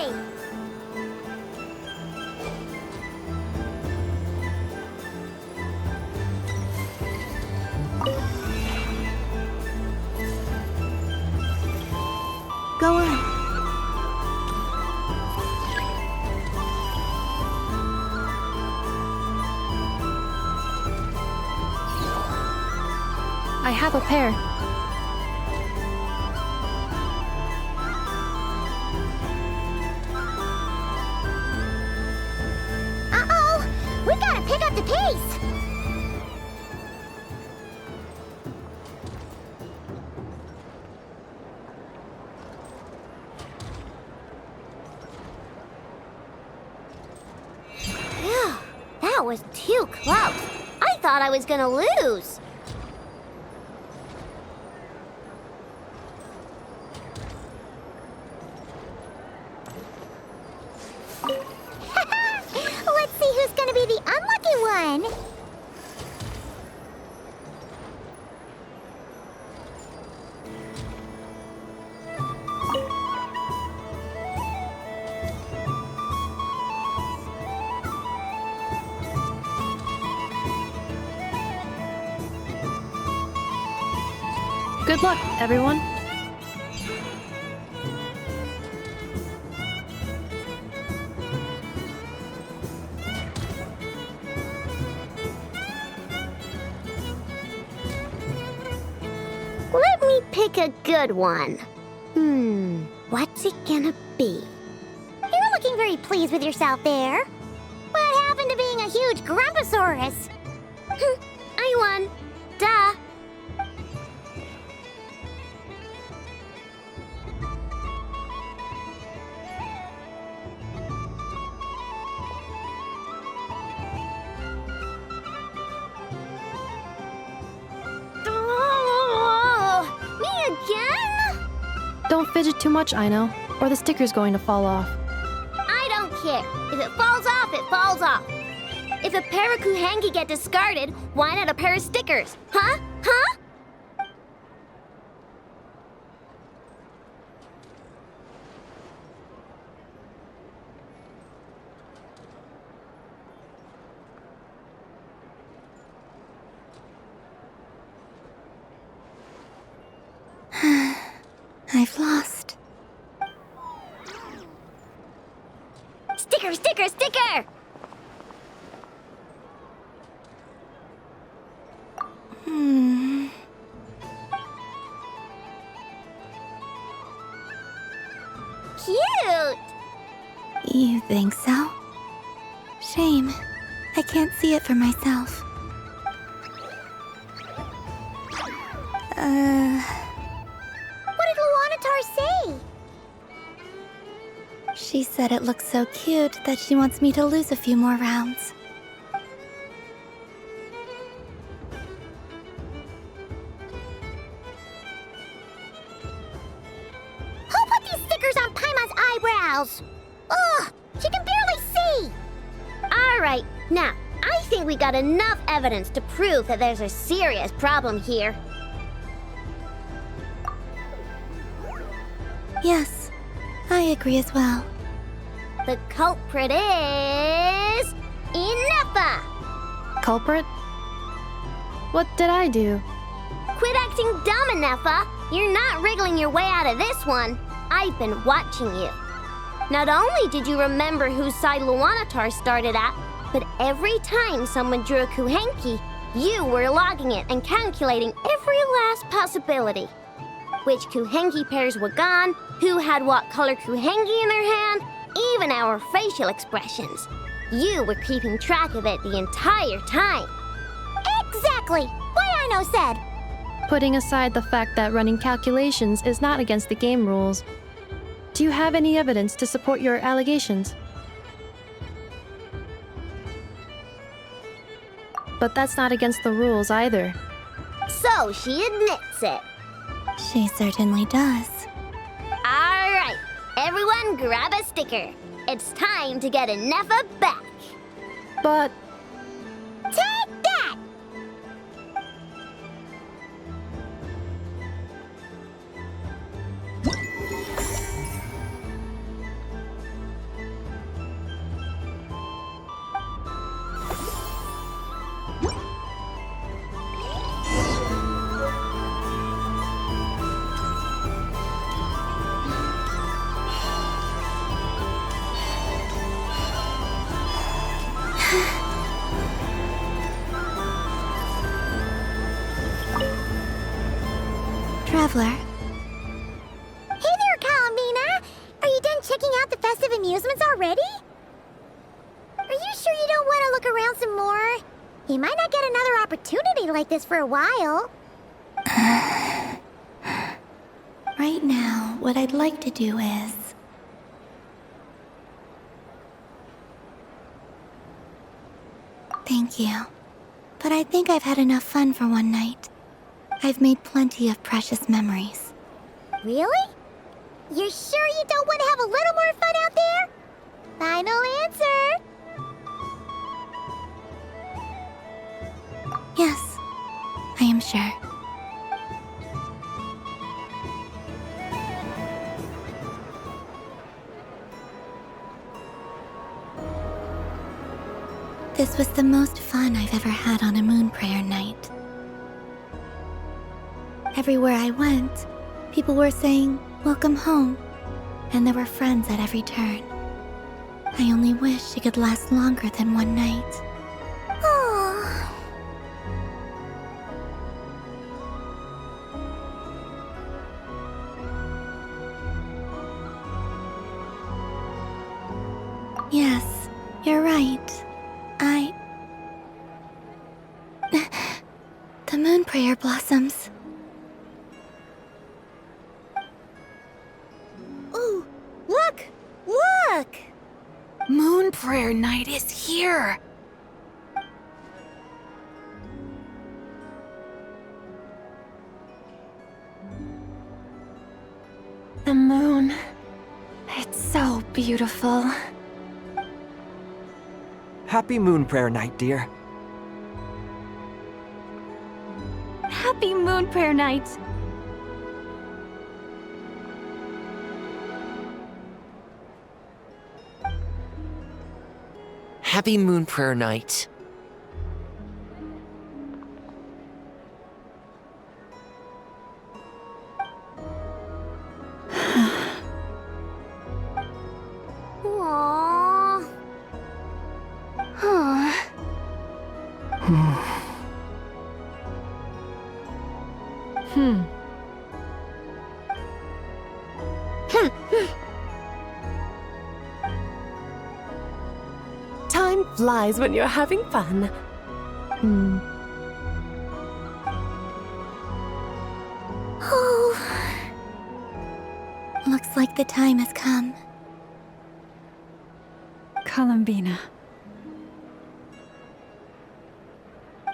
Go on. I have a pair. Uh-oh! We gotta pick up the pace! Phew, that was too close. I thought I was gonna lose. Let's see who's gonna be the unlucky one. Good luck, everyone. Let me pick a good one. What's it gonna be? You're looking very pleased with yourself there. What happened to being a huge Grumposaurus? I won. Duh. Me again? Don't fidget too much, Ino, or the sticker's going to fall off. I don't care. If it falls off, it falls off. If a pair of Kuhenki get discarded, why not a pair of stickers? Huh? Huh? I've lost. Sticker, sticker, sticker! Cute! You think so? Shame. I can't see it for myself. What did Luanatar say? She said it looks so cute that she wants me to lose a few more rounds. Who put these stickers on Paimon's eyebrows? Ugh, she can barely see. All right, now, I think we got enough evidence to prove that there's a serious problem here. Yes, I agree as well. The culprit is... Inepa! Culprit? What did I do? Quit acting dumb, Inepa! You're not wriggling your way out of this one. I've been watching you. Not only did you remember whose side Luanatar started at, but every time someone drew a Kuhenki, you were logging it and calculating every last possibility. Which Kuhenki pairs were gone, who had what color Kuhenki in their hand, even our facial expressions. You were keeping track of it the entire time. Exactly! What Ino said! Putting aside the fact that running calculations is not against the game rules, do you have any evidence to support your allegations? But that's not against the rules either. So she admits it. She certainly does. All right, everyone grab a sticker. It's time to get Inepa back. But... Take that! Traveler. Hey there, Kalamina! Are you done checking out the festive amusements already? Are you sure you don't want to look around some more? You might not get another opportunity like this for a while. Right now, what I'd like to do is... Thank you. But I think I've had enough fun for one night. I've made plenty of precious memories. Really? You're sure you don't want to have a little more fun out there? Final answer! Yes, I am sure. This was the most fun I've ever had on a moon prayer night. Everywhere I went, people were saying, "Welcome home," and there were friends at every turn. I only wish it could last longer than one night. Aww. Yes, you're right. moon prayer blossoms. Ooh, look! Look! Moon prayer night is here! The moon. It's so beautiful. Happy Moon Prayer Night, dear. Happy Moon Prayer Night! Happy Moon Prayer Night. Aww. Huh. Time flies when you're having fun. Oh. Looks like the time has come. Columbina.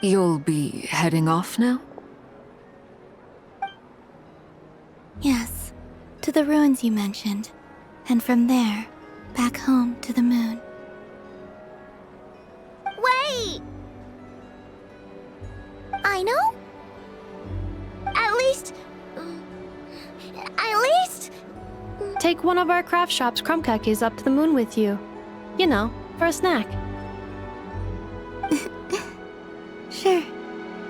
You'll be heading off now? Yes, to the ruins you mentioned. And from there, back home to the moon. Wait! I know? At least... Take one of our craft shop's crumb cookies up to the moon with you. You know, for a snack. Sure,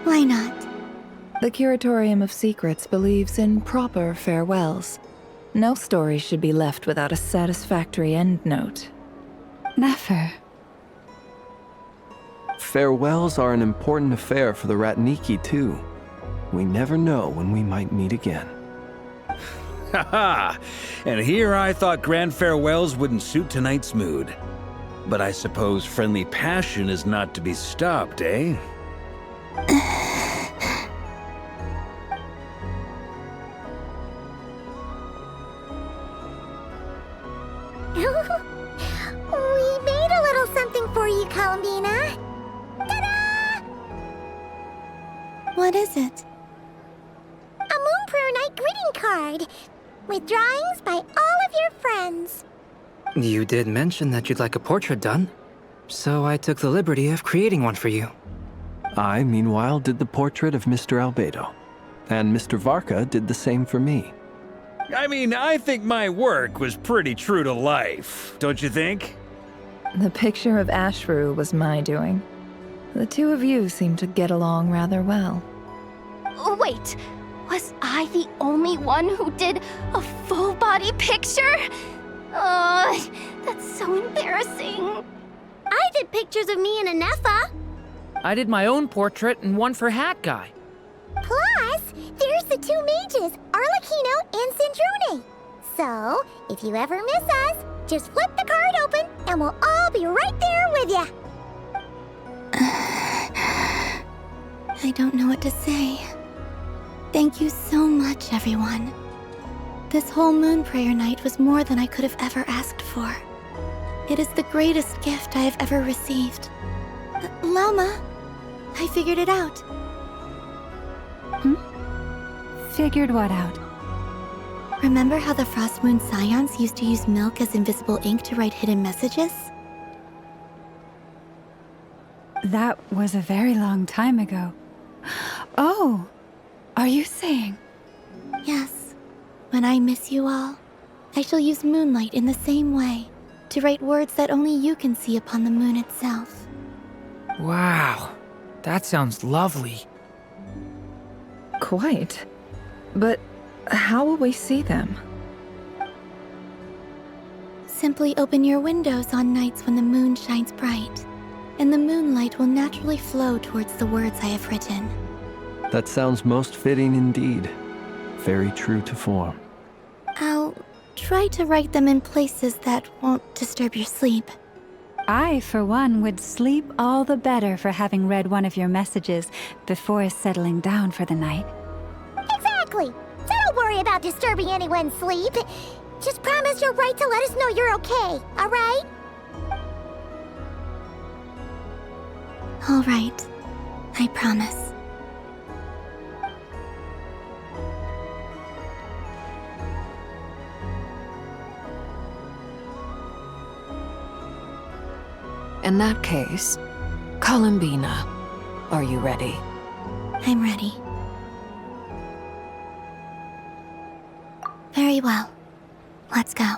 why not? The Curatorium of Secrets believes in proper farewells. No story should be left without a satisfactory endnote. Never. Farewells are an important affair for the Ratniki, too. We never know when we might meet again. Haha! And here I thought grand farewells wouldn't suit tonight's mood. But I suppose friendly passion is not to be stopped, eh? We made a little something for you, Columbina. Ta-da! What is it? A Moon Prayer Night greeting card with drawings by all of your friends. You did mention that you'd like a portrait done, so I took the liberty of creating one for you. I, meanwhile, did the portrait of Mr. Albedo, and Mr. Varka did the same for me. I mean, I think my work was pretty true to life, don't you think? The picture of Ashru was my doing. The two of you seem to get along rather well. Wait, was I the only one who did a full-body picture? That's so embarrassing. I did pictures of me and Anefa. I did my own portrait and one for Hat Guy. Plus, there's the two mages, Arlecchino and Sandrone. So, if you ever miss us, just flip the card open and we'll all be right there with you. I don't know what to say. Thank you so much, everyone. This whole Moon Prayer Night was more than I could have ever asked for. It is the greatest gift I have ever received. Lauma, I figured it out. Figured what out? Remember how the Frost Moon Scions used to use milk as invisible ink to write hidden messages? That was a very long time ago. Oh, are you saying? Yes. When I miss you all, I shall use Moonlight in the same way, to write words that only you can see upon the moon itself. Wow, that sounds lovely. Quite. But how will we see them? Simply open your windows on nights when the moon shines bright, and the moonlight will naturally flow towards the words I have written. That sounds most fitting indeed. Very true to form. I'll try to write them in places that won't disturb your sleep. I, for one, would sleep all the better for having read one of your messages before settling down for the night. Exactly! So don't worry about disturbing anyone's sleep. Just promise you'll write to let us know you're okay, alright? All right. I promise. In that case, Columbina, are you ready? I'm ready. Very well. Let's go.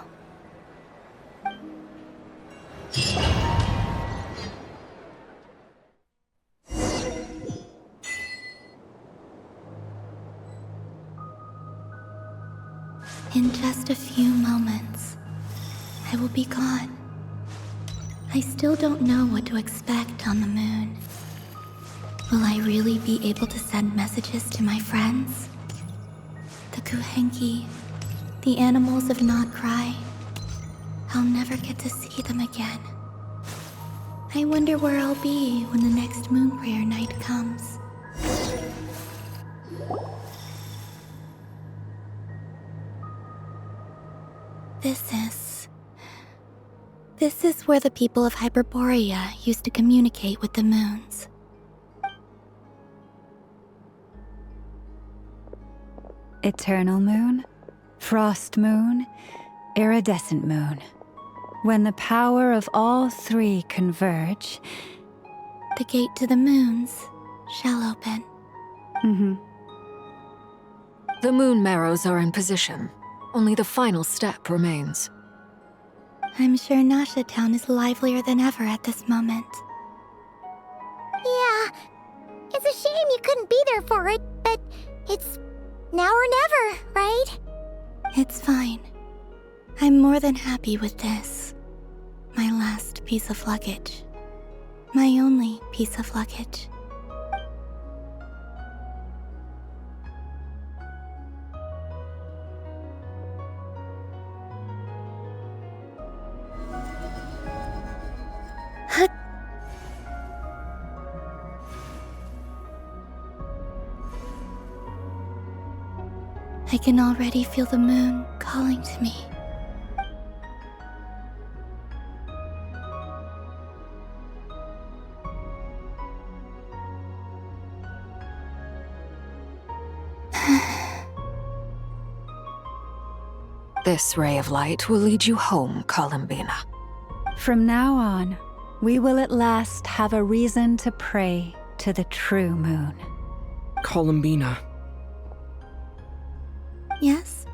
In just a few moments, I will be gone. I still don't know what to expect on the moon. Will I really be able to send messages to my friends? The Kuhenki, the animals of Not Cry. I'll never get to see them again. I wonder where I'll be when the next moon prayer night comes. This is where the people of Hyperborea used to communicate with the moons. Eternal moon, frost moon, iridescent moon. When the power of all three converge, the gate to the moons shall open. The moon marrows are in position. Only the final step remains. I'm sure Nasha Town is livelier than ever at this moment. Yeah, it's a shame you couldn't be there for it, but it's now or never, right? It's fine. I'm more than happy with this. My last piece of luggage. My only piece of luggage. I can already feel the moon calling to me. This ray of light will lead you home, Columbina. From now on, we will at last have a reason to pray to the true moon. Columbina. Yes?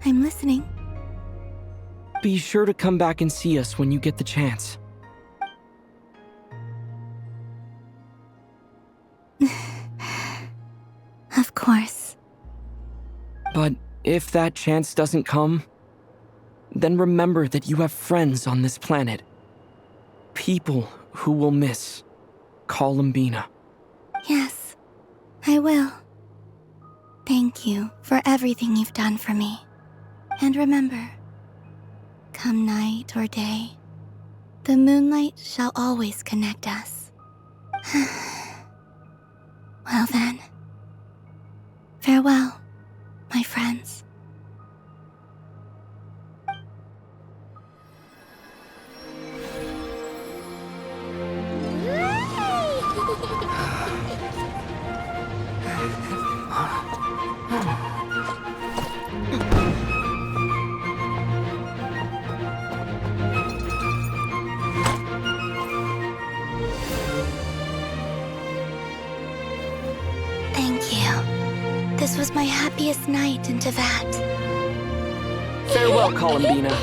I'm listening. Be sure to come back and see us when you get the chance. Of course. But if that chance doesn't come, then remember that you have friends on this planet. People who will miss Columbina. Yes, I will. Thank you for everything you've done for me. And remember, come night or day, the moonlight shall always connect us. Well then, farewell, my friends. Thank you. This was my happiest night in Teyvat. Farewell, Columbina.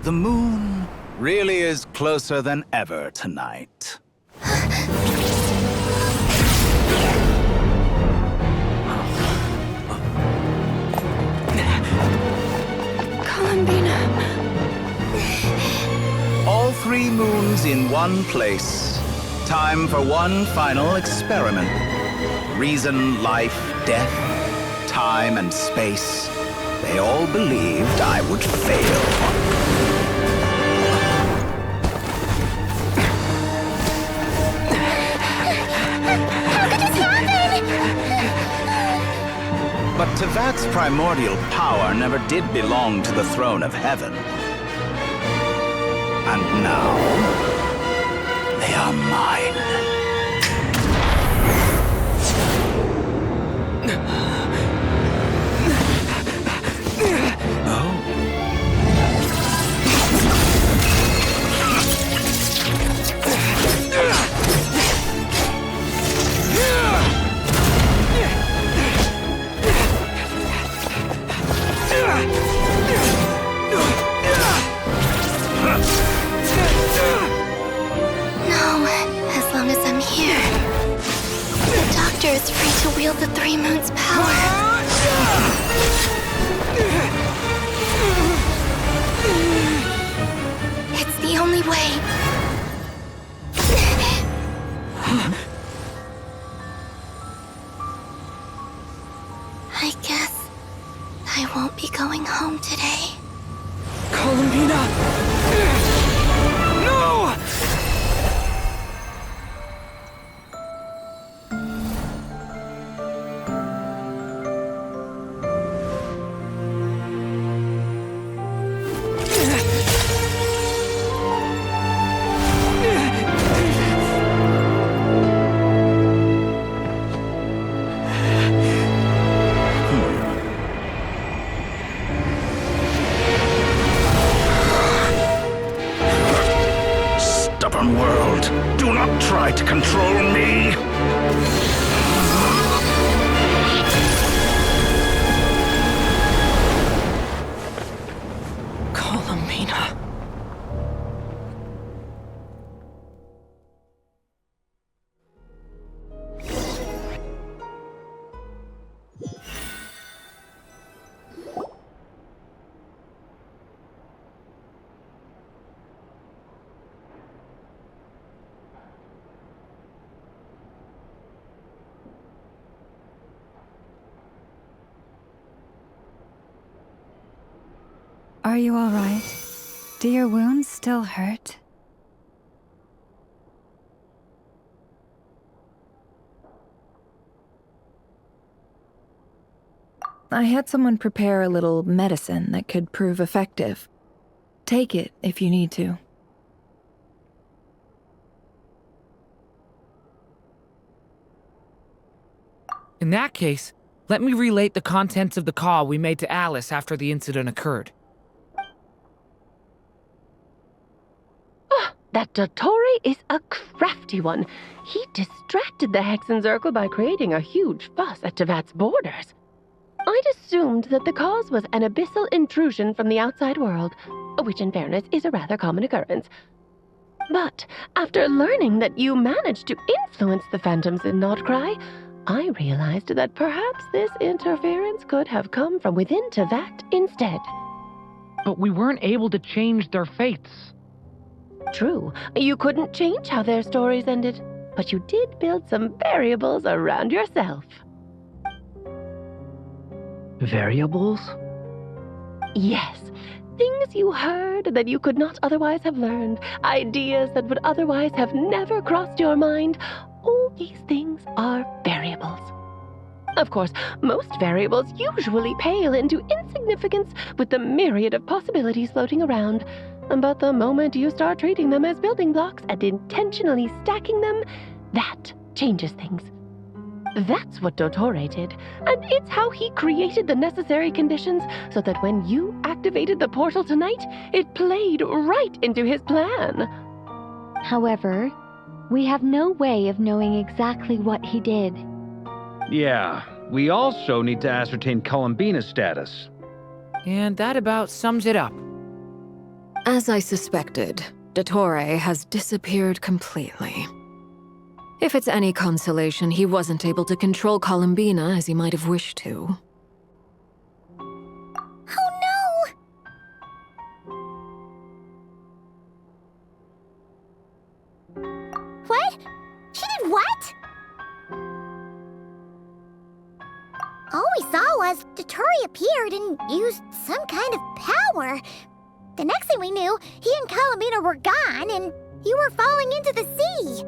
The moon really is closer than ever tonight. Columbina. All 3 moons in one place. Time for one final experiment. Reason, life, death, time and space. They all believed I would fail. How could this happen? But Tevat's primordial power never did belong to the throne of heaven. And now, they are mine. As long as I'm here, the Doctor is free to wield the 3 moons' power. It's the only way. I guess I won't be going home today. Columbina! No! Stubborn world, do not try to control me! Columbina. Are you all right? Do your wounds still hurt? I had someone prepare a little medicine that could prove effective. Take it if you need to. In that case, let me relate the contents of the call we made to Alice after the incident occurred. That Dottore is a crafty one. He distracted the Hexenzirkel by creating a huge fuss at Tevat's borders. I'd assumed that the cause was an abyssal intrusion from the outside world, which in fairness is a rather common occurrence. But after learning that you managed to influence the phantoms in Nordcry, I realized that perhaps this interference could have come from within Tevat instead. But we weren't able to change their fates. True, you couldn't change how their stories ended, but you did build some variables around yourself. Variables? Yes, things you heard that you could not otherwise have learned, ideas that would otherwise have never crossed your mind. All these things are variables. Of course, most variables usually pale into insignificance with the myriad of possibilities floating around. But the moment you start treating them as building blocks and intentionally stacking them, that changes things. That's what Dottore did, and it's how he created the necessary conditions so that when you activated the portal tonight, it played right into his plan. However, we have no way of knowing exactly what he did. Yeah, we also need to ascertain Columbina's status. And that about sums it up. As I suspected, Dottore has disappeared completely. If it's any consolation, he wasn't able to control Columbina as he might have wished to. Oh no! What? She did what? All we saw was Dottore appeared and used some kind of power. The next thing we knew, he and Columbina were gone and you were falling into the sea.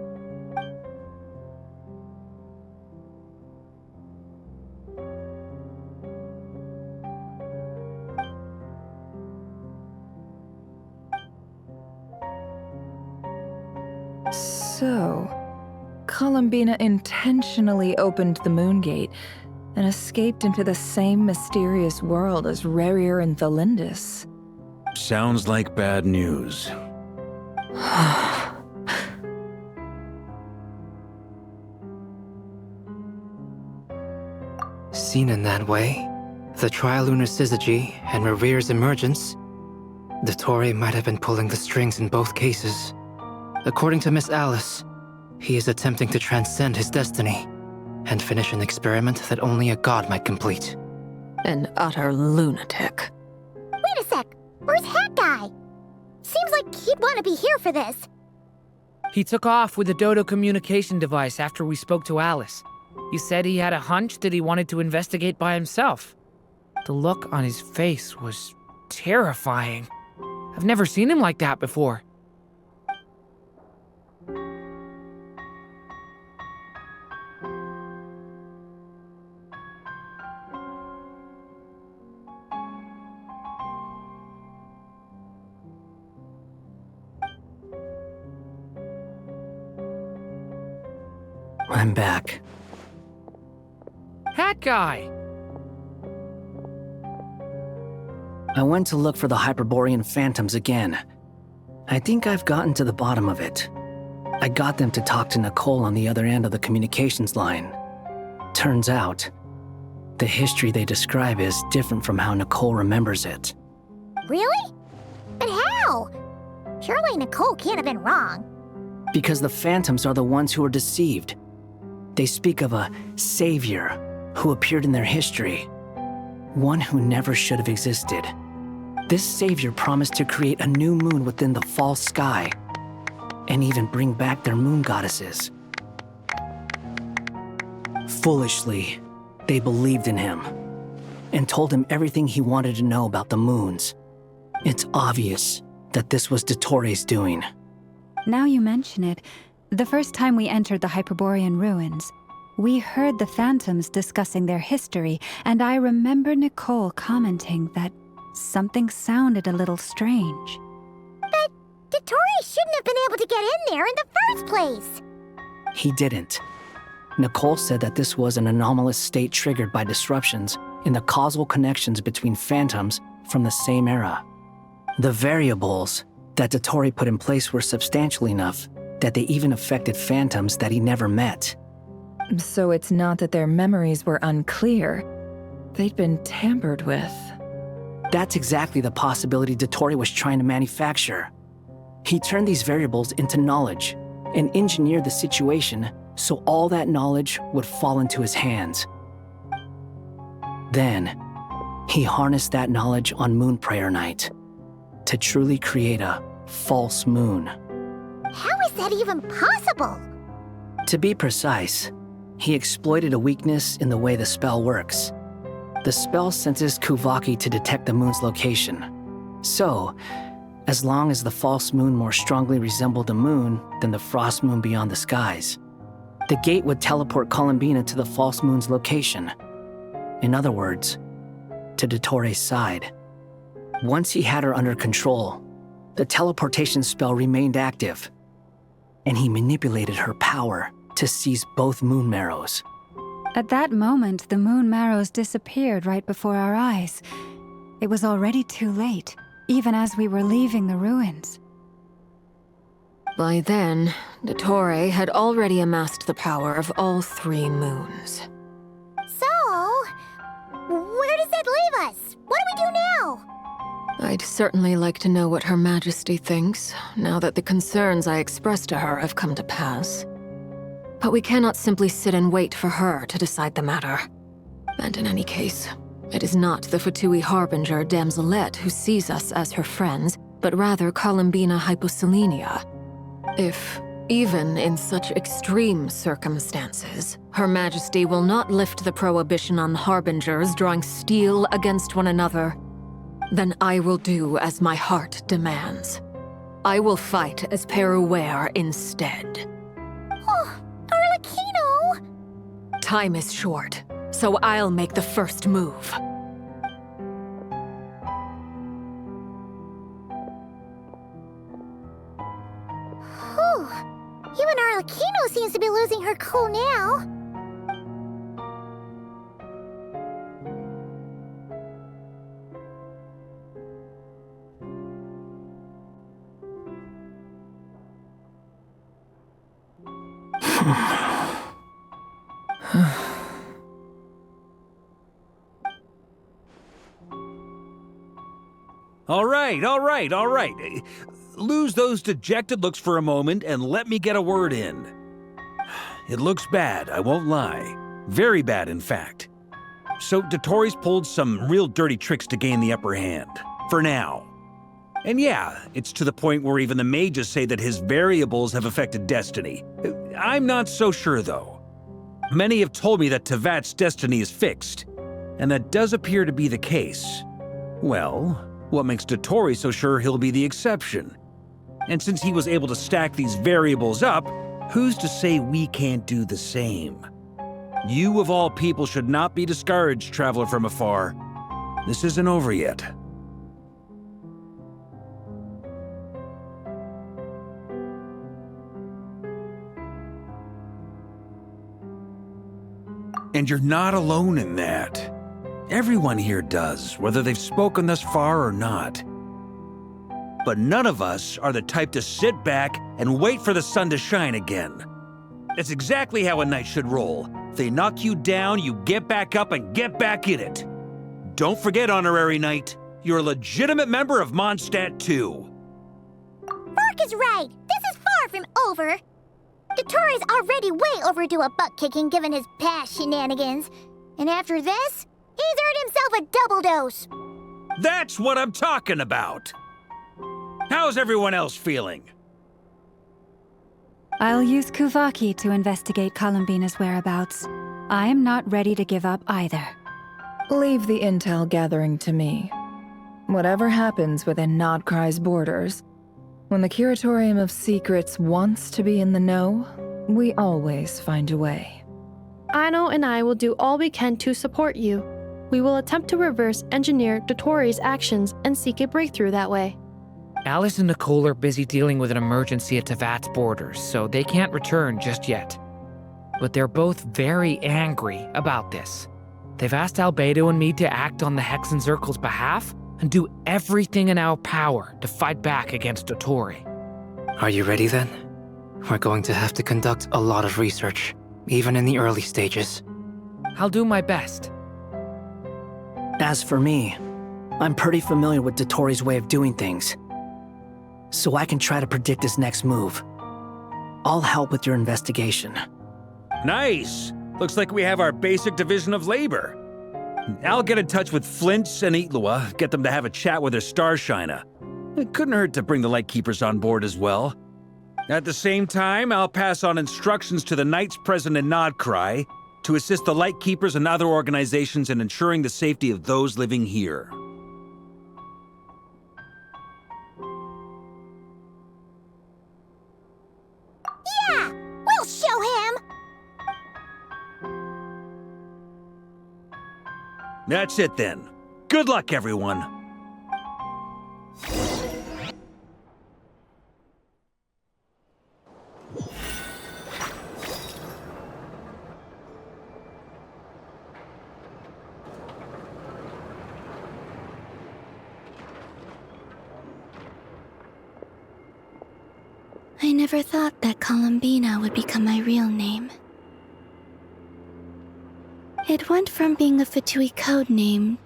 So, Columbina intentionally opened the moon gate and escaped into the same mysterious world as Rarier and Thalindus. Sounds like bad news. Seen in that way, the trilunar syzygy and Rarier's emergence, Dottore might have been pulling the strings in both cases. According to Miss Alice, he is attempting to transcend his destiny and finish an experiment that only a god might complete. An utter lunatic. Wait a sec, where's Hat Guy? Seems like he'd want to be here for this. He took off with the Dodo communication device after we spoke to Alice. He said he had a hunch that he wanted to investigate by himself. The look on his face was terrifying. I've never seen him like that before. I'm back. Hat Guy! I went to look for the Hyperborean phantoms again. I think I've gotten to the bottom of it. I got them to talk to Nicole on the other end of the communications line. Turns out, the history they describe is different from how Nicole remembers it. Really? But how? Surely Nicole can't have been wrong. Because the phantoms are the ones who are deceived. They speak of a savior who appeared in their history. One who never should have existed. This savior promised to create a new moon within the false sky, and even bring back their moon goddesses. Foolishly, they believed in him, and told him everything he wanted to know about the moons. It's obvious that this was Dottore's doing. Now you mention it, the first time we entered the Hyperborean ruins, we heard the phantoms discussing their history, and I remember Nicole commenting that something sounded a little strange. But Dottore shouldn't have been able to get in there in the first place. He didn't. Nicole said that this was an anomalous state triggered by disruptions in the causal connections between phantoms from the same era. The variables that Dottore put in place were substantial enough that they even affected phantoms that he never met. So it's not that their memories were unclear. They'd been tampered with. That's exactly the possibility Dottore was trying to manufacture. He turned these variables into knowledge and engineered the situation so all that knowledge would fall into his hands. Then, he harnessed that knowledge on Moon Prayer Night to truly create a false moon. How is that even possible? To be precise, he exploited a weakness in the way the spell works. The spell senses Kuvaki to detect the moon's location. So, as long as the false moon more strongly resembled the moon than the frost moon beyond the skies, the gate would teleport Columbina to the false moon's location. In other words, to Dottore's side. Once he had her under control, the teleportation spell remained active, and he manipulated her power to seize both moon marrows. At that moment, the moon marrows disappeared right before our eyes. It was already too late, even as we were leaving the ruins. By then, Dottore had already amassed the power of all 3 moons. So, where does that leave us? What do we do now? I'd certainly like to know what Her Majesty thinks, now that the concerns I expressed to her have come to pass. But we cannot simply sit and wait for her to decide the matter. And in any case, it is not the Fatui Harbinger Damselette who sees us as her friends, but rather Columbina Hyposelenia. If, even in such extreme circumstances, Her Majesty will not lift the prohibition on Harbingers drawing steel against one another, then I will do as my heart demands. I will fight as Peruware instead. Oh, Arlecchino! Time is short, so I'll make the first move. Whew. Even Arlecchino seems to be losing her cool now. All right. Lose those dejected looks for a moment and let me get a word in. It looks bad, I won't lie. Very bad, in fact. So Dotori's pulled some real dirty tricks to gain the upper hand. For now. And yeah, it's to the point where even the mages say that his variables have affected destiny. I'm not so sure, though. Many have told me that Tevat's destiny is fixed, and that does appear to be the case. Well, what makes Dotori so sure he'll be the exception? And since he was able to stack these variables up, who's to say we can't do the same? You of all people should not be discouraged, traveler from afar. This isn't over yet. And you're not alone in that. Everyone here does, whether they've spoken thus far or not. But none of us are the type to sit back and wait for the sun to shine again. That's exactly how a knight should roll. If they knock you down, you get back up and get back in it. Don't forget, Honorary Knight, you're a legitimate member of Mondstadt too. Burke is right. This is far from over. Dotori's already way overdue a butt-kicking given his past shenanigans. And after this, he's earned himself a double dose. That's what I'm talking about. How's everyone else feeling? I'll use Kuvaki to investigate Columbina's whereabouts. I am not ready to give up either. Leave the intel gathering to me. Whatever happens within Nodcry's borders, when the Curatorium of Secrets wants to be in the know, we always find a way. Aino and I will do all we can to support you. We will attempt to reverse engineer Dotori's actions and seek a breakthrough that way. Alice and Nicole are busy dealing with an emergency at Tevat's borders, so they can't return just yet. But they're both very angry about this. They've asked Albedo and me to act on the Hexen Circle's behalf and do everything in our power to fight back against Dotori. Are you ready then? We're going to have to conduct a lot of research, even in the early stages. I'll do my best. As for me, I'm pretty familiar with Dotori's way of doing things, so I can try to predict his next move. I'll help with your investigation. Nice! Looks like we have our basic division of labor. I'll get in touch with Flints and Itlua, get them to have a chat with their Starshiner. It couldn't hurt to bring the Lightkeepers on board as well. At the same time, I'll pass on instructions to the Knights present in Nodcry to assist the Lightkeepers and other organizations in ensuring the safety of those living here. Yeah! We'll show him! That's it then. Good luck, everyone. I never thought that Columbina would become my real name. It went from being a Fatui code name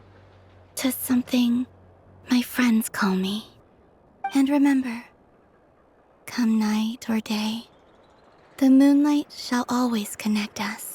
to something My friends call me. And remember, come night or day, the moonlight shall always connect us.